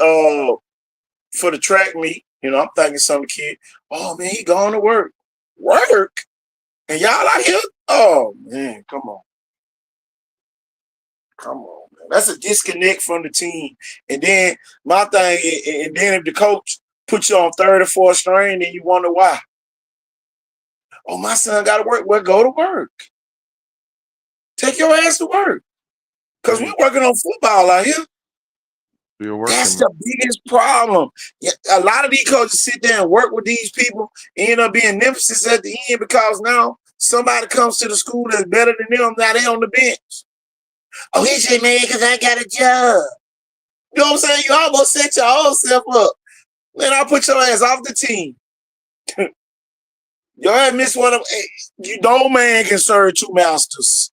for the track meet. You know, I'm thinking some kid, oh, man, he going to work. Work? And y'all out here? Oh, man, come on. Come on, man. That's a disconnect from the team. And then my thing, and then if the coach puts you on third or fourth string, then you wonder why. Oh, my son got to work. Well, go to work. Take your ass to work. Because we're working on football out here. That's the biggest problem. A lot of these coaches sit there and work with these people and end up being nemesis at the end because now somebody comes to the school that's better than them. Now they on the bench. Oh, he said, man, because I got a job. You know what I'm saying? You almost set your own self up. Man, I'll put your ass off the team. Your ass miss one of them. You no man can serve two masters.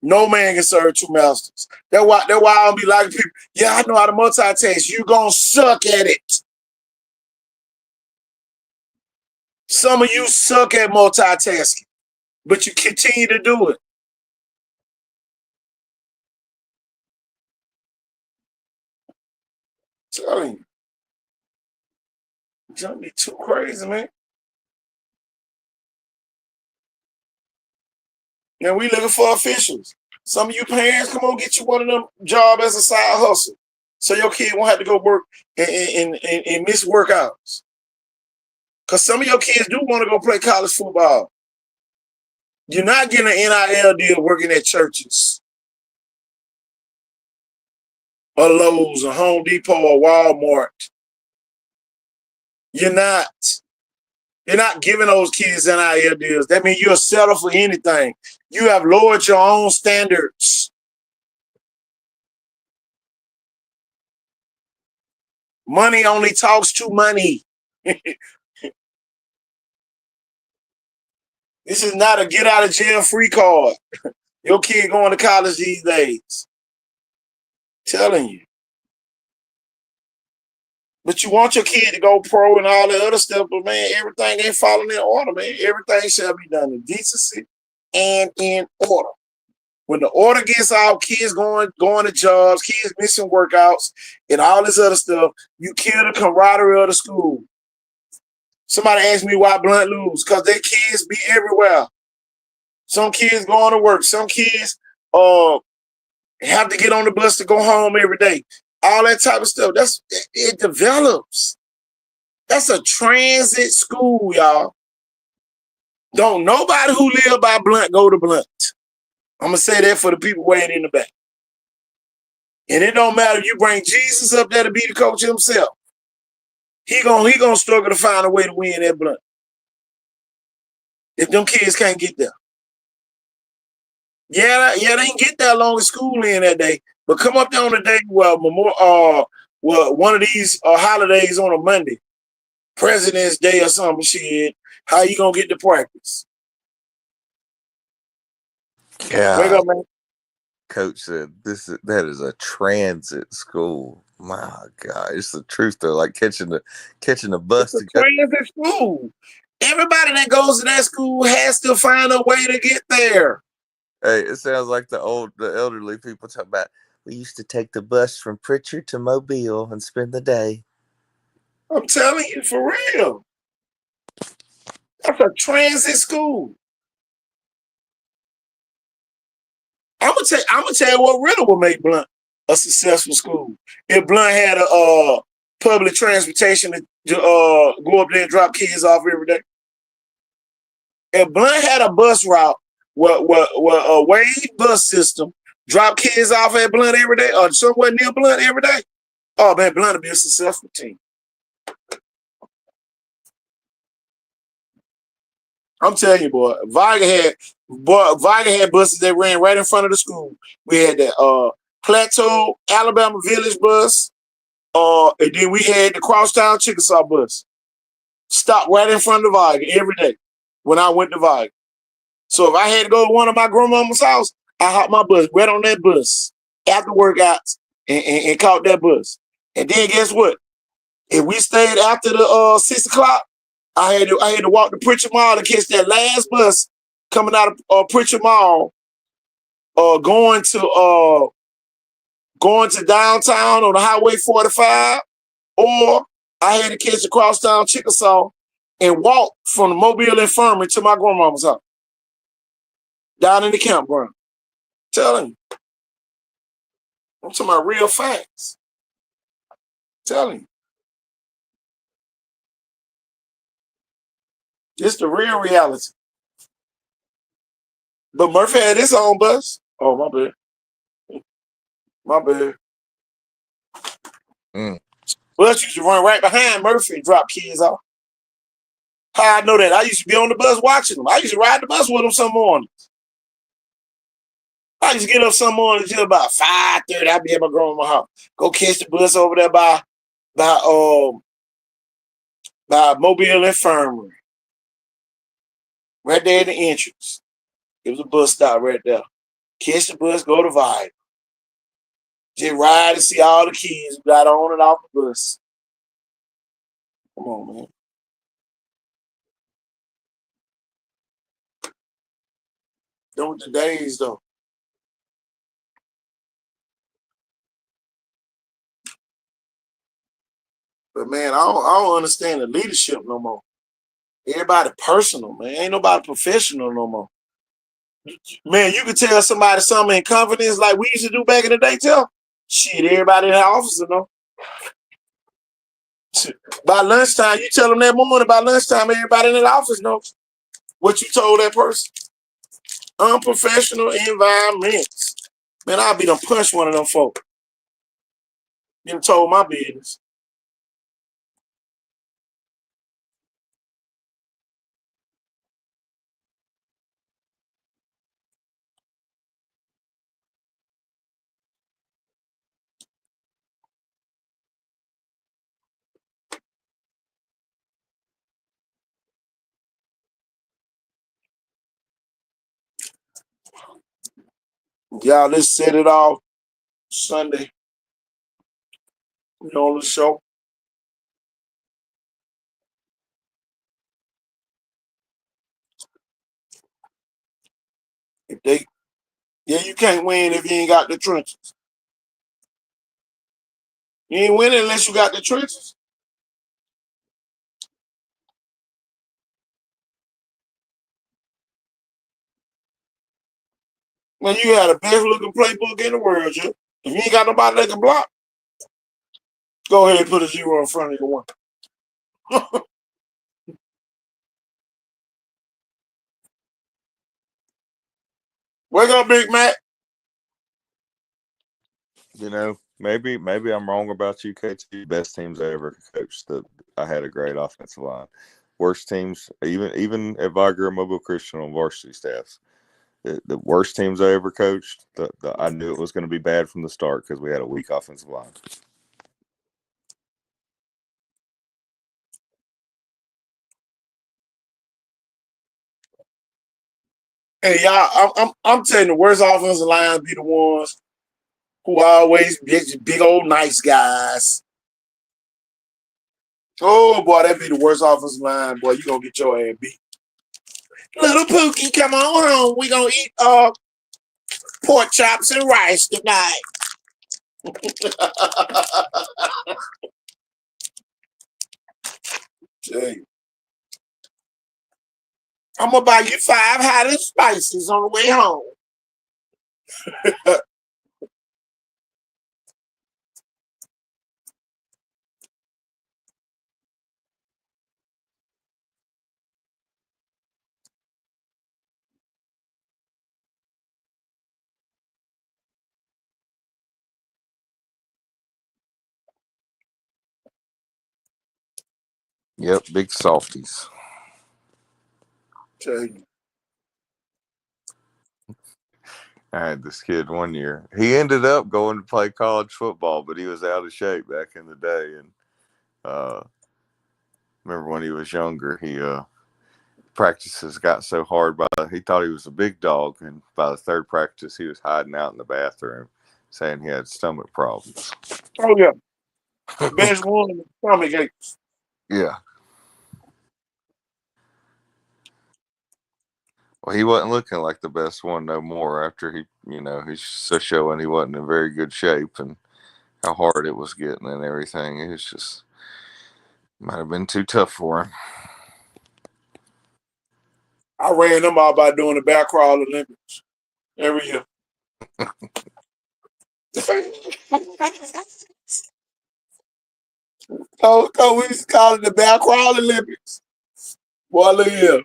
No man can serve two masters. That's why I don't be like people. Yeah, I know how to multitask. You gonna suck at it. Some of you suck at multitasking, but you continue to do it. I'm telling you. Don't be too crazy, man. Now we looking for officials. Some of you parents, come on, get you one of them jobs as a side hustle, so your kid won't have to go work and miss workouts. Because some of your kids do want to go play college football. You're not getting an NIL deal working at churches, or Lowe's, or Home Depot, or Walmart. You're not. You're not giving those kids NIL deals. That means you'll settle for anything. You have lowered your own standards. Money only talks to money. This is not a get out of jail free card. Your kid going to college these days. Telling you. But you want your kid to go pro and all the other stuff, but man, everything ain't following in order, man. Everything shall be done in decency and in order. When the order gets out, kids going to jobs, kids missing workouts, and all this other stuff, you kill the camaraderie of the school. Somebody asked me why Blunt lose, because their kids be everywhere. Some kids going to work. Some kids have to get on the bus to go home every day. All that type of stuff. It develops. That's a transit school, y'all. Don't nobody who live by Blunt go to Blunt. I'm gonna say that for the people waiting in the back. And it don't matter if you bring Jesus up there to be the coach himself. He gonna struggle to find a way to win that Blunt. If them kids can't get there. Yeah, they didn't get that long as school in that day. But come up there on a day where one of these holidays on a Monday, President's Day or something, shit, how you gonna get to practice? Yeah. Wake up, man. Coach said that is a transit school. My God, it's the truth though. Like catching a bus to go. Transit school. Everybody that goes to that school has to find a way to get there. Hey, it sounds like the elderly people talk about. We used to take the bus from Pritchard to Mobile and spend the day. I'm telling you, for real. That's a transit school. I'm gonna tell you what really would make Blunt a successful school. If Blunt had public transportation to go up there and drop kids off every day. If Blunt had a bus route where a Wade bus system drop kids off at Blunt every day or somewhere near Blunt every day, oh man, Blunt would be a successful team. I'm telling you, boy, Viger had buses that ran right in front of the school. We had that Plateau, Alabama Village bus, and then we had the Crosstown Chickasaw bus. Stopped right in front of Viger every day when I went to Viger. So if I had to go to one of my grandmama's house, I hopped my bus right on that bus after workouts and caught that bus. And then guess what? If we stayed after the 6 o'clock, I had to walk to Pritchard Mall to catch that last bus coming out of Pritchard Mall, going to downtown on the Highway 45, or I had to catch the Crosstown Chickasaw and walk from the Mobile Infirmary to my grandmama's house down in the campground. Telling you, I'm talking about real facts. Telling you. It's the real reality. But Murphy had his own bus. Oh, my bad. My bad. Bus used to run right behind Murphy and drop kids off. How I know that? I used to be on the bus watching them. I used to ride the bus with them some mornings. I used to get up some mornings until about 5:30. I'd be at my grandma's house. Go catch the bus over there by Mobile Infirmary. Right there at the entrance. It was a bus stop right there. Catch the bus, go to Vibe. Just ride and see all the kids who got on and off the bus. Come on, man. Those the days, though. But, man, I don't understand the leadership no more. Everybody personal, man. Ain't nobody professional no more. Man, you could tell somebody something in confidence like we used to do back in the day, tell. Shit, everybody in the office, you know. By lunchtime, you tell them that morning, by lunchtime, everybody in the office knows what you told that person. Unprofessional environments. Man, I'll be done punch one of them folk. You done told my business. Y'all, let's set it off Sunday. We on the show. You can't win if you ain't got the trenches. You ain't winning unless you got the trenches. Man, you got the best looking playbook in the world, Joe. If you ain't got nobody that can block, go ahead and put a 0 in front of your 1. Wake up, Big Mac. You know, maybe I'm wrong about you, KT. Best teams I ever coached. I had a great offensive line. Worst teams, even at Viger and Mobile Christian on varsity staffs. The worst teams I ever coached, I knew it was going to be bad from the start because we had a weak offensive line. Hey, y'all, I'm telling you, the worst offensive lines be the ones who always big old nice guys. Oh, boy, that be the worst offensive line. Boy, you going to get your ass beat. Little Pookie, come on home. We going to eat pork chops and rice tonight. I'm going to buy you 5 hot and spices on the way home. Yep, big softies. Tell you. I had this kid one year. He ended up going to play college football, but he was out of shape back in the day. And remember when he was younger, he practices got so hard he thought he was a big dog, and by the third practice, he was hiding out in the bathroom, saying he had stomach problems. Oh yeah, best one in the stomach aches. Yeah. Well, he wasn't looking like the best one no more after he's so showing he wasn't in very good shape and how hard it was getting and everything. It was just might have been too tough for him. I ran them out by doing the back crawl Olympics every year. So we used to call it the back crawl Olympics. Boy, look here.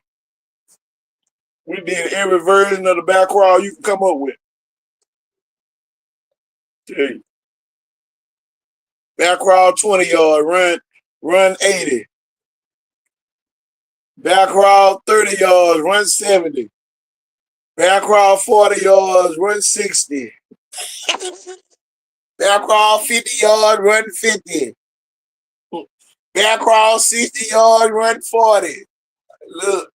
We did every version of the back crawl you can come up with. Okay. Back crawl 20 yard, run 80. Back crawl 30 yards, run 70. Back crawl 40 yards, run 60. Back crawl 50 yards, run 50. Back crawl 60 yards, run 40. Look.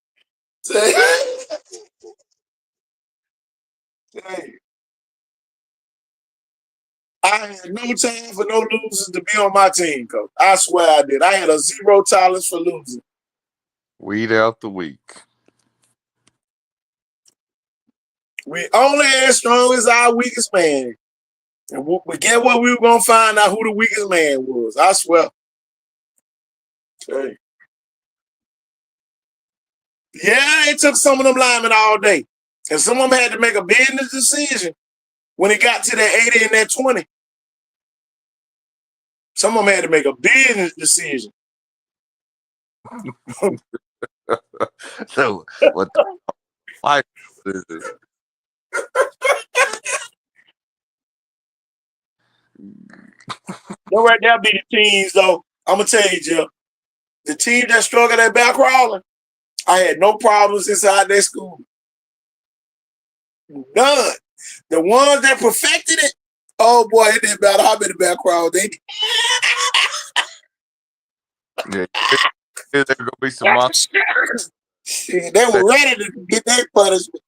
I had no time for no losers to be on my team, Coach. I swear I did. I had a zero tolerance for losing. Weed out the weak. We only as strong as our weakest man. And we get what we were going to find out who the weakest man was. I swear. Okay. Yeah, it took some of them linemen all day. And some of them had to make a business decision when it got to that 80 and that 20. Some of them had to make a business decision. So, what the life is it? Don't right there be the teams, though. I'm going to tell you, Jeff. The team that struggled at back crawling, I had no problems inside their school. None. The ones that perfected it, oh boy, it didn't matter how many back crawls they did. Yeah, there's gonna be some monsters. They were ready to get their punishment.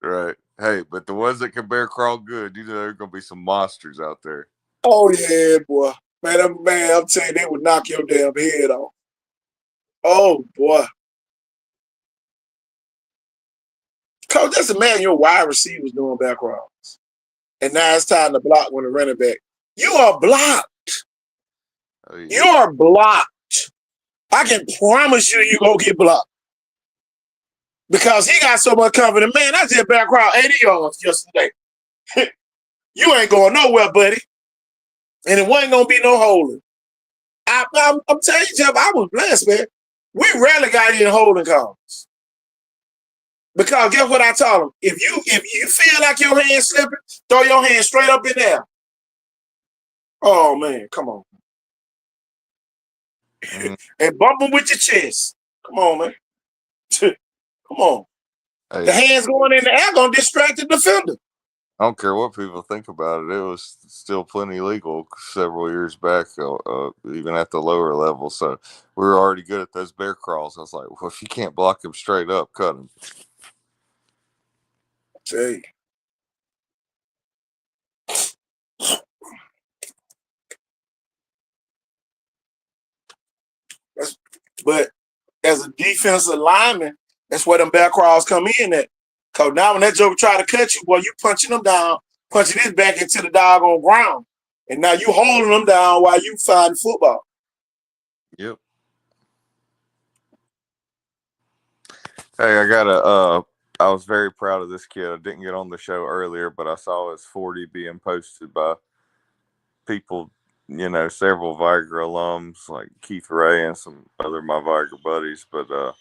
Right. Hey, but the ones that can bear crawl good, there's gonna be some monsters out there. Oh yeah, boy. Man, I'm telling you, they would knock your damn head off. Oh boy. Coach, just imagine your wide receivers doing back rolls. And now it's time to block when the running back. You are blocked. Oh, yeah. You are blocked. I can promise you you're going to get blocked. Because he got so much confidence. Man, I just back row 80 yards yesterday. You ain't going nowhere, buddy. And it wasn't going to be no holding. I'm telling you, Jeff, I was blessed, man. We rarely got any holding calls. Because guess what I told him? If you feel like your hand's slipping, throw your hand straight up in there. Oh man, come on. And bump him with your chest. Come on, man. Come on. Hey, the hands going in the air gonna distract the defender. I don't care what people think about it. It was still plenty legal several years back, even at the lower level. So we were already good at those bear crawls. I was like, well, if you can't block him straight up, cut him. Hey. But as a defensive lineman, that's where them back crawls come in at. Because now when that joker try to cut you, boy, you punching them down, punching this back into the doggone ground. And now you holding them down while you find football. Yep. Hey, I was very proud of this kid. I didn't get on the show earlier, but I saw his 40 being posted by people, several Viagra alums like Keith Ray and some other my Viagra buddies. But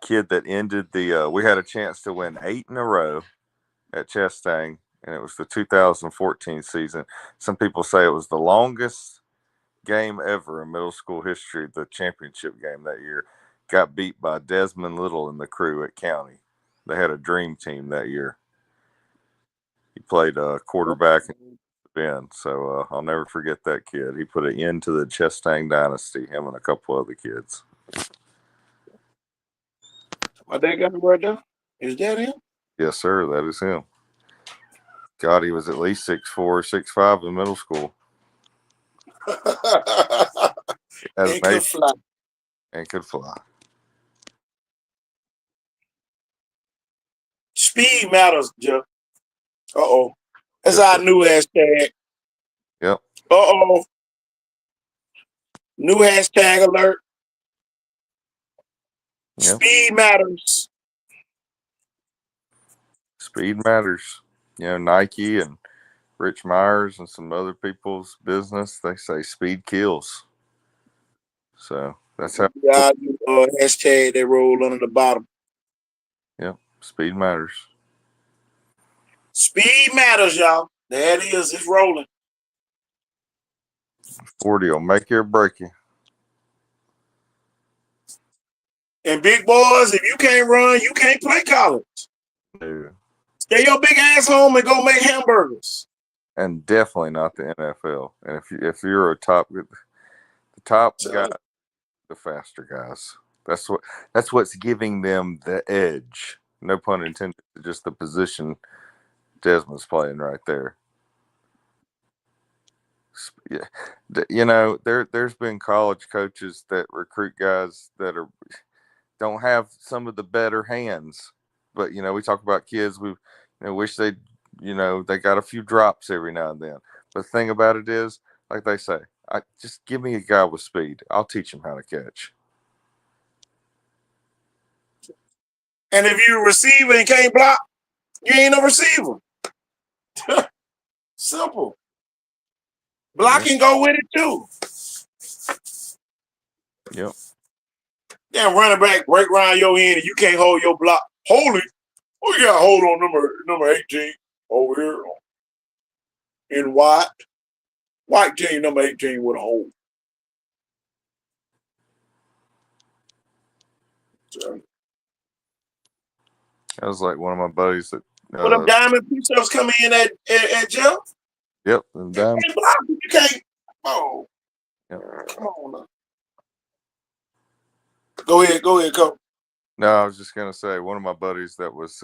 kid that ended we had a chance to win 8 in a row at Chestang, and it was the 2014 season. Some people say it was the longest game ever in middle school history, the championship game that year, got beat by Desmond Little and the crew at County. They had a dream team that year. He played quarterback in Ben, so I'll never forget that kid. He put an end to the Chestang dynasty, him and a couple other kids. My dad got me right there. Is that him? Yes, sir, that is him. God, he was at least 6'4", 6'5" in middle school. And could fly. And could fly. Speed matters, Jeff. Uh-oh. That's our new hashtag. Yep. Uh-oh. New hashtag alert. Yep. Speed matters. Speed matters. You know, Nike and Rich Myers and some other people's business, they say speed kills. So that's how. Yeah, hashtag they roll under the bottom. Yep. Speed matters. Speed matters, y'all. There it is. It's rolling. 40 will make you or break you. And big boys, if you can't run, you can't play college. No. Stay your big ass home and go make hamburgers. And definitely not the NFL. And if you're the top guy, the faster guys. That's what's giving them the edge. No pun intended. Just the position Desmond's playing right there. Yeah, you know, there's been college coaches that recruit guys that don't have some of the better hands. But, you know, we talk about kids, we wish they got a few drops every now and then. But the thing about it is, like they say, just give me a guy with speed. I'll teach him how to catch. And if you're a receiver and can't block, you ain't a receiver. Simple. Blocking go with it too. Yep. Damn running back break around your end and you can't hold your block. Hold it. Oh, you got to hold on number 18 over here in white. White team number 18 with a hold. That was like one of my buddies that. Well, them diamond push-ups coming in at Jeff. Yep, them diamond. You can't. Oh, yep. Come on now. Go ahead, Coach. No, I was just gonna say one of my buddies that was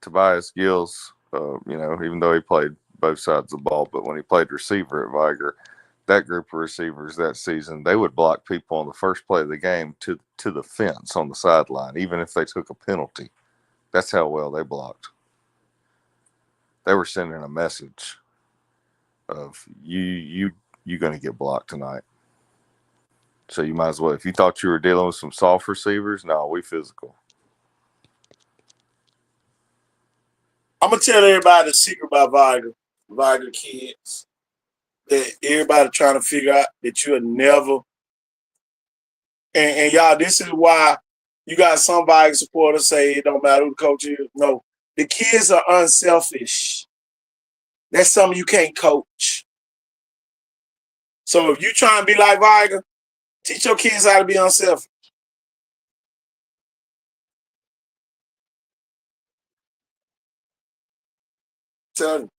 Tobias Gills. Even though he played both sides of the ball, but when he played receiver at Viger, that group of receivers that season, they would block people on the first play of the game to the fence on the sideline, even if they took a penalty. That's how well they blocked. They were sending a message of you going to get blocked tonight. So you might as well. If you thought you were dealing with some soft receivers, no, we physical. I'm gonna tell everybody the secret about Viger kids. That everybody trying to figure out that you'll never. And y'all, this is why you got some Viger supporters say it don't matter who the coach is. No, the kids are unselfish. That's something you can't coach. So if you try and be like Viger, teach your kids how to be unselfish. Tell you.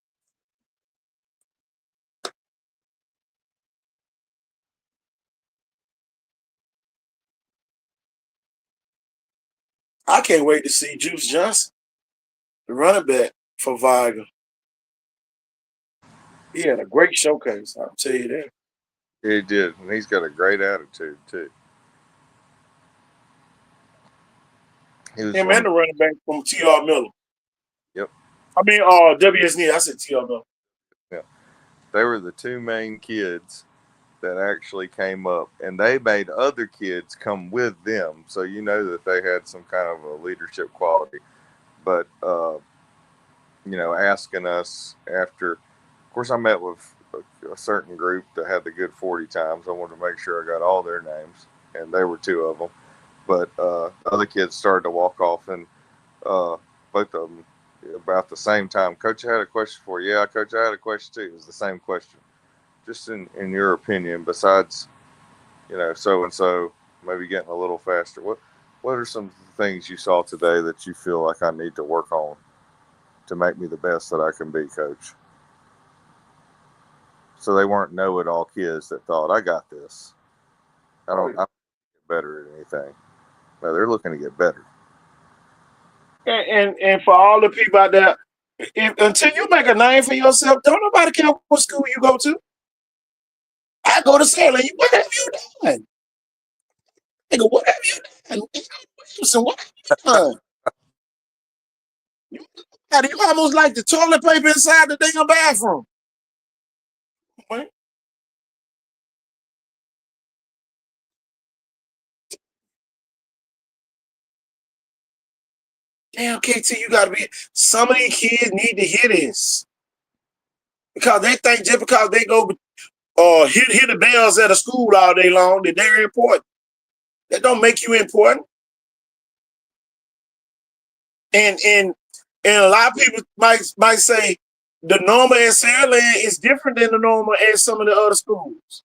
I can't wait to see Juice Johnson, the running back for Viger. He had a great showcase, I'll tell you that. He did, and he's got a great attitude too. Him and the running back from T.R. Miller. Yep. I mean, WSN. I said T.R. Miller. Yeah. They were the two main kids that actually came up, and they made other kids come with them. So you know that they had some kind of a leadership quality. But, asking us after, of course, I met with a certain group that had the good 40 times. I wanted to make sure I got all their names, and they were two of them. But other kids started to walk off, and both of them about the same time. Coach, I had a question for you. Yeah, Coach, I had a question too. It was the same question. just in your opinion, besides so and so maybe getting a little faster, what are some things you saw today that you feel like I need to work on to make me the best that I can be, Coach? So they weren't know-it-all kids that thought, I got this. I don't get better at anything. No, they're looking to get better. And for all the people out there, until you make a name for yourself, don't nobody care what school you go to. I go to Salem. What have you done? Nigga, what have you done? Wilson, what have you done? You almost like the toilet paper inside the damn bathroom. What? Damn, KT, you gotta be. Some of these kids need to hear this because they think just because they go hear the bells at a school all day long that they're important. That don't make you important. And a lot of people might say the normal at Saraland is different than the normal at some of the other schools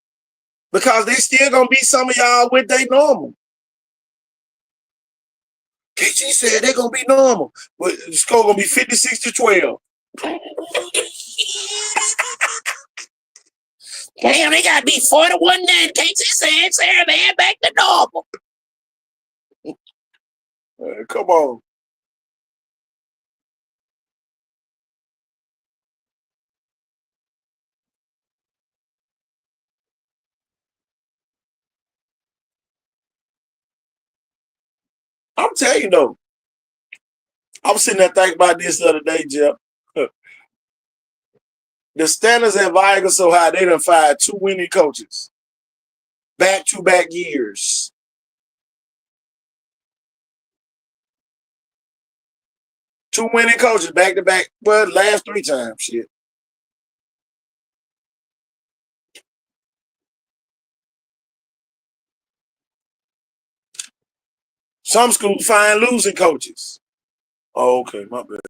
because they still gonna be some of y'all with their normal. KG said they're gonna be normal, but the score gonna be 56-12. Damn, they gotta be 41 then. KG said Saraland back to normal. Come on. I'm telling you though, I was sitting there thinking about this the other day, Jeff. The standards at Viga so high, they done fired 2 winning coaches. Back-to-back years. Two winning coaches back-to-back, well, last 3 times, shit. Some schools find losing coaches. Oh, okay, my bad.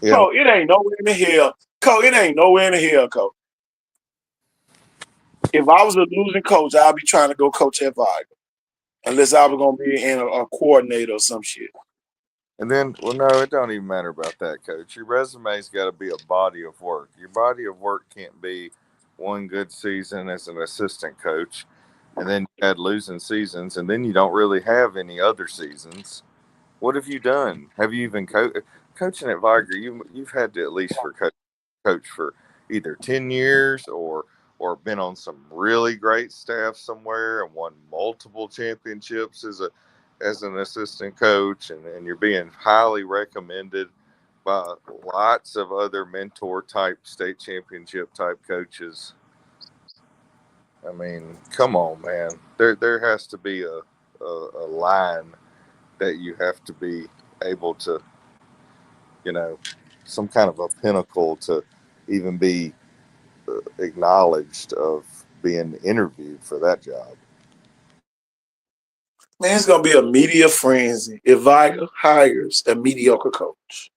Yeah. Cole, it ain't nowhere in the hell. Cole, it ain't nowhere in the hell, Cole. If I was a losing coach, I'd be trying to go coach at Viga. Unless I was going to be in a coordinator or some shit. And then, well, no, it don't even matter about that, Coach. Your resume's got to be a body of work. Your body of work can't be one good season as an assistant coach, and then you had losing seasons, and then you don't really have any other seasons. What have you done? Have you even coaching at Viger? You've had to at least coach for either 10 years or been on some really great staff somewhere and won multiple championships as an assistant coach, and you're being highly recommended by lots of other mentor type state championship type coaches. I mean, come on, man. There has to be a line that you have to be able to, some kind of a pinnacle to even be acknowledged of being interviewed for that job. Man, it's going to be a media frenzy if Viga hires a mediocre coach.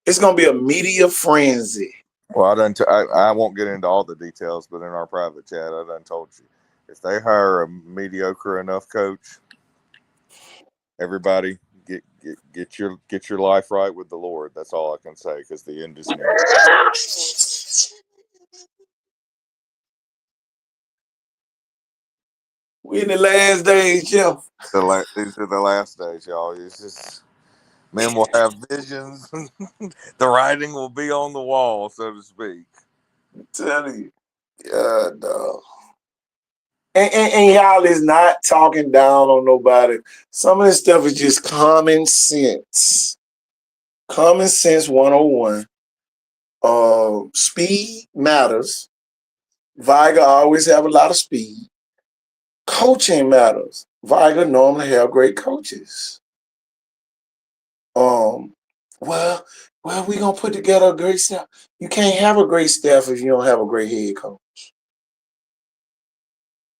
It's going to be a media frenzy. Well, I won't get into all the details, but in our private chat, I done told you, if they hire a mediocre enough coach, everybody get your life right with the Lord. That's all I can say, because the end is near. We in the last days, Jeff. These are the last days, y'all. It's just, men will have visions. The writing will be on the wall, so to speak. I'm telling you. Yeah, dog. And y'all is not talking down on nobody. Some of this stuff is just common sense. Common sense 101. Speed matters. Viga always have a lot of speed. Coaching matters. Viga normally have great coaches. Well, we gonna put together a great staff. You can't have a great staff if you don't have a great head coach.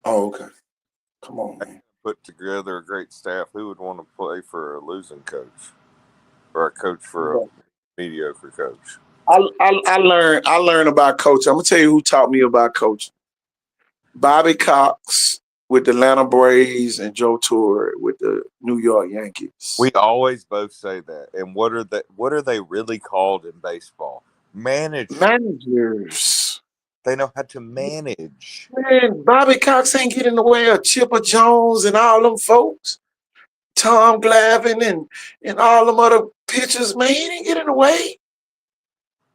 Oh, okay. Come on, man. Put together a great staff. Who would want to play for a losing coach? or a coach for a mediocre coach. I learned about coaching. I'm gonna tell you who taught me about coaching. Bobby Cox with the Atlanta Braves and Joe Torre with the New York Yankees. We always both say that. And what are they really called in baseball? Managers. They know how to manage. Man, Bobby Cox ain't getting in the way of Chipper Jones and all them folks. Tom Glavine and all them other pitchers, man, he didn't get in the way.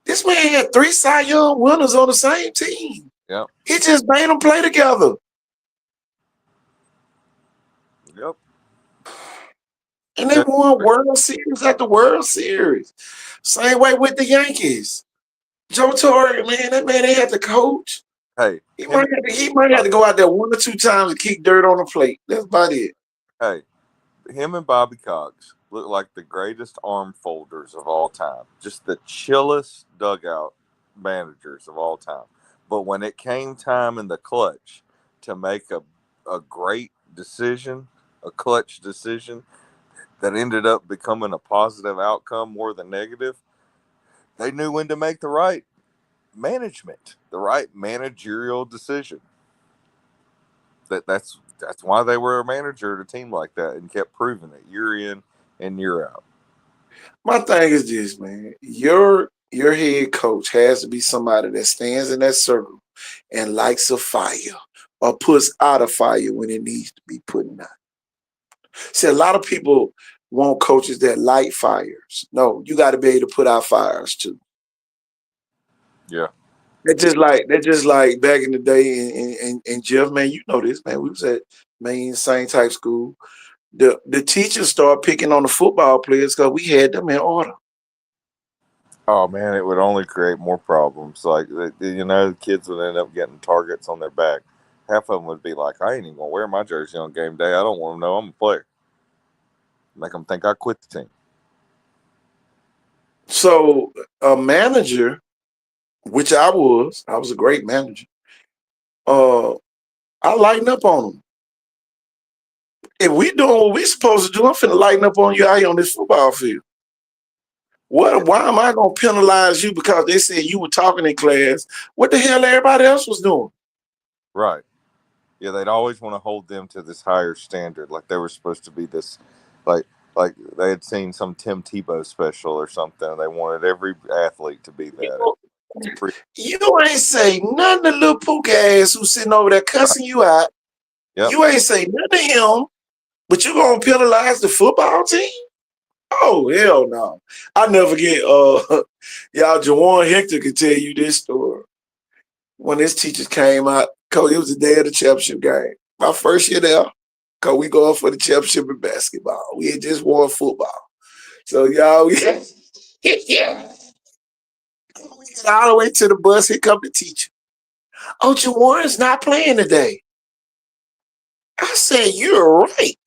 This man had 3 Cy Young winners on the same team. Yep. He just made them play together. Yep. And they won World Series after World Series. Same way with the Yankees. Joe Torre, man, that man ain't had to coach. Hey, he might have to go out there 1 or 2 times and kick dirt on the plate. That's about it. Hey, him and Bobby Cox look like the greatest arm folders of all time. Just the chillest dugout managers of all time. But when it came time in the clutch to make a great decision, a clutch decision that ended up becoming a positive outcome more than negative, they knew when to make the right managerial decision. That's why they were a manager at a team like that and kept proving it year in and year out. My thing is this, man. Your head coach has to be somebody that stands in that circle and lights a fire or puts out a fire when it needs to be put out. See, a lot of people want coaches that light fires. No, you got to be able to put out fires too. Yeah. They're just like back in the day, and Jeff, man, you know this, man. We was at Maine, same type school. The teachers started picking on the football players because we had them in order. Oh man, it would only create more problems. Like, the kids would end up getting targets on their back. Half of them would be like, "I ain't even gonna wear my jersey on game day. I don't want to know I'm a player." Make them think I quit the team. So a manager, which I was a great manager. I lighten up on them. If we doing what we supposed to do, I'm finna lighten up on you out here on this football field. Why am I gonna penalize you because they said you were talking in class? What the hell everybody else was doing? Right. Yeah, they'd always want to hold them to this higher standard, like they were supposed to be this, like they had seen some Tim Tebow special or something. They wanted every athlete to be that. You ain't say nothing to little pook ass who's sitting over there cussing you out. Yep. You ain't say nothing to him, but you gonna penalize the football team? Oh, hell no. I'll never forget, y'all, Jawan Hector could tell you this story. When his teachers came out, coach, it was the day of the championship game. My first year there, coach, we going for the championship in basketball. We had just won football. So, y'all, we get all the way to the bus. Here come the teacher. Oh, Jawan's not playing today. I said, you're right.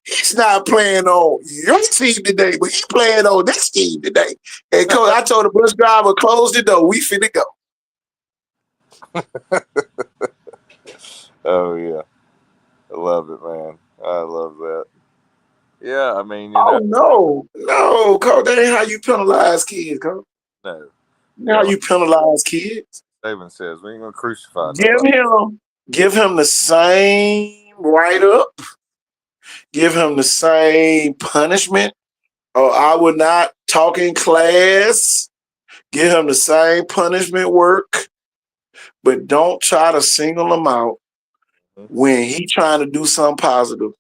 He's not playing on your team today, but he's playing on this team today. And coach, I told the bus driver, close the door. We finna go. Oh, yeah. I love it, man. I love that. Yeah, I mean, no, coach, that ain't how you penalize kids, coach. No. How you penalize kids? David says, we ain't going to crucify Give him the same write-up. Give him the same punishment. Or I would not talk in class. Give him the same punishment work. But don't try to single him out when he trying to do something positive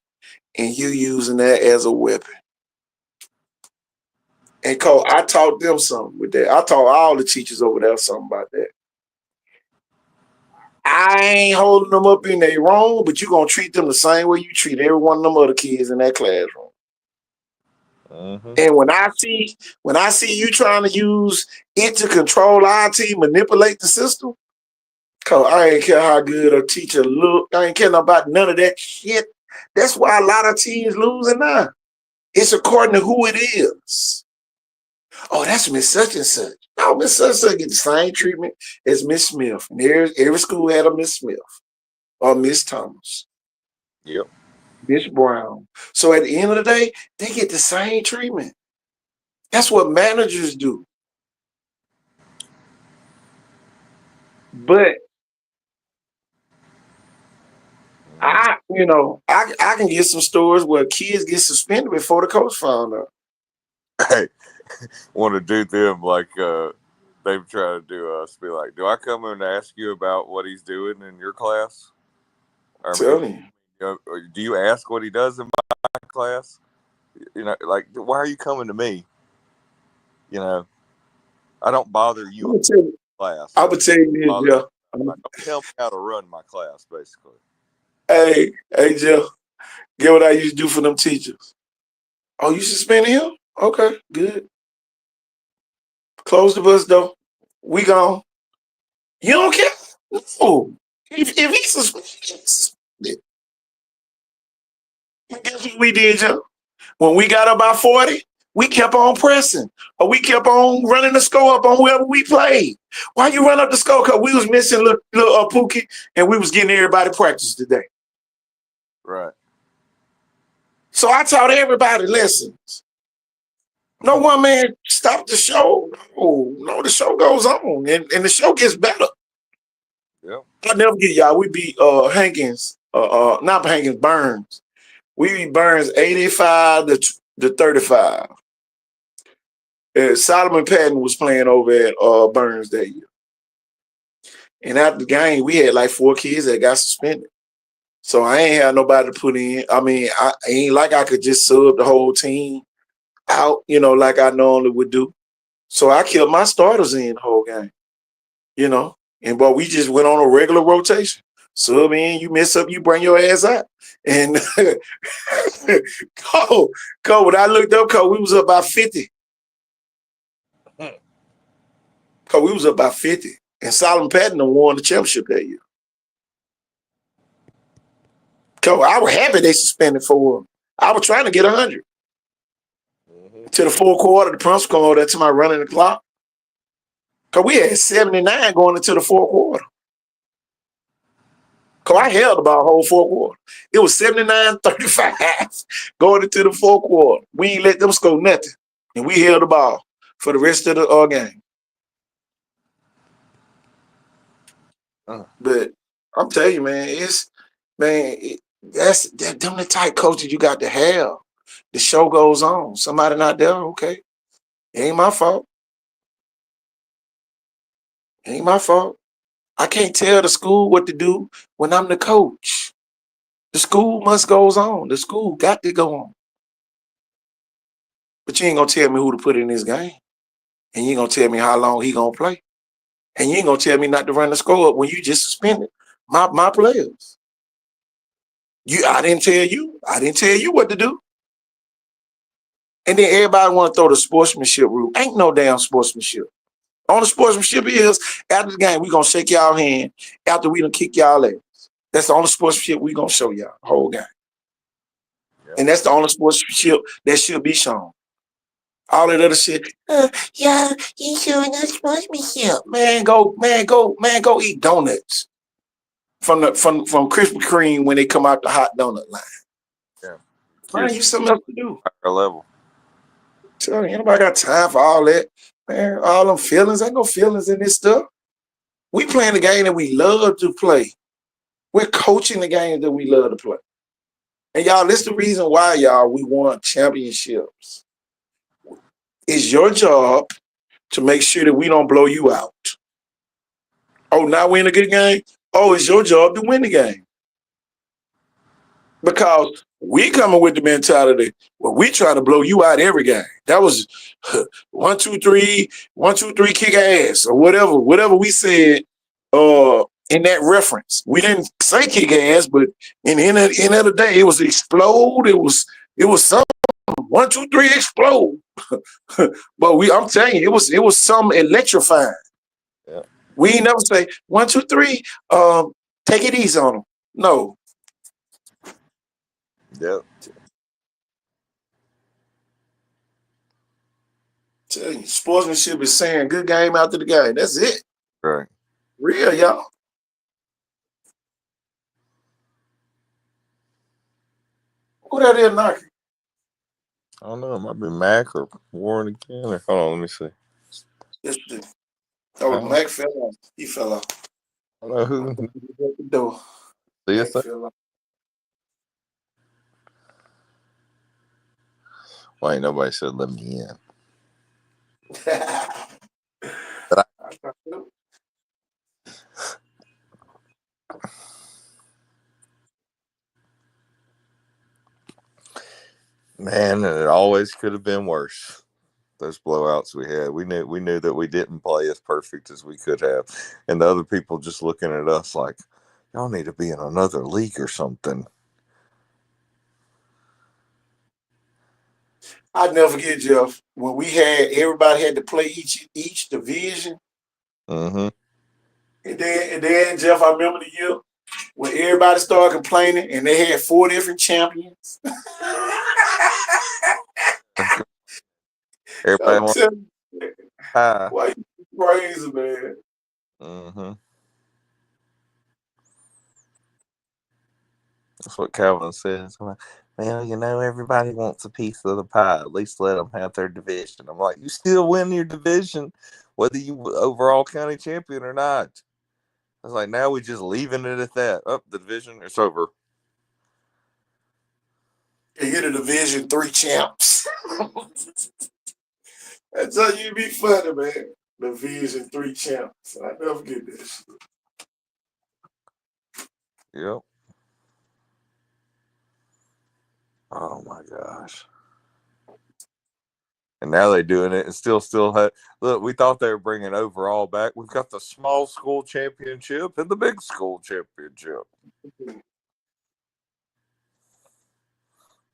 and you using that as a weapon. And coach, I taught them something with that. I taught all the teachers over there something about that. I ain't holding them up in their wrong, but you're going to treat them the same way you treat every one of them other kids in that classroom. Mm-hmm. And when I see you trying to use it to control our team, manipulate the system, cause I ain't care how good a teacher look. I ain't care about none of that shit. That's why a lot of teams losing now. It's according to who it is. Oh, that's Miss Such and Such. No, Miss Such and Such get the same treatment as Miss Smith. And every school had a Miss Smith or Miss Thomas. Yep. Miss Brown. So at the end of the day, they get the same treatment. That's what managers do. But I can get some stories where kids get suspended before the coach found out. Hey, want to do them like they've tried to do us. Be like, do I come in and ask you about what he's doing in your class? I mean, do you ask what he does in my class? You know, like, why are you coming to me? You know, I don't bother you in class. I would tell you, Jeff. Don't tell me how to run my class, basically. Hey, Jeff. Get what I used to do for them teachers. Oh, you suspended him? Okay, good. Close the bus door. We gone. You don't care? No. If he's suspended, guess what we did, Jeff? When we got about 40, we kept on pressing. Or we kept on running the score up on whoever we played. Why you run up the score? Because we was missing little Pookie, and we was getting everybody practice today. Right. So I taught everybody lessons. No one man stopped the show. No, the show goes on, and the show gets better. Yeah. I'll never get y'all. We beat Hankins, not Hankins, Burns. We beat Burns 85 to 35. Solomon Patton was playing over at Burns that year. And after the game, we had like 4 kids that got suspended. So I ain't had nobody to put in. I mean, I ain't like I could just sub the whole team out, like I normally would do. So I kept my starters in the whole game, but we just went on a regular rotation. Sub in, you mess up, you bring your ass out. And Cole, when I looked up, we was up by 50. We was up by 50. And Solomon Patton won the championship that year. I was happy they suspended 4. I was trying to get 100. To the 4th quarter, the principal called that to my running the clock. Because we had 79 going into the 4th quarter. Because I held the ball whole 4th quarter. It was 79-35 going into the 4th quarter. We ain't let them score nothing. And we held the ball for the rest of the game. But I'm telling you, man, that's them the type coaches you got to have. The show goes on. Somebody not there, okay. It ain't my fault. It ain't my fault. I can't tell the school what to do when I'm the coach. The school must goes on. The school got to go on. But you ain't gonna tell me who to put in this game. And you ain't gonna tell me how long he gonna play. And you ain't gonna tell me not to run the score up when you just suspended my players. I didn't tell you. I didn't tell you what to do. And then everybody want to throw the sportsmanship rule. Ain't no damn sportsmanship. On the sportsmanship is after the game, we gonna shake y'all hand after we done kick y'all ass. That's the only sportsmanship we gonna show y'all the whole game. Yep. And that's the only sportsmanship that should be shown. All that other shit, yeah, you showing us sportsmanship. Man, go eat donuts from Krispy Kreme when they come out the hot donut line. Yeah. Man, you something else to do. Higher level. Tell you, anybody got time for all that? Man, all them feelings, ain't no feelings in this stuff. We playing the game that we love to play. We're coaching the game that we love to play. And y'all, this is the reason why, we want championships. It's your job to make sure that we don't blow you out. Oh, now we're in a good game? Oh, it's your job to win the game. Because we coming with the mentality where we try to blow you out every game. That was 1, 2, 3, 1, 2, 3, kick ass, or whatever we said in that reference. We didn't say kick ass, but in the end of the day, it was explode. It was something. 1, 2, 3, explode. But I'm telling you, it was some electrifying. Yeah. We ain't never say 1, 2, 3, take it easy on them. No. Yep. Tell you, sportsmanship is saying good game after the game. That's it. Right. Real, y'all. Who that is knocking? I don't know. It might be Mac or Warren again. Or hold on, let me see. It's the Mac fell off. He fell off. I don't know who. The door. See Mac it? fell off. Why ain't nobody said let me in? Man, and it always could have been worse. Those blowouts we had, we knew that we didn't play as perfect as we could have, and the other people just looking at us like, y'all need to be in another league or something. I'll never forget, Jeff, when everybody had to play each division. Mm-hmm. And then Jeff, I remember the year when everybody started complaining and they had 4 different champions. Everybody wants high. Why you crazy, man? Mm-hmm. That's what Calvin says. Well, you know, everybody wants a piece of the pie. At least let them have their division. I'm like, you still win your division, whether you overall county champion or not. I was like, now we just leaving it at that. Up the division, it's over. You're the Division 3 champs. That's how you be funny, man. Division 3 champs. I never forget this. Yep. Oh my gosh. And now they're doing it and still have. Look, we thought they were bringing overall back. We've got the small school championship and the big school championship.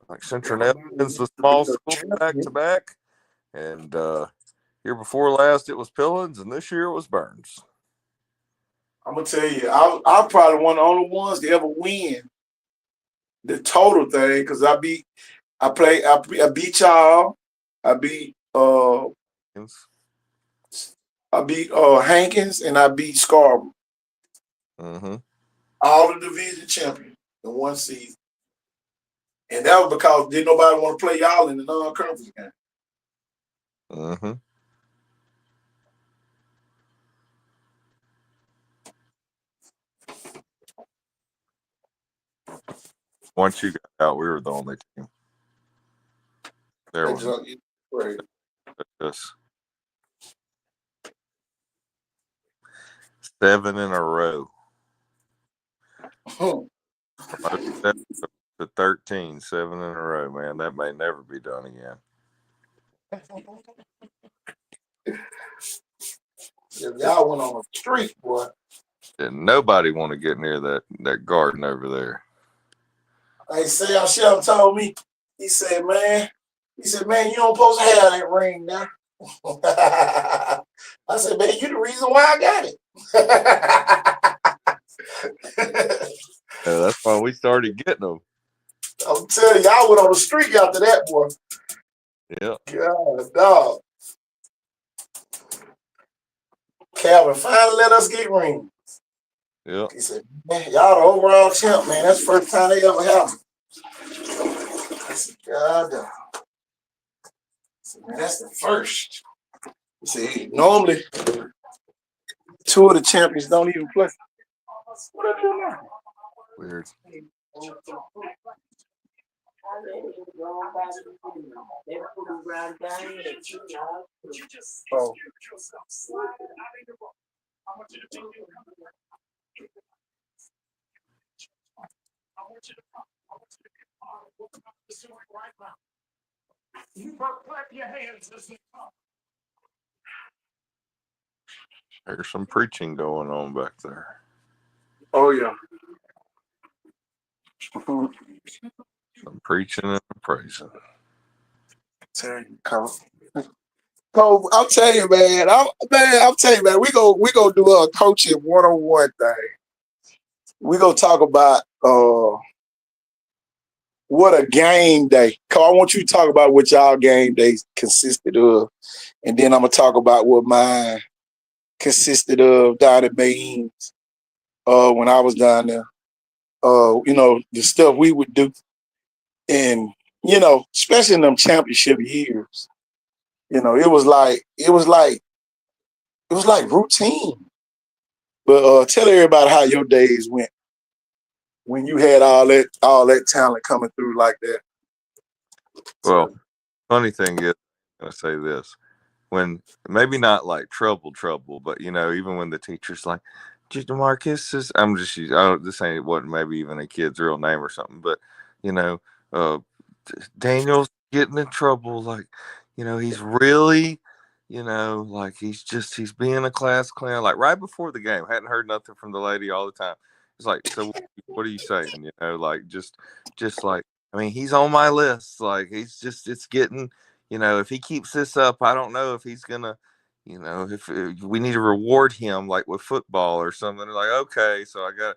Like Central wins the small school back to back, and year before last it was Pillins, and this year it was Burns. I'm gonna tell you, I'm probably one of the only ones to ever win the total thing because I beat y'all. I beat Hankins and I beat Scarborough. Mm-hmm. All the division champions in one season. And that was because didn't nobody want to play y'all in the non-conference game. Mm-hmm. Once you got out, we were the only team. There was just 7 in a row. To 13, 7 in a row, man. That may never be done again. Y'all went on a streak, boy. And nobody want to get near that garden over there. Hey, Sam Shelton told me, he said, man, you don't supposed to have that ring now. I said, man, you the reason why I got it. That's why we started getting them. I'm telling you, I went on a streak after that, boy. Yeah. God, dog. Calvin finally let us get rings. Yeah. He said, man, y'all the overall champ, man. That's the first time they ever happened. I said, God, dog. I said, man, that's the first. He said, normally, 2 of the champions don't even play. What are you doing now? Weird. Oh. There's some preaching going on back there. Oh, yeah. Some preaching and praising. Cole, I'll tell you, man. I'll tell you, man. We go do a coaching 101 thing. We gonna talk about what a game day. Cole, I want you to talk about what y'all game days consisted of, and then I'm gonna talk about what mine consisted of down at Baynes. When I was down there, the stuff we would do, and especially in them championship years, it was like routine. But tell everybody how your days went when you had all that talent coming through like that. Well, funny thing is, I say this, when maybe not like trouble, but even when the teacher's like, Marcus is, I'm just using, this ain't wasn't maybe even a kid's real name or something, but uh, Daniel's getting in trouble, like, he's really, like he's being a class clown, like right before the game, hadn't heard nothing from the lady all the time. It's like, so what are you saying? Like just like, I mean, he's on my list. Like it's getting, if he keeps this up, I don't know if he's gonna, if we need to reward him like with football or something. Like, okay, so I got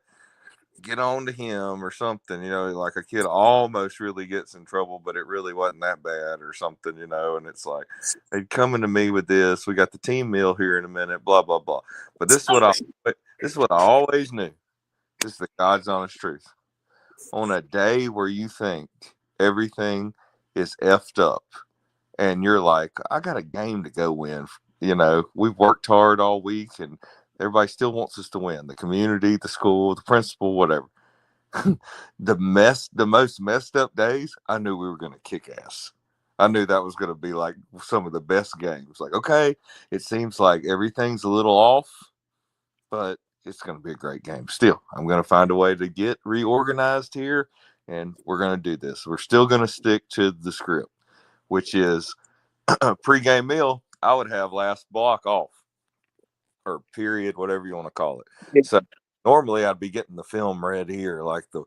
get on to him or something, like a kid almost really gets in trouble, but it really wasn't that bad or something, and it's like they coming to me with this. We got the team meal here in a minute, blah blah blah. But this is what I always knew. This is the God's honest truth. On a day where you think everything is effed up and you're like, I got a game to go win, we've worked hard all week and everybody still wants us to win. The community, the school, the principal, whatever. The most messed up days, I knew we were going to kick ass. I knew that was going to be like some of the best games. Like, okay, it seems like everything's a little off, but it's going to be a great game. Still, I'm going to find a way to get reorganized here, and we're going to do this. We're still going to stick to the script, which is pregame meal. I would have last block off or period, whatever you want to call it. So normally I'd be getting the film read here, like a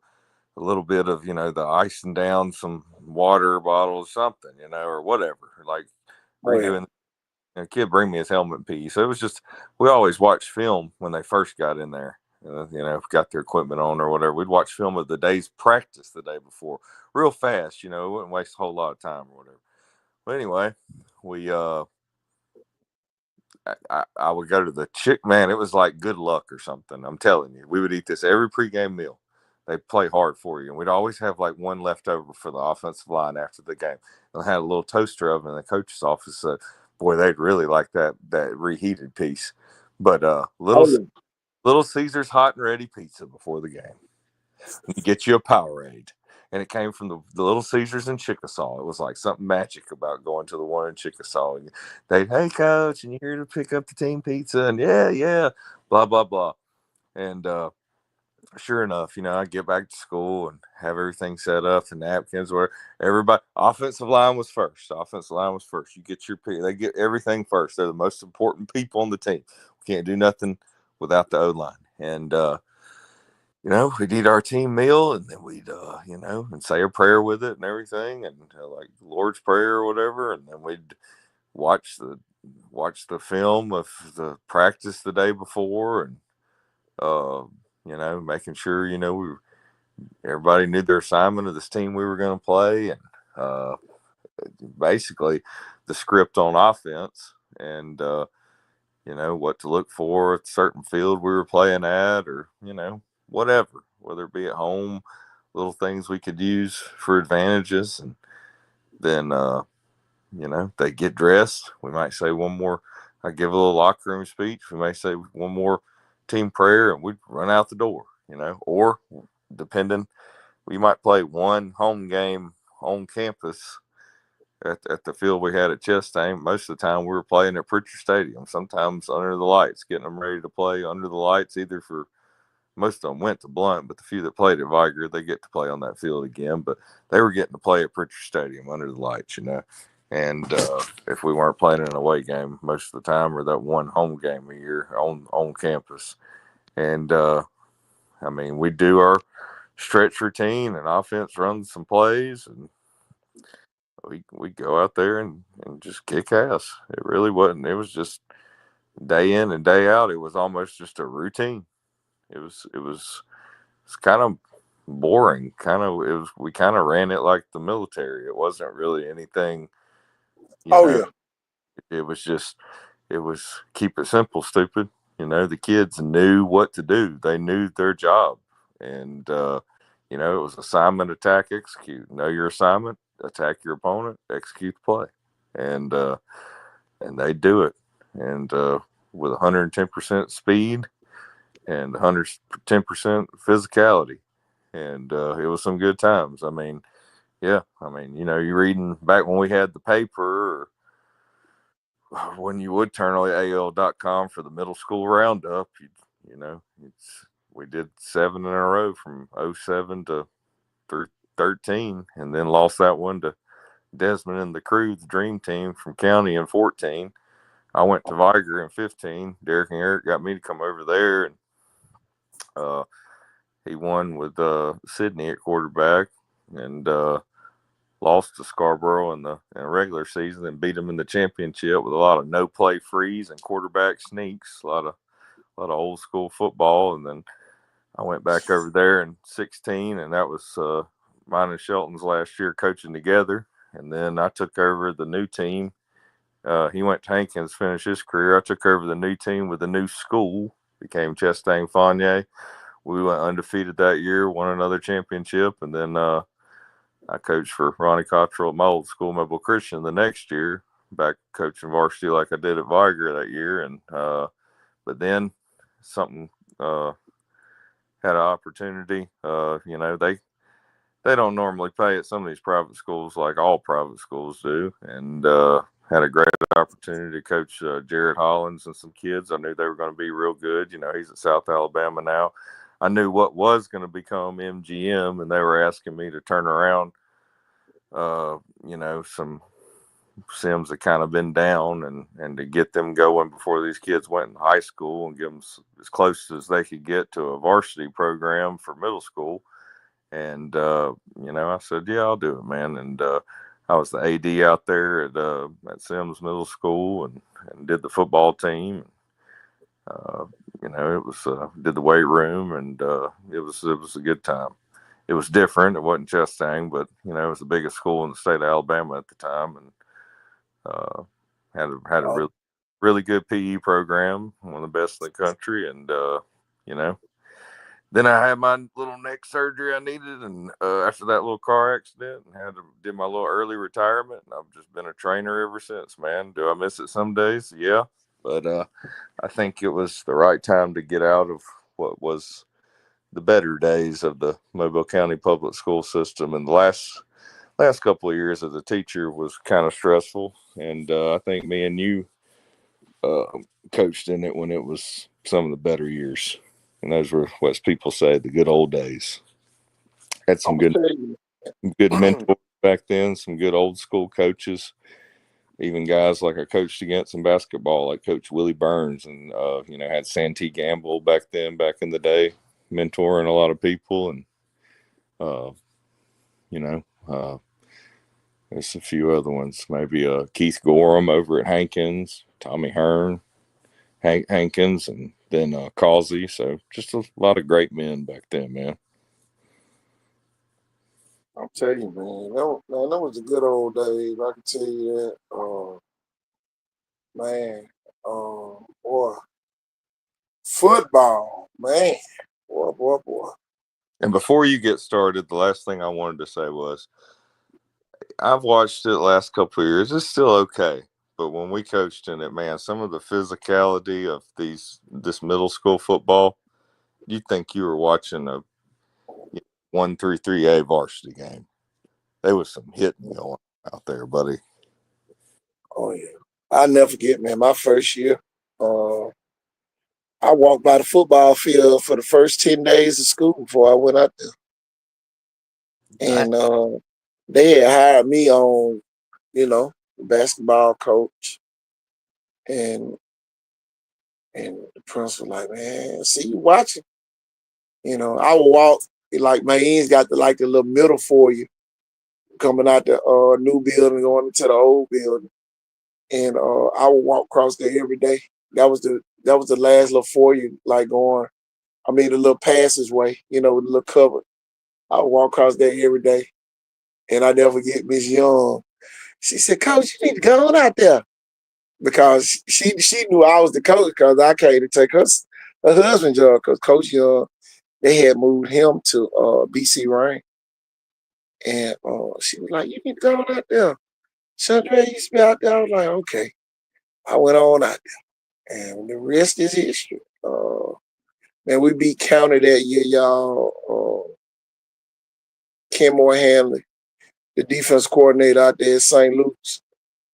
little bit of, the icing down some water bottles, something, or whatever, like redoing. A kid bring me his helmet piece. So it was just, we always watched film when they first got in there, got their equipment on or whatever. We'd watch film of the day's practice the day before real fast, it wouldn't waste a whole lot of time or whatever. But anyway, we, I would go to the chick, man. It was like good luck or something. I'm telling you, we would eat this every pregame meal. They play hard for you. And we'd always have like one left over for the offensive line after the game. And I had a little toaster oven in the coach's office. So, boy, they'd really like that reheated piece. But Little Caesar's hot and ready pizza before the game. You get you a Powerade. And it came from the Little Caesars in Chickasaw. It was like something magic about going to the one in Chickasaw. And they'd, hey, coach, and you're here to pick up the team pizza. And yeah, blah, blah, blah. And sure enough, I get back to school and have everything set up, the napkins, where everybody, offensive line was first. You get your pick. They get everything first. They're the most important people on the team. We can't do nothing without the O-line. And, we'd eat our team meal and then we'd, and say a prayer with it and everything, and like Lord's Prayer or whatever. And then we'd watch the film of the practice the day before and, making sure, everybody knew their assignment of this team we were going to play, and basically the script on offense and, what to look for at a certain field we were playing at, or, whatever, whether it be at home, little things we could use for advantages. And then, they get dressed. We might say one more, I give a little locker room speech. We may say one more team prayer and we'd run out the door, or depending, we might play one home game on campus at the field we had at Chastain. Most of the time we were playing at Pritchard Stadium, sometimes under the lights, getting them ready to play under the lights, either for, most of them went to Blount, but the few that played at Viger, they get to play on that field again. But they were getting to play at Pritchard Stadium under the lights, And if we weren't playing an away game most of the time, or that one home game a year on campus. And, we do our stretch routine and offense runs some plays, and we go out there and just kick ass. It really wasn't. It was just day in and day out. It was almost just a routine. It's kind of boring. We kind of ran it like the military. It wasn't really anything. It was keep it simple, stupid. The kids knew what to do. They knew their job. And, it was assignment, attack, execute. Know your assignment, attack your opponent, execute the play, and they do it, and with 110% speed and 110% physicality, and it was some good times. I mean, yeah, I mean, you're reading back when we had the paper, or when you would turn on AL.com for the middle school roundup, we did 7 in a row from 07 to 13, and then lost that one to Desmond and the crew, the dream team from county in 14. I went to Viger in 15. Derek and Eric got me to come over there, and he won with Sydney at quarterback, and lost to Scarborough in the regular season, and beat them in the championship with a lot of no play frees and quarterback sneaks, a lot of old school football. And then I went back over there in 16, and that was mine and Shelton's last year coaching together. And then I took over the new team. He went to Hankins, finished his career. I took over the new team with the new school, became Chastain Fournier. We went undefeated that year, won another championship, and then I coached for Ronnie Cottrell at my old school, Mobile Christian, the next year, back coaching varsity like I did at Viger that year. And but then something had an opportunity. They don't normally pay at some of these private schools like all private schools do, and had a great opportunity to coach Jared Hollins and some kids. I knew they were going to be real good. He's at South Alabama now. I knew what was going to become MGM, and they were asking me to turn around, some Sims that kind of been down, and to get them going before these kids went in high school and get them as close as they could get to a varsity program for middle school. And, I said, yeah, I'll do it, man. And I was the AD out there at Sims Middle School, and did the football team. It was did the weight room, and it was a good time. It was different. It wasn't Chastain, but it was the biggest school in the state of Alabama at the time, and had a really, really good PE program, one of the best in the country. And then I had my little neck surgery I needed, and after that little car accident, and did my little early retirement. And I've just been a trainer ever since, man. Do I miss it some days? Yeah. But I think it was the right time to get out of what was the better days of the Mobile County public school system. And the last couple of years as a teacher was kind of stressful. And I think me and you coached in it when it was some of the better years. And those were what people say, the good old days. Had some good mentors back then, some good old school coaches. Even guys like I coached against in basketball, like Coach Willie Burns, and had Santee Gamble back in the day, mentoring a lot of people. And there's a few other ones, maybe Keith Gorham over at Hankins, Tommy Hearn, Hankins, and then Causey. So just a lot of great men back then, man. I'll tell you, man, that was the good old days. I can tell you that. Boy, football, man, boy. And before you get started, the last thing I wanted to say was, I've watched it the last couple of years. It's still okay. But when we coached in it, man, some of the physicality of this middle school football, you'd think you were watching a 1-3-3A varsity game. There was some hitting going out there, buddy. Oh, yeah. I'll never forget, man, my first year, I walked by the football field for the first 10 days of school before I went out there. And they had hired me on, the basketball coach. And the principal like, man, see you watching. I would walk, like my ends got the little middle for you coming out the new building going into the old building. And I would walk across there every day. That was the last little foyer, the little passageway, with the little cover. I would walk across there every day. And I never forget Miss Young. She said, Coach, you need to go on out there. Because she knew I was the coach, because I came to take her husband's job, because Coach Young, they had moved him to BC Rain. And she was like, "You need to go on out there. Chandra used to be out there." I was like, "Okay." I went on out there, and the rest is history. Man, we beat County that year, y'all. Kenmore Hanley, the defense coordinator out there at St. Luke's,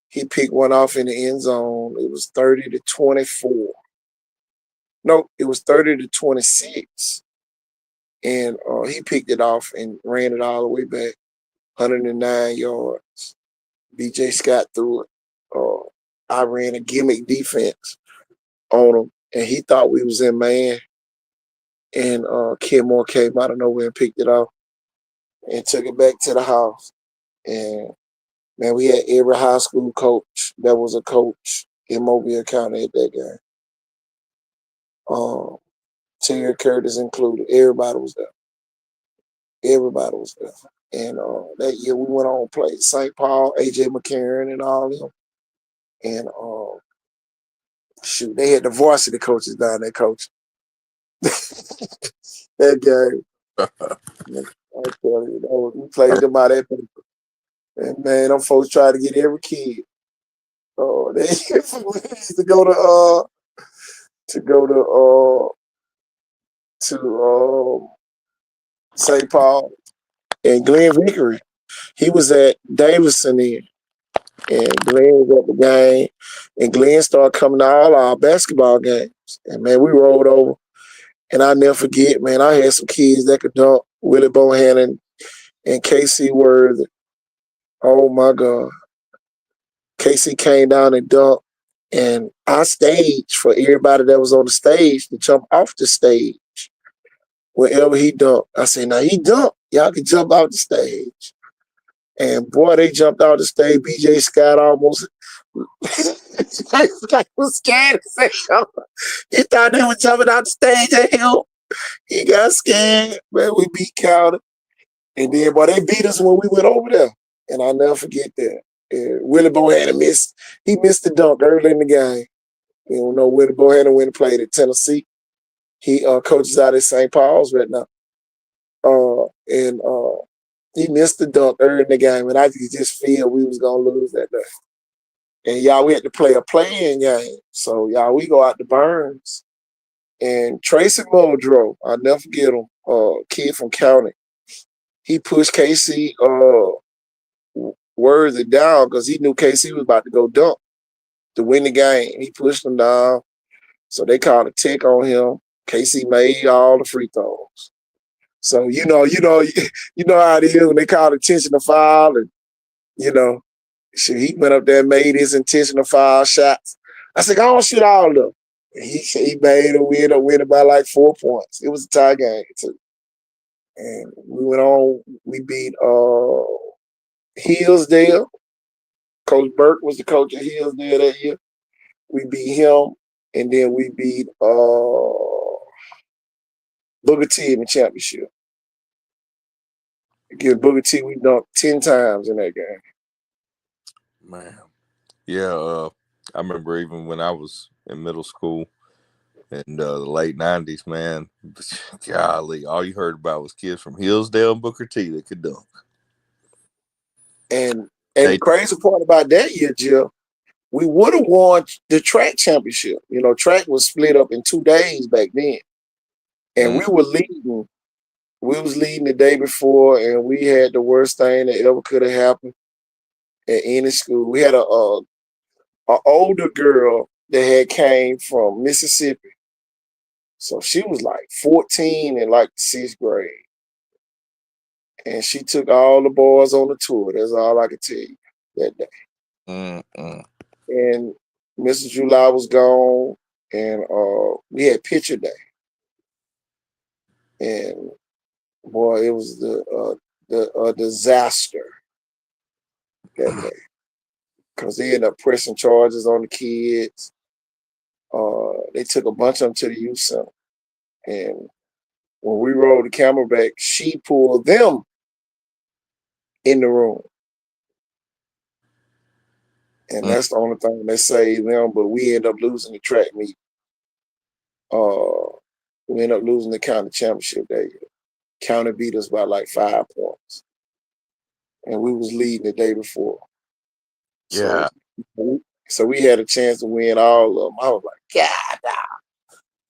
he picked one off in the end zone. It was 30-24. No, it was 30-26. And he picked it off and ran it all the way back, 109 yards. BJ Scott threw it. I ran a gimmick defense on him, and he thought we was in man. And Kenmore came out of nowhere and picked it off and took it back to the house. And man, we had every high school coach that was a coach in Mobile County at that game. Terry Curtis included. Everybody was there. Everybody was there. And that year we went on and played St. Paul, AJ McCarron, and all of them. And shoot, they had the varsity coaches down there coaching. That game. I tell you, we played them out that paper. And man, them folks tried to get every kid. They used to go to St. Paul and Glenn Vickery. He was at Davidson then. And Glenn was at the game. And Glenn started coming to all our basketball games. And man, we rolled over. And I'll never forget, man, I had some kids that could dunk. Willie Bohannon and KC Worthy. Oh my God. KC came down and dunked. And I staged for everybody that was on the stage to jump off the stage. Wherever he dunked. I said, now he dunked. Y'all can jump off the stage. And boy, they jumped out the stage. BJ Scott almost was scared. He thought they were jumping out the stage at him. He got scared. Man, we beat County. And then, boy, they beat us when we went over there. And I'll never forget that. And Willie Bohannon missed the dunk early in the game. You don't know Willie Bohannon went and played at Tennessee. He coaches out at St. Paul's right now. And he missed the dunk early in the game, and I could just feel we was going to lose that day. And, y'all, we had to play a play-in game. So, y'all, we go out to Burns. And Tracy Muldrow, I'll never forget him, kid from County. He pushed KC Worthy down because he knew KC was about to go dunk to win the game. He pushed him down. So they called a tick on him. KC made all the free throws. So you know how it is when they call intentional foul, and he went up there and made his intentional foul shots. I said, "Go on, shoot all of them." And he made a winner by like 4 points. It was a tie game too. And we went on. We beat Hillsdale. Coach Burke was the coach at Hillsdale that year. We beat him, and then we beat Booker T in the championship. Against Booker T, we dunked 10 times in that game. Man. Yeah, I remember even when I was in middle school in the late 90s, man, golly, all you heard about was kids from Hillsdale and Booker T that could dunk. And the crazy part about that year, Jill, we would have won the track championship. Track was split up in 2 days back then. And we were leading. We was leading the day before, and we had the worst thing that ever could have happened at any school. We had an older girl that had came from Mississippi. So she was like 14 in like the 6th grade. And she took all the boys on the tour. That's all I could tell you that day. And Mrs. July was gone, and we had picture day. And boy, it was a disaster that day. Because they ended up pressing charges on the kids. They took a bunch of them to the youth center. And when we rolled the camera back, she pulled them in the room. And that's the only thing that saved them, but we ended up losing the track meet. We ended up losing the county championship that year. County beat us by like 5 points. and we was leading the day before. Yeah. So we had a chance to win all of them. I was like, God, nah.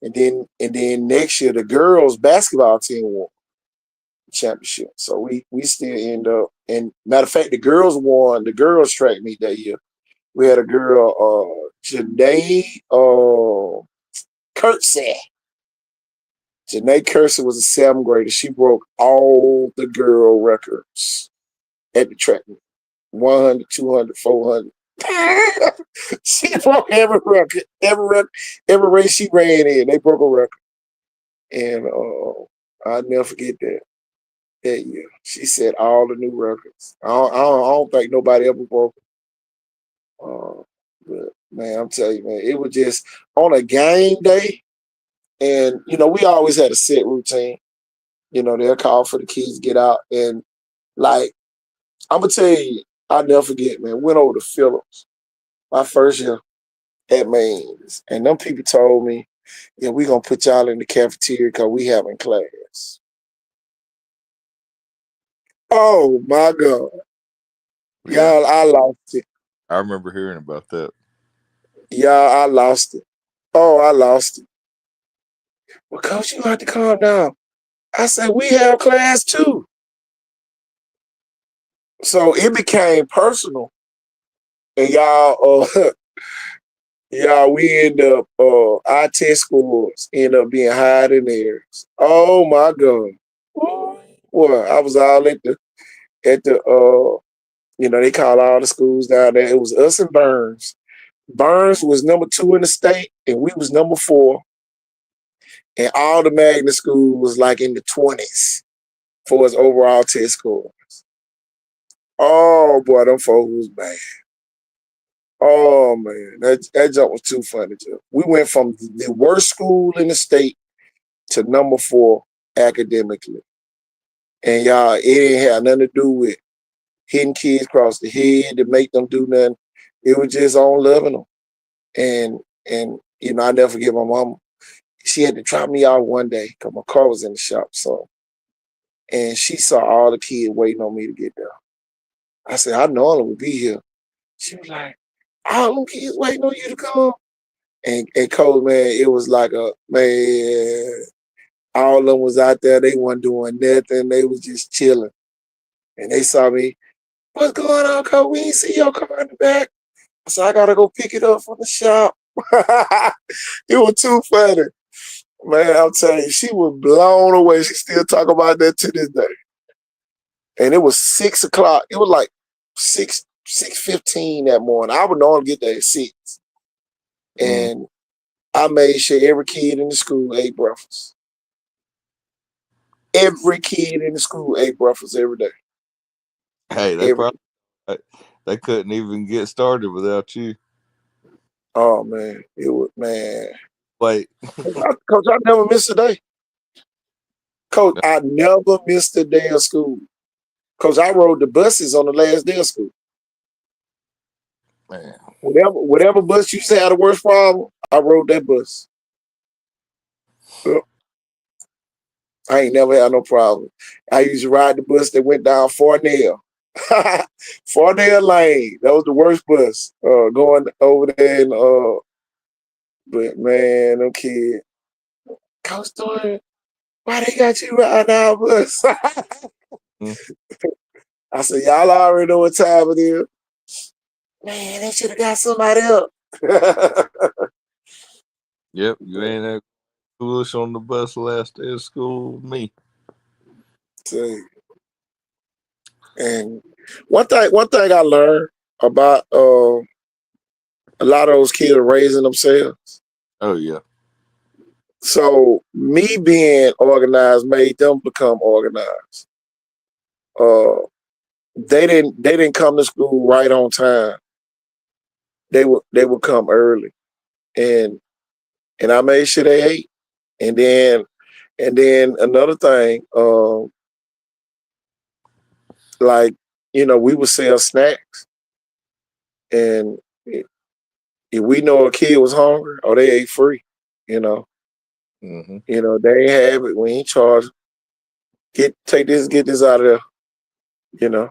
And then next year the girls basketball team won the championship. So we still end up. And matter of fact, the girls won the girls track meet that year. We had a girl, Janae Kurtzey. Janae Kersey was a 7th grader. She broke all the girl records at the track meet. 100, 200, 400. She broke every record. Every race she ran in, they broke a record. And I'll never forget that year. She set all the new records. I don't think nobody ever broke them. But man, I'm telling you, man, it was just on a game day. And, you know, we always had a set routine. You know, they'll call for the kids to get out. And, like, I'm going to tell you, I'll never forget, man, went over to Phillips my first year at Maine's. And them people told me, yeah, we're going to put y'all in the cafeteria because we having class. Oh, my God. Yeah. Y'all, I lost it. I remember hearing about that. Y'all, I lost it. Oh, I lost it. Well, Coach, you have to calm down. I said, we have class too. So it became personal. And y'all, we end up, our test scores end up being higher than theirs. Oh my God. Well, I was all at the, you know, they call all the schools down there. It was us and Burns. Burns was number 2 in the state, and we was number 4. And all the magnet schools was like in the 20s for his overall test scores. Oh boy, them folks was bad. Oh man, that jump was too funny too. We went from the worst school in the state to number 4 academically. And y'all, it ain't had nothing to do with hitting kids across the head to make them do nothing. It was just on loving them. And you know, I never forget my mama. She had to drop me off one day because my car was in the shop. So, and she saw all the kids waiting on me to get there. I said, I know I would be here. She was like, all them kids waiting on you to come. And Cole, man, it was like man, all of them was out there. They weren't doing nothing. They was just chilling. And they saw me, what's going on, Cole? We ain't see your car in the back. I said, I got to go pick it up from the shop. It was too funny. Man, I'm telling you, she was blown away. She still talk about that to this day. And it was 6 o'clock. It was like 6:15 that morning. I would normally get there at 6. And I made sure every kid in the school ate breakfast. Every kid in the school ate breakfast every day. Hey, they couldn't even get started without you. Oh man, it was, man. Wait, Coach, I never missed a day. Coach, I never missed a day of school. Coach, I rode the buses on the last day of school. Man. Whatever bus you say had the worst problem, I rode that bus. I ain't never had no problem. I used to ride the bus that went down Farnell. Farnell Lane. That was the worst bus. Going over there and but man, them kids. Coach Thornton, why they got you riding our bus? I said, y'all already know what time it is. Man, they should have got somebody else. Yep, you ain't that foolish on the bus last day of school with me. And one thing I learned about a lot of those kids raising themselves. Oh yeah. So me being organized made them become organized. They didn't come to school right on time. They would come early, and I made sure they ate. And then another thing, like, you know, we would sell snacks, and if we know a kid was hungry, or they ate free, you know. You know, they ain't have it. We ain't charge. Get this out of there, you know.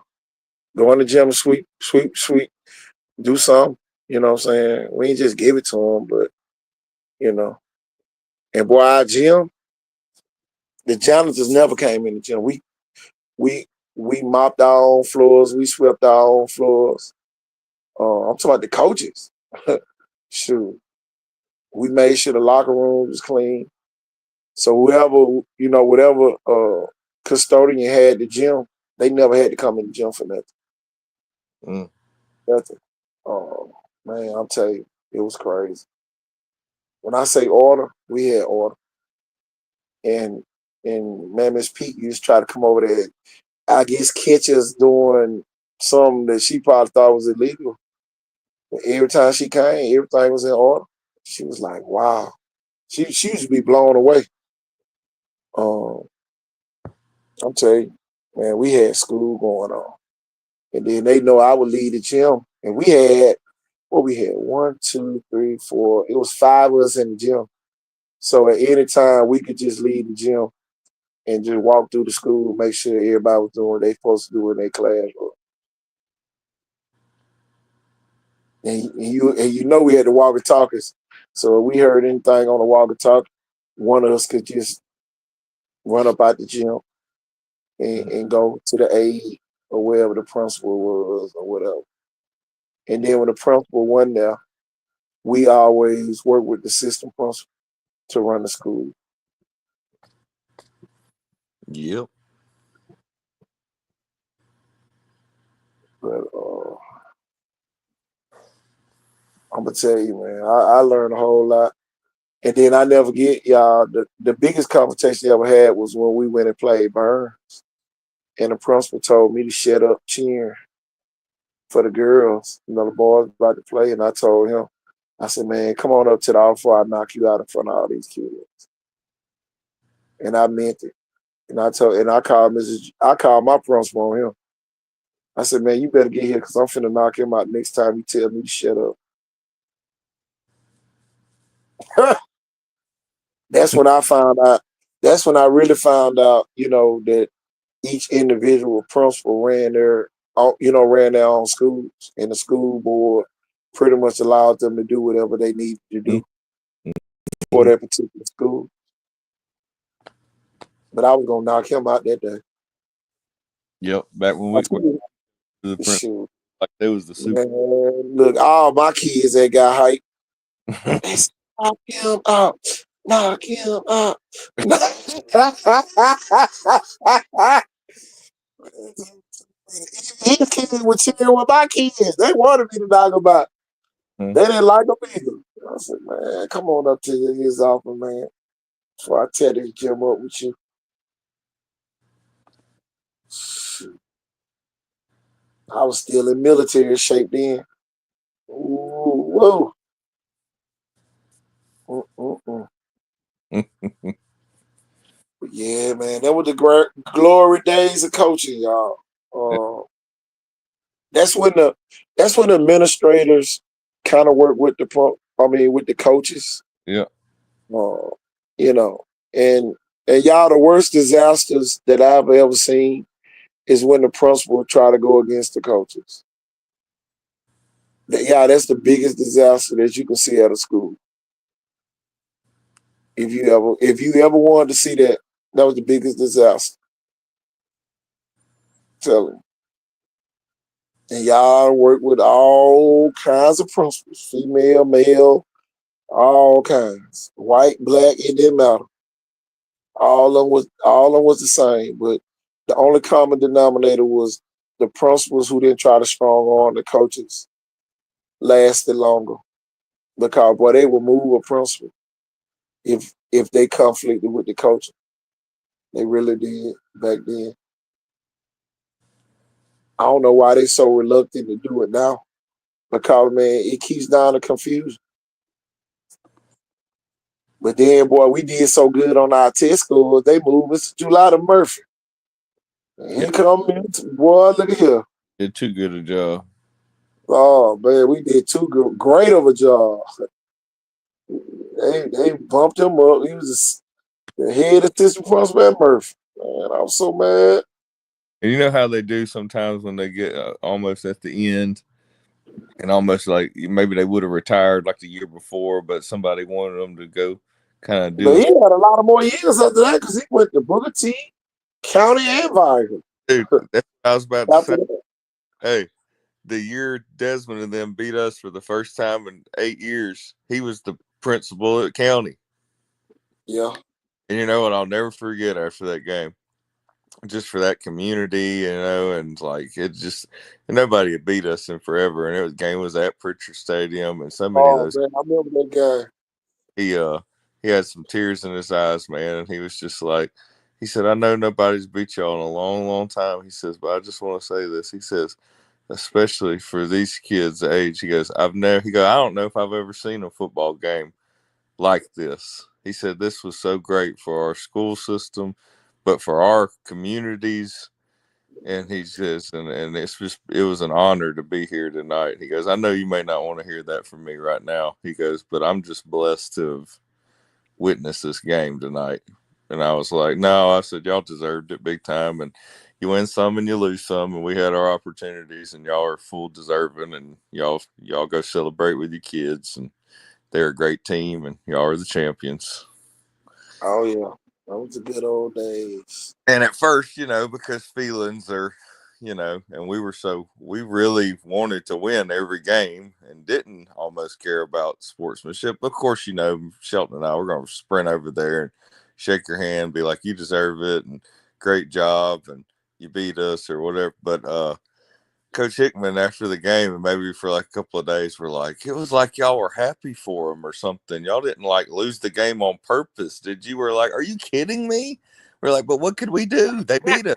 Go in the gym and sweep, do something. You know what I'm saying? We ain't just give it to them, but you know. And boy, our gym, the janitors never came in the gym. We we mopped our own floors, we swept our own floors. I'm talking about the coaches. Shoot. We made sure the locker room was clean. So whoever, whatever custodian had the gym, they never had to come in the gym for nothing. Mm. Nothing. Oh man, I'm telling you, it was crazy. When I say order, we had order. And man, Miss Pete used to try to come over there. I guess catch us doing something that she probably thought was illegal. But every time she came, everything was in order. She was like, wow. She used to be blown away. I'm telling you, man, we had school going on. And then they know I would lead the gym. And we had, we had? 1, 2, 3, 4. It was 5 of us in the gym. So at any time, we could just lead the gym and just walk through the school, make sure everybody was doing what they supposed to do in their class. And you know we had the walkie-talkies. So if we heard anything on the walkie-talkie, one of us could just run up out the gym and go to the aide or wherever the principal was or whatever. And then when the principal wasn't there, we always work with the assistant principal to run the school. Yep. But I'm gonna tell you, man, I learned a whole lot. And then I never get y'all. The biggest confrontation I ever had was when we went and played Burns, and the principal told me to shut up cheering for the girls. The boys about to play, and I told him, I said, man, come on up to the office before I knock you out in front of all these kids. And I meant it. And I called my principal on him. I said, man, you better get here because I'm finna knock him out next time you tell me to shut up. That's when I found out. That's when I really found out, that each individual principal ran their own schools, and the school board pretty much allowed them to do whatever they needed to do for that particular school. But I was gonna knock him out that day. Yep. Back when we the principal, like they was the super. Man, look, all my kids that got hype. They said, knock him out. Knock him out. His kids were cheering with my kids. They wanted me to knock him out. They didn't like him either. I said, man, come on up to his office, man. Before I tear this gym up with you. I was still in military shape then. Ooh, whoa. Yeah, man, that was the glory days of coaching, y'all. That's when the administrators kind of work with the coaches. Yeah. And y'all, the worst disasters that I've ever seen is when the principal try to go against the coaches. Yeah, that's the biggest disaster that you can see at a school. If you ever wanted to see that, that was the biggest disaster. Tell him. And y'all work with all kinds of principals, female, male, all kinds, white, black, it didn't matter. All of them was the same, but the only common denominator was the principals who didn't try to strong arm the coaches lasted longer, because boy, they would move a principal if they conflicted with the coaches. They really did back then. I don't know why they so reluctant to do it now, because man, it keeps down the confusion. But then, boy, we did so good on our test scores, they moved us to July to Murphy. Here come boy, look at here. Did too good a job. Oh man, we did too great of a job. They bumped him up. He was the head assistant principal at Murphy. Man, I was so mad. And you know how they do sometimes when they get almost at the end, and almost like maybe they would have retired like the year before, but somebody wanted them to go kind of But do he it. had a lot of more years after that because he went to Booker T, County, and Viger. Dude, that's what I was about to After say. that. Hey, the year Desmond and them beat us for the first time in 8 years, he was the principal at County. Yeah. And you know what? I'll never forget after that game. Just for that community, and like it just nobody had beat us in forever. And the game was at Pritchard Stadium, and so many of Oh those. man, I remember that guy. He had some tears in his eyes, man, and he was just like, he said, "I know nobody's beat y'all in a long, long time." He says, "But I just want to say this." He says, especially for these kids' age, he goes, I don't know if I've ever seen a football game like this. He said this was so great for our school system, but for our communities. And he says, and it was an honor to be here tonight. He goes, I know you may not want to hear that from me right now. He goes, but I'm just blessed to have witnessed this game tonight. And I was like, no, I said, y'all deserved it big time. And you win some and you lose some. And we had our opportunities, and y'all are full deserving. And y'all go celebrate with your kids. And they're a great team, and y'all are the champions. Oh yeah, that was the good old days. And at first, because feelings are, and we really wanted to win every game and didn't almost care about sportsmanship. Of course, Shelton and I were going to sprint over there and shake your hand, be like, you deserve it, and great job, and you beat us or whatever. But Coach Hickman, after the game, and maybe for like a couple of days, were like, it was like y'all were happy for him or something. Y'all didn't like lose the game on purpose, did you? We're like, are you kidding me? We're like, but what could we do? They beat us.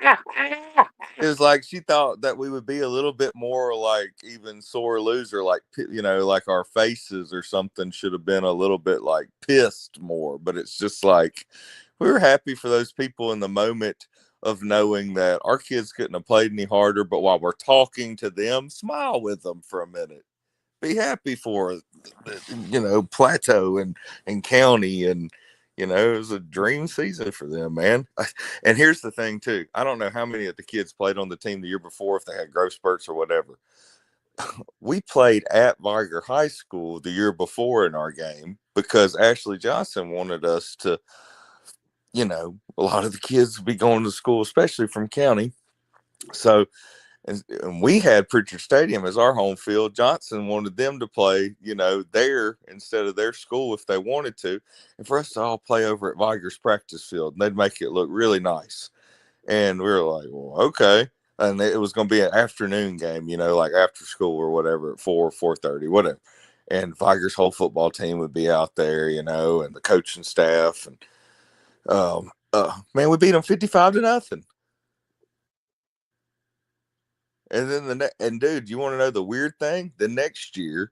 It was like she thought that we would be a little bit more like even sore loser, like like our faces or something should have been a little bit like pissed more. But it's just like we were happy for those people in the moment of knowing that our kids couldn't have played any harder. But while we're talking to them, smile with them for a minute. Be happy for Plateau and County, and it was a dream season for them, man. And here's the thing too, I don't know how many of the kids played on the team the year before, if they had growth spurts or whatever. We played at Viger High School the year before in our game because Ashley Johnson wanted us to, a lot of the kids would be going to school, especially from County. So and we had Pritchard Stadium as our home field. Johnson wanted them to play, there instead of their school if they wanted to, and for us to all play over at Viger's practice field, and they'd make it look really nice. And we were like, well, okay. And it was going to be an afternoon game, like after school or whatever at 4:30, whatever. And Viger's whole football team would be out there, and the coaching staff, and man, we beat them 55-0. And then dude, you want to know the weird thing? The next year,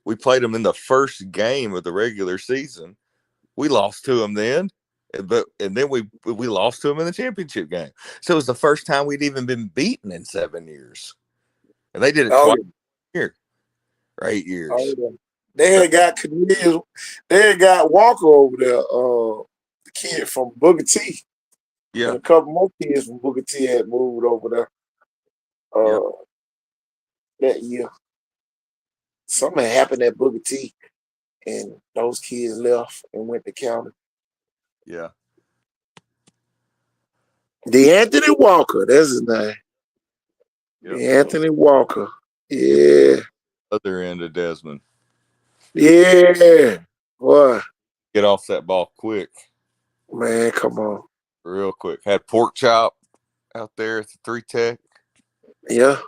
we played them in the first game of the regular season. We lost to them then, and then we lost to them in the championship game. So it was the first time we'd even been beaten in 7 years, and they did it twice a year or 8 years. Oh, yeah. They had got Cornelius, they had got Walker over there, the kid from Booker T. Yeah, and a couple more kids from Booker T had moved over there. That year. Something happened at Booker T, and those kids left and went to County. Yeah. DeAnthony Walker, that's his name. Yep. DeAnthony Walker. Yeah. Other end of Desmond. Yeah. Boy. Get off that ball quick. Man, come on. Real quick. Had pork chop out there at the 3 Tech. Yeah.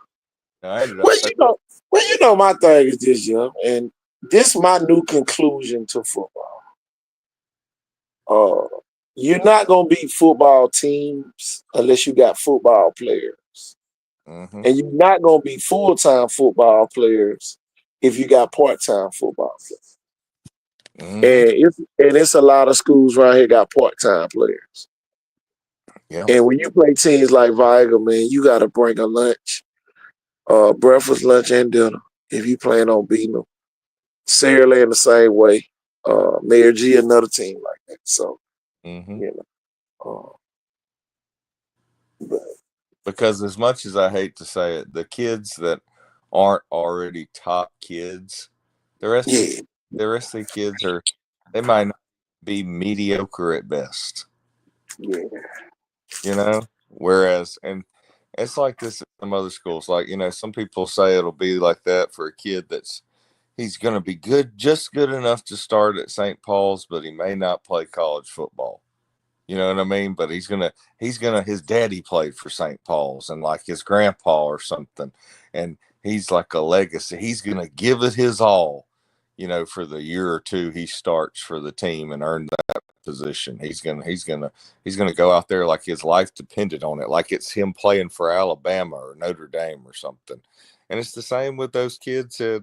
Well, my thing is this, yeah, and this is my new conclusion to football. You're not gonna beat football teams unless you got football players, and you're not gonna be full-time football players if you got part-time football players. And it's a lot of schools right here got part-time players. Yeah. And when you play teams like Viger, man, you got to bring a lunch. Breakfast, lunch, and dinner if you plan on beating them. Sara Lee in the same way. Mayor G, another team like that. So, but because as much as I hate to say it, the kids that aren't already top kids, the rest of the kids they might not be mediocre at best. Yeah. You know, whereas and it's like this at some other schools. Like, some people say it'll be like that for a kid he's going to be good, just good enough to start at St. Paul's, but he may not play college football. You know what I mean? But his daddy played for St. Paul's and like his grandpa or something. And he's like a legacy. He's going to give it his all, for the year or two he starts for the team and earn that position. He's going to go out there like his life depended on it. Like it's him playing for Alabama or Notre Dame or something. And it's the same with those kids at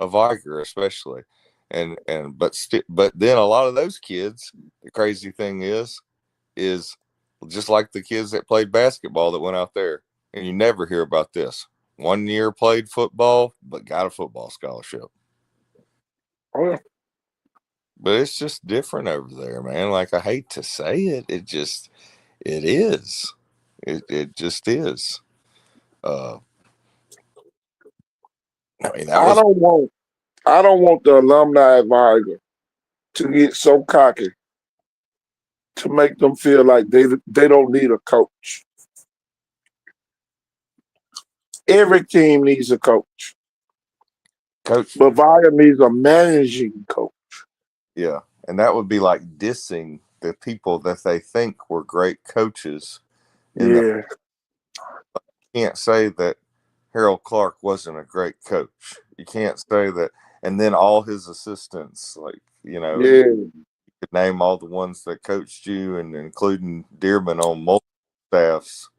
Viger, especially. But then a lot of those kids, the crazy thing is just like the kids that played basketball that went out there, and you never hear about this. 1 year played football, but got a football scholarship. Oh, yeah. But it's just different over there, man. Like, I hate to say it, it is. It just is. I mean, I don't want the alumni at Viger to get so cocky to make them feel like they don't need a coach. Every team needs a coach. But Viger needs a managing coach. Yeah, and that would be like dissing the people that they think were great coaches. Yeah. You can't say that Harold Clark wasn't a great coach. You can't say that. And then all his assistants, like, you could name all the ones that coached you, and including Dearman on multiple staffs,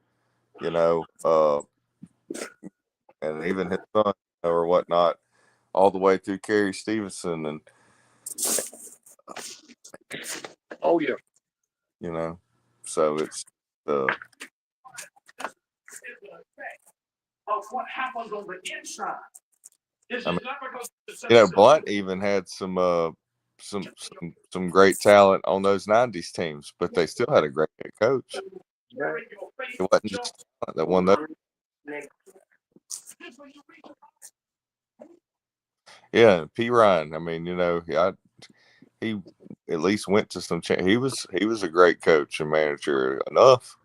and even his son or whatnot, all the way through Kerry Stevenson. And oh, yeah. So it's of what happens on the inside. Blunt even had some great talent on those 90s teams, but they still had a great head coach. It wasn't just talent that won those. Yeah, P. Ryan. I mean, he at least went to some. He was a great coach and manager enough.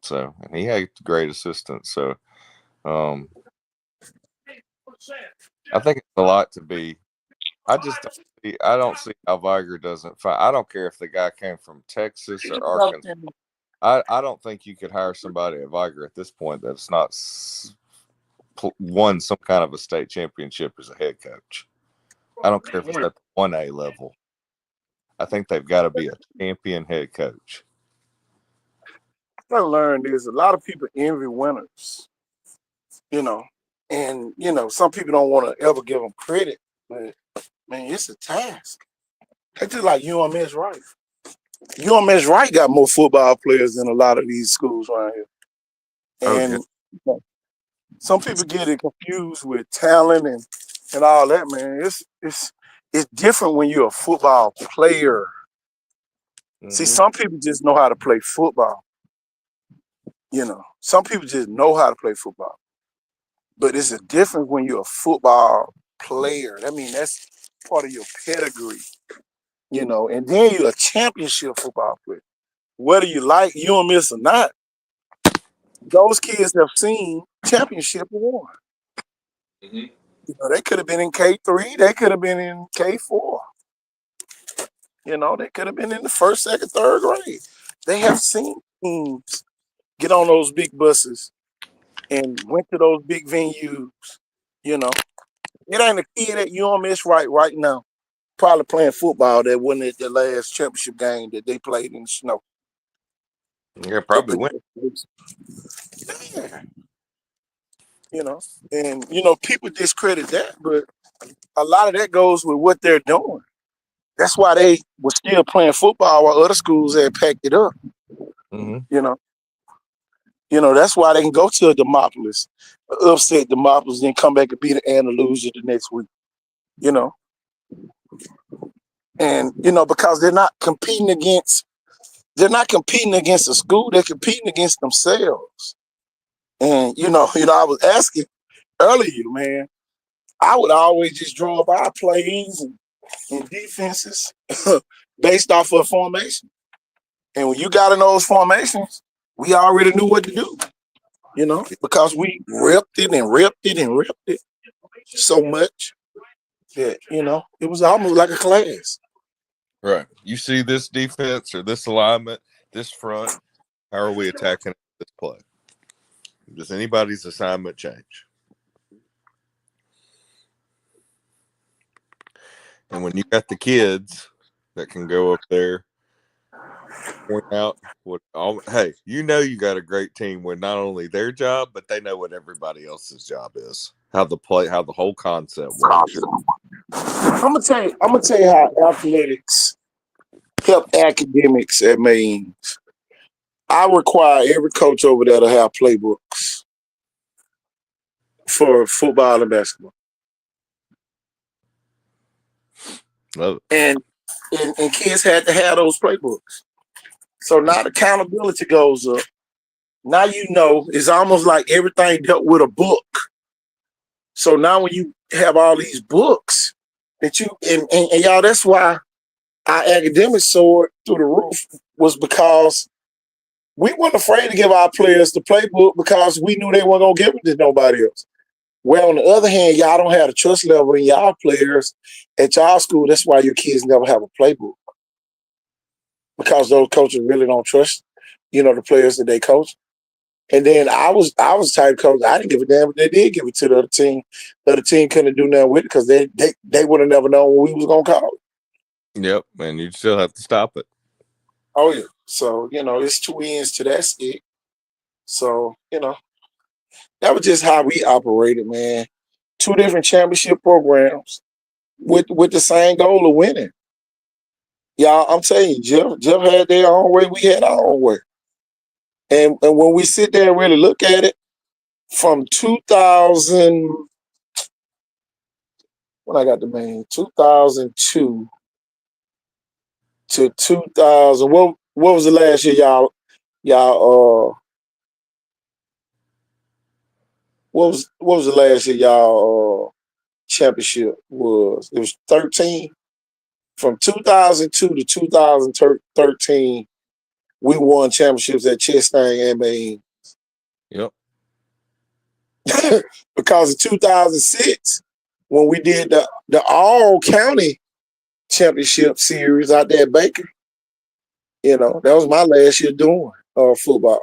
So, and he had great assistants. So, I think it's a lot to be. I don't see how Viger doesn't find. I don't care if the guy came from Texas or Arkansas. I don't think you could hire somebody at Viger at this point that's not won some kind of a state championship as a head coach. I don't care if it's at the 1A level. I think they've got to be a champion head coach. I learned is a lot of people envy winners, and some people don't want to ever give them credit, but man, it's a task. It's just like UMS Wright. UMS Wright got more football players than a lot of these schools around here, and some people get it confused with talent and all that. Man, it's different when you're a football player. Mm-hmm. See, some people just know how to play football. Some people just know how to play football. But it's a difference when you're a football player. I mean, that's part of your pedigree, and then you're a championship football player. Whether you like UMS or not, those kids have seen championship award. Mm-hmm. They could have been in K3. They could have been in K4. They could have been in the first, second, third grade. They have seen teams get on those big buses and went to those big venues. It ain't a kid at UMS right now probably playing football that wasn't at the last championship game that they played in the snow. Yeah, probably went. Yeah. And people discredit that, but a lot of that goes with what they're doing. That's why they were still playing football while other schools had packed it up. Mm-hmm. That's why they can go to a Demopolis, upset Demopolis, then come back and beat Andalusia the next week. And because they're not competing against they're not competing against the school, they're competing against themselves. And I was asking earlier, man, I would always just draw up our plays and defenses based off of formation. And when you got in those formations, we already knew what to do, because we ripped it and ripped it and ripped it so much that, it was almost like a class. Right. You see this defense or this alignment, this front, how are we attacking this play? Does anybody's assignment change? And when you got the kids that can go up there, point out hey, you got a great team when not only their job, but they know what everybody else's job is. How the whole concept works. I'm gonna tell you how athletics help academics at Mainz. I require every coach over there to have playbooks for football and basketball. Love it. And kids had to have those playbooks. So now the accountability goes up. Now it's almost like everything dealt with a book. So now when you have all these books that and y'all, that's why our academics soared through the roof, was because we weren't afraid to give our players the playbook because we knew they weren't going to give it to nobody else. Well, on the other hand, y'all don't have the trust level in y'all players at y'all school. That's why your kids never have a playbook, because those coaches really don't trust, the players that they coach. And then I was the type of coach, I didn't give a damn if they did give it to the other team. The other team couldn't do nothing with it because they would have never known what we was going to call it. Yep, and you still have to stop it. Oh, yeah. So, it's two ends to that stick. So, that was just how we operated, man. 2 different championship programs with the same goal of winning. Y'all, I'm telling you, Jeff had their own way, we had our own way. And when we sit there and really look at it, from 2000, when I got the main, 2002 to 2000, what was the last year what was the last year y'all championship was? It was 13. From 2002 to 2013, we won championships at Chastain and Maine. Yep. Because in 2006, when we did the all county championship series out there at Baker, that was my last year doing football.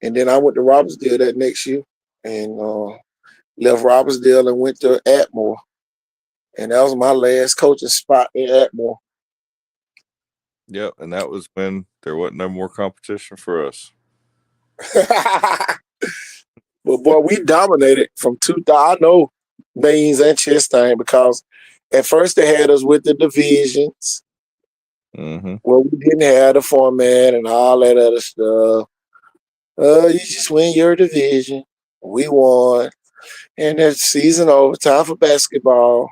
And then I went to Robertsdale that next year and left Robertsdale and went to Atmore. And that was my last coaching spot in Atmore. Yep, and that was when there wasn't no more competition for us. But boy, we dominated from 2000. I know Mainz and Chastain because at first they had us with the divisions. Mm-hmm. Well, we didn't have the format and all that other stuff. You just win your division. We won. And that season over, time for basketball.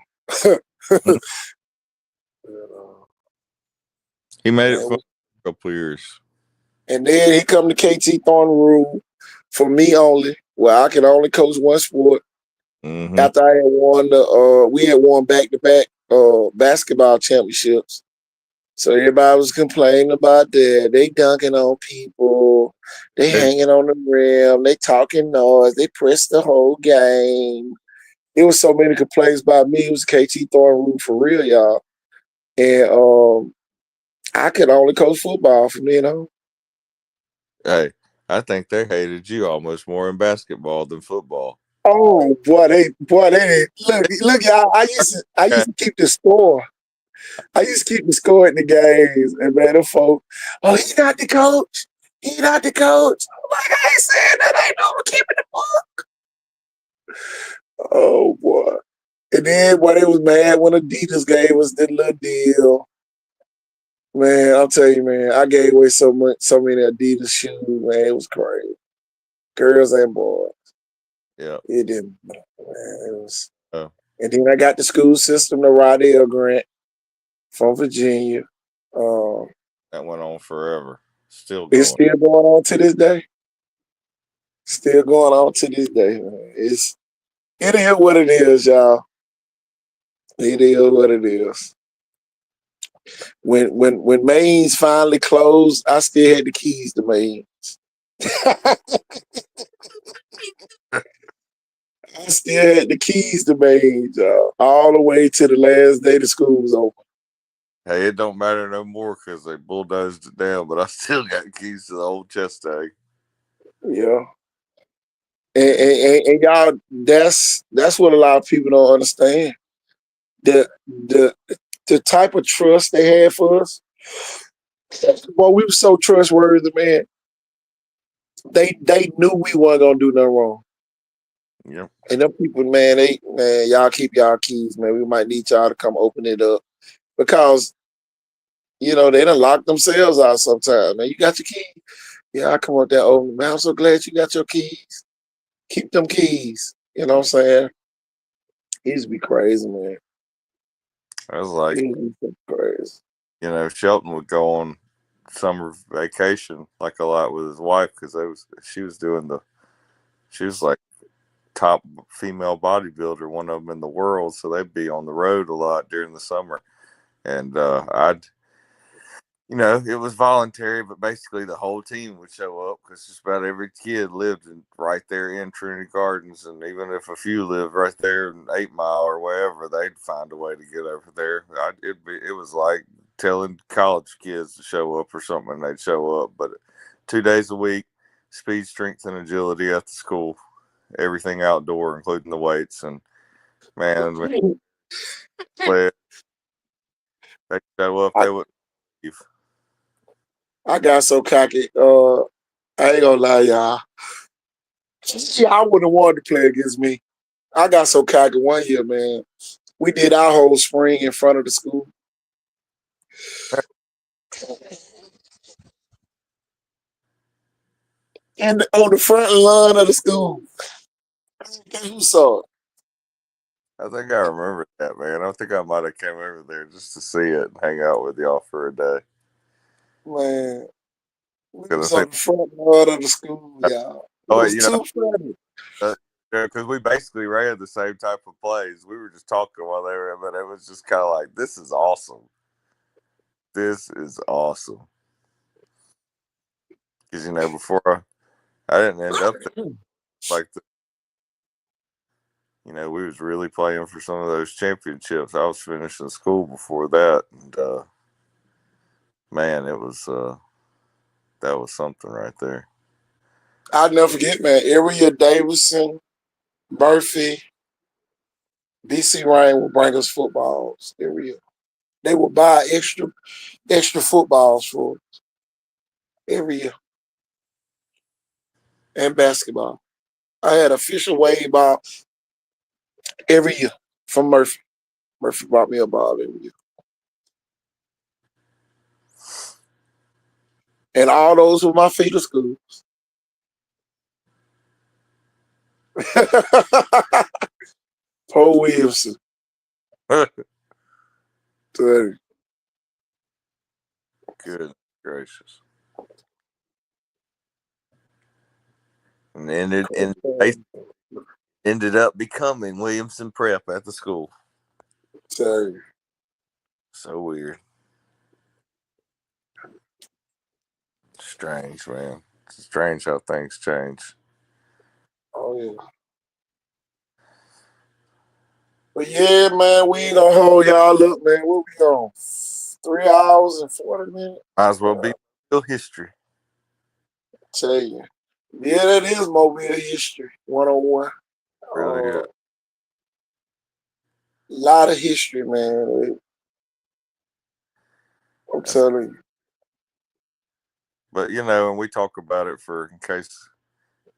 He made it for a couple of years. And then he come to KT Thornton Rule for me only, where I can only coach one sport. Mm-hmm. After I had won we had won back-to-back basketball championships. So everybody was complaining about that. They dunking on people. They hanging on the rim. They talking noise. They press the whole game. It was so many complaints about me. It was KT Thornton Rule for real, y'all. And I could only coach football from then on. Hey, I think they hated you almost more in basketball than football. Oh boy, they look, y'all. I used to keep the score. I used to keep the score in the games, and man, the folk, he's not the coach. He's not the coach. I'm like, I ain't saying that. I ain't know I'm keeping the book. Oh boy. And then boy, they was mad when Adidas gave us the little deal. Man, I'll tell you, man, I gave away so many Adidas shoes, man. It was crazy. Girls and boys. Yeah. It didn't, man. It was. Oh. And then I got the school system, the Rydell grant from Virginia. That went on forever. Still It's going. still going on to this day. Still going on to this day, man. It is what it is, y'all. It is what it is. When Maine's finally closed, I still had the keys to Maine. I still had the keys to Maine, y'all, all the way to the last day the school was open. Hey, it don't matter no more because they bulldozed it down, but I still got keys to the old chest egg. Yeah. And y'all, that's what a lot of people don't understand. The type of trust they had for us. Boy, we were so trustworthy, man. They knew we weren't gonna do nothing wrong. Yep. And them people, man, y'all keep y'all keys, man. We might need y'all to come open it up. Because, they done lock themselves out sometimes. Man, you got your key? Yeah, I come up there open. Man, I'm so glad you got your keys. Keep them keys. You know what I'm saying? It used to be crazy, man. I was like, It used to be crazy. Shelton would go on summer vacation like a lot with his wife because she was like top female bodybuilder, one of them in the world. So they'd be on the road a lot during the summer. And it was voluntary, but basically the whole team would show up because just about every kid lived right there in Trinity Gardens. And even if a few lived right there in 8 Mile or wherever, they'd find a way to get over there. It was like telling college kids to show up or something, and they'd show up. But 2 days a week, speed, strength, and agility at the school, everything outdoor, including the weights. And man, they show up, they would leave. I got so cocky. I ain't gonna lie, y'all. Y'all wouldn't have wanted to play against me. I got so cocky one year, man. We did our whole spring in front of the school. And on the front lawn of the school. Who saw it? I think I remember that, man. I think I might have came over there just to see it and hang out with y'all for a day. Man, we Because was on the front lawn of the school, y'all. It was too funny. Because we basically ran the same type of plays. We were just talking while they were, but it was just kind of like, this is awesome. This is awesome. Because, before I didn't end up there like we was really playing for some of those championships. I was finishing school before that. And, man, it was, that was something right there. I'll never forget, man. Every year, Davidson, Murphy, BC Ryan would bring us footballs every year. They would buy extra footballs for us every year. And basketball. I had official wave ball every year from Murphy. Murphy brought me a ball every year. And all those were my feeder schools. Paul Williamson. Good gracious. And then they ended up becoming Williamson Prep at the school. So weird. Strange, man. It's strange how things change. Oh, yeah. But yeah, man, we ain't gonna hold y'all up, man. What we on? 3 hours and 40 minutes? Might as well be real history. Tell you. Yeah, that is Mobile history 101. Really good. A lot of history, man. I'm telling you. But and we talk about it in case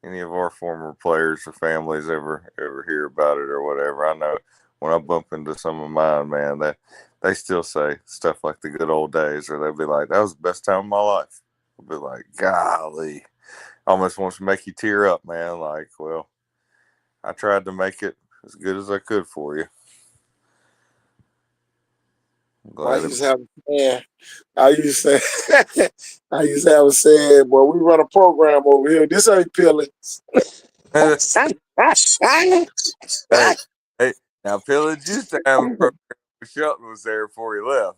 any of our former players or families ever hear about it or whatever. I know when I bump into some of mine, man, they still say stuff like the good old days, or they'll be like, "That was the best time of my life." I'll be like, "Golly," almost wants to make you tear up, man. Like, well, I tried to make it as good as I could for you. I Glad used to have a man. I used to say, I used to have a saying, boy, we run a program over here. This ain't pillings. hey, hey, now Pillage used to have a program when Shelton was there before he left.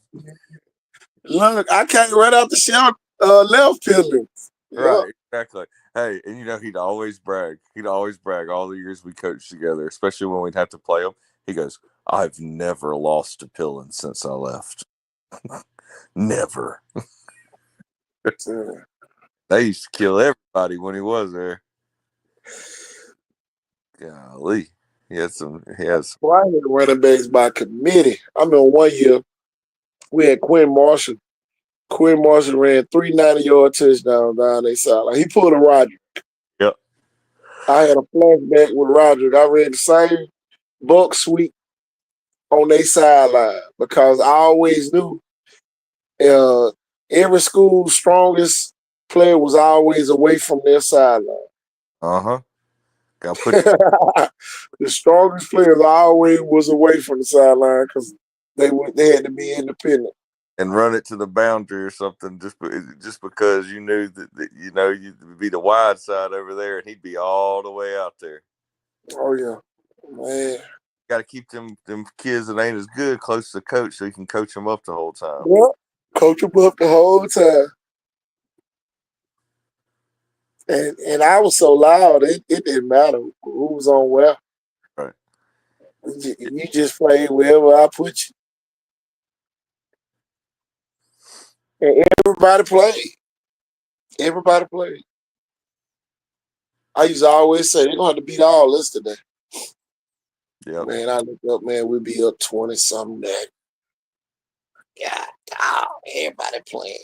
Look, I came right out the show, left pillings. Yep. Right, exactly. Hey, and you know he'd always brag. He'd always brag all the years we coached together, especially when we'd have to play him. He goes, "I've never lost to Pillin since I left. Never." They used to kill everybody when he was there. Golly, he has. Well, I had running backs by committee. I remember one year we had Quinn Marshall. Quinn Marshall ran 3 90-yard touchdowns down their sideline. He pulled a Roger. Yep. I had a flashback with Roger. I ran the same buck sweep on their sideline because I always knew every school's strongest player was always away from their sideline. Got put. The strongest players always was away from the sideline because they had to be independent. And run it to the boundary or something, just because you knew that you'd be the wide side over there, and he'd be all the way out there. Oh yeah, man. Got to keep them kids that ain't as good close to the coach so you can coach them up the whole time. Yep, coach them up the whole time. And I was so loud, it didn't matter who was on where. Right. You just played wherever I put you. And everybody played. Everybody played. I used to always say, they're going to have to beat all this today. Yep. Man, I look up, man, we'd be up 20-something day. God, everybody playing.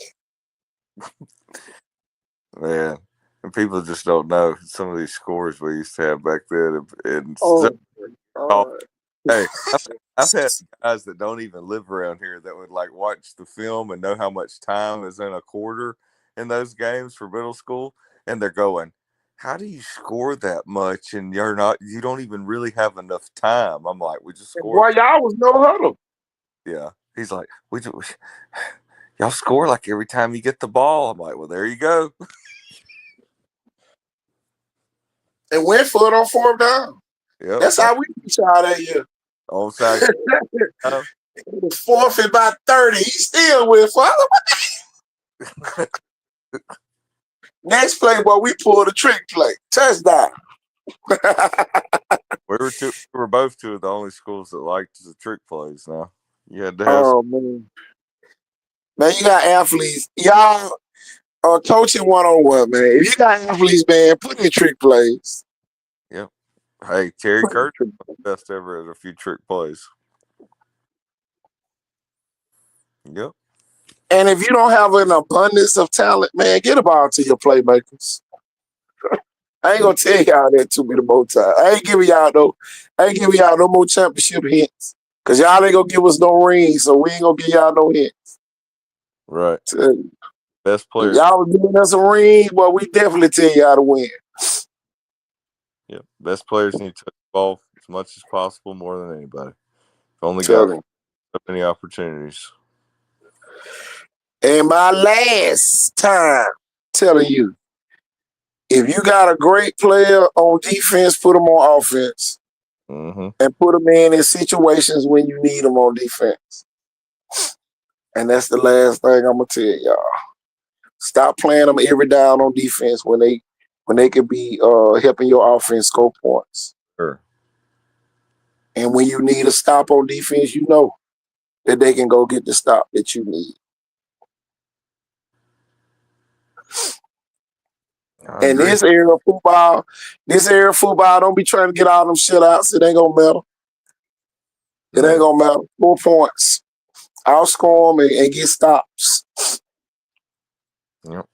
Man, and people just don't know some of these scores we used to have back then. And hey, I've had guys that don't even live around here that would like watch the film and know how much time is in a quarter in those games for middle school, and they're going, "How do you score that much and you don't even really have enough time?" I'm like, "We just scored." Why y'all was no huddle? Yeah, he's like, y'all score like every time you get the ball. I'm like, well, there you go. And went for it on 4th down. Yep. That's how we beat y'all that year. Onside. It was 4th and about 30. He still went for it. Next play, boy, we pulled a trick play. Touchdown. we were both two of the only schools that liked the trick plays now. You had to have man. Man, you got athletes. Y'all are coaching one-on-one, man. If you got athletes, man, put in trick plays. Yep. Hey, Terry Curtis was the best ever at a few trick plays. Yep. And if you don't have an abundance of talent, man, get a ball to your playmakers. I ain't gonna tell y'all that too many more times. I ain't giving y'all no more championship hints. Cause y'all ain't gonna give us no rings, so we ain't gonna give y'all no hints. Right. Best player. If y'all was giving us a ring, well, we definitely tell y'all to win. Yep. Best players need to touch the ball as much as possible, more than anybody. Only got so many opportunities. And my last time telling you, if you got a great player on defense, put them on offense. Mm-hmm. And put them in situations when you need them on defense. And that's the last thing I'm going to tell y'all. Stop playing them every down on defense when they could be helping your offense score points. Sure. And when you need a stop on defense, you know that they can go get the stop that you need. And this era of football, don't be trying to get all them shutouts. It ain't gonna matter. It ain't gonna matter. 4 points. I'll score them and get stops. Yep.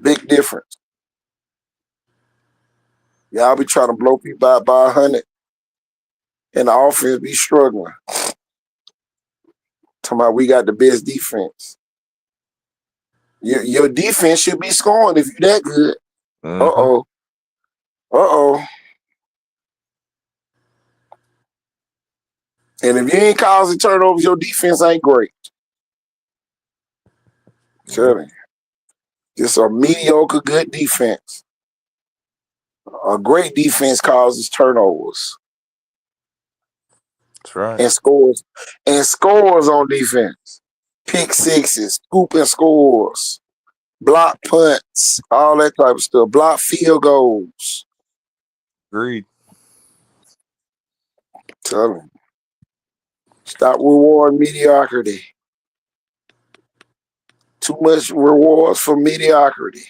Big difference. Y'all be trying to blow people out by 100, and the offense be struggling. Talking about we got the best defense. Your defense should be scoring if you that good. Mm-hmm. Uh-oh. And if you ain't causing turnovers, your defense ain't great. Telling you. Just a mediocre, good defense. A great defense causes turnovers. That's right. And scores on defense. Pick sixes, scooping scores, block punts, all that type of stuff. Block field goals. Agreed. Tell them. Stop rewarding mediocrity. Too much rewards for mediocrity.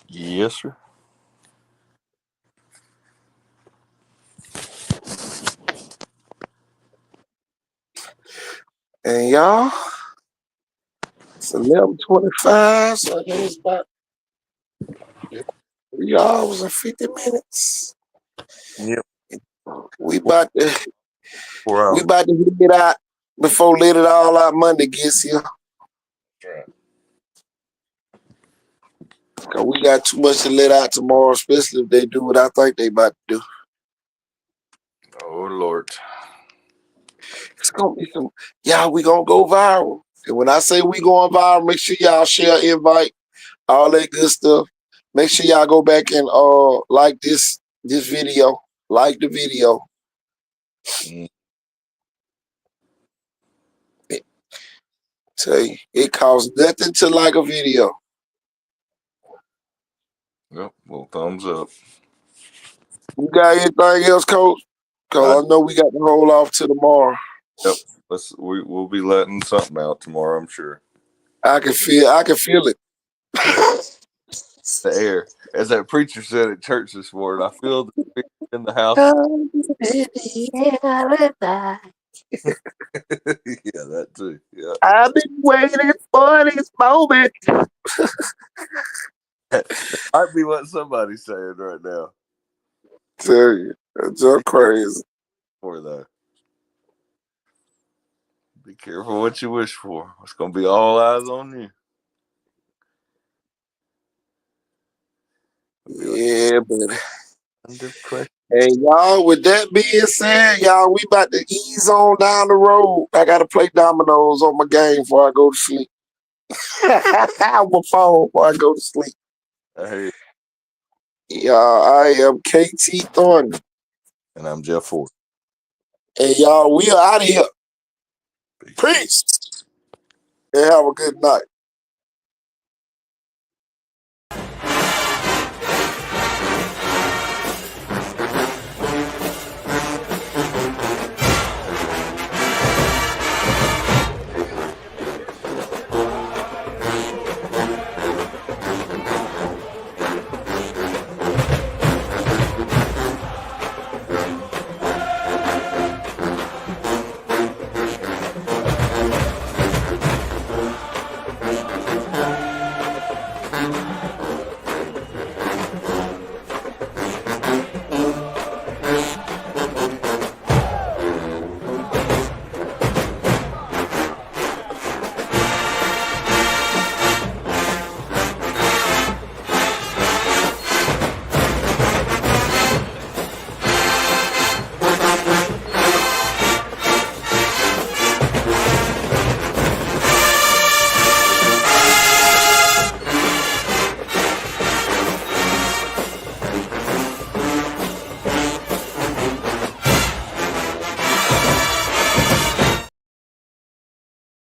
Yes, sir. And y'all, it's 11:25, so I think it's about 3 hours and 50 minutes. Yep. We about to 4 hours. we about to hit it out before Let It All Out Monday gets here. Right. 'Cause we got too much to let out tomorrow, especially if they do what I think they about to do. Oh Lord. It's gonna be some, y'all, we gonna go viral. And when I say we going viral, make sure y'all share, invite, all that good stuff. Make sure y'all go back and like this video. Like the video. Tell you, it costs nothing to like a video. Yep. Well, thumbs up. You got anything else, Coach? Because I know we got to roll off to tomorrow. Yep. We'll be letting something out tomorrow, I'm sure. I can feel it. The air. As that preacher said at church this morning, I feel the spirit in the house. Yeah, that too. Yeah. I've been waiting for this moment. That might be what somebody's saying right now. Tell you, that's just crazy. For that. Be careful what you wish for. It's gonna be all eyes on you. Yeah, buddy. Hey, y'all, with that being said, y'all, we about to ease on down the road. I got to play dominoes on my game before I go to sleep. On my phone before I go to sleep. Hey. Y'all, I am KT Thornton. And I'm Jeff Ford. And y'all, we are out of here. Peace. And have a good night.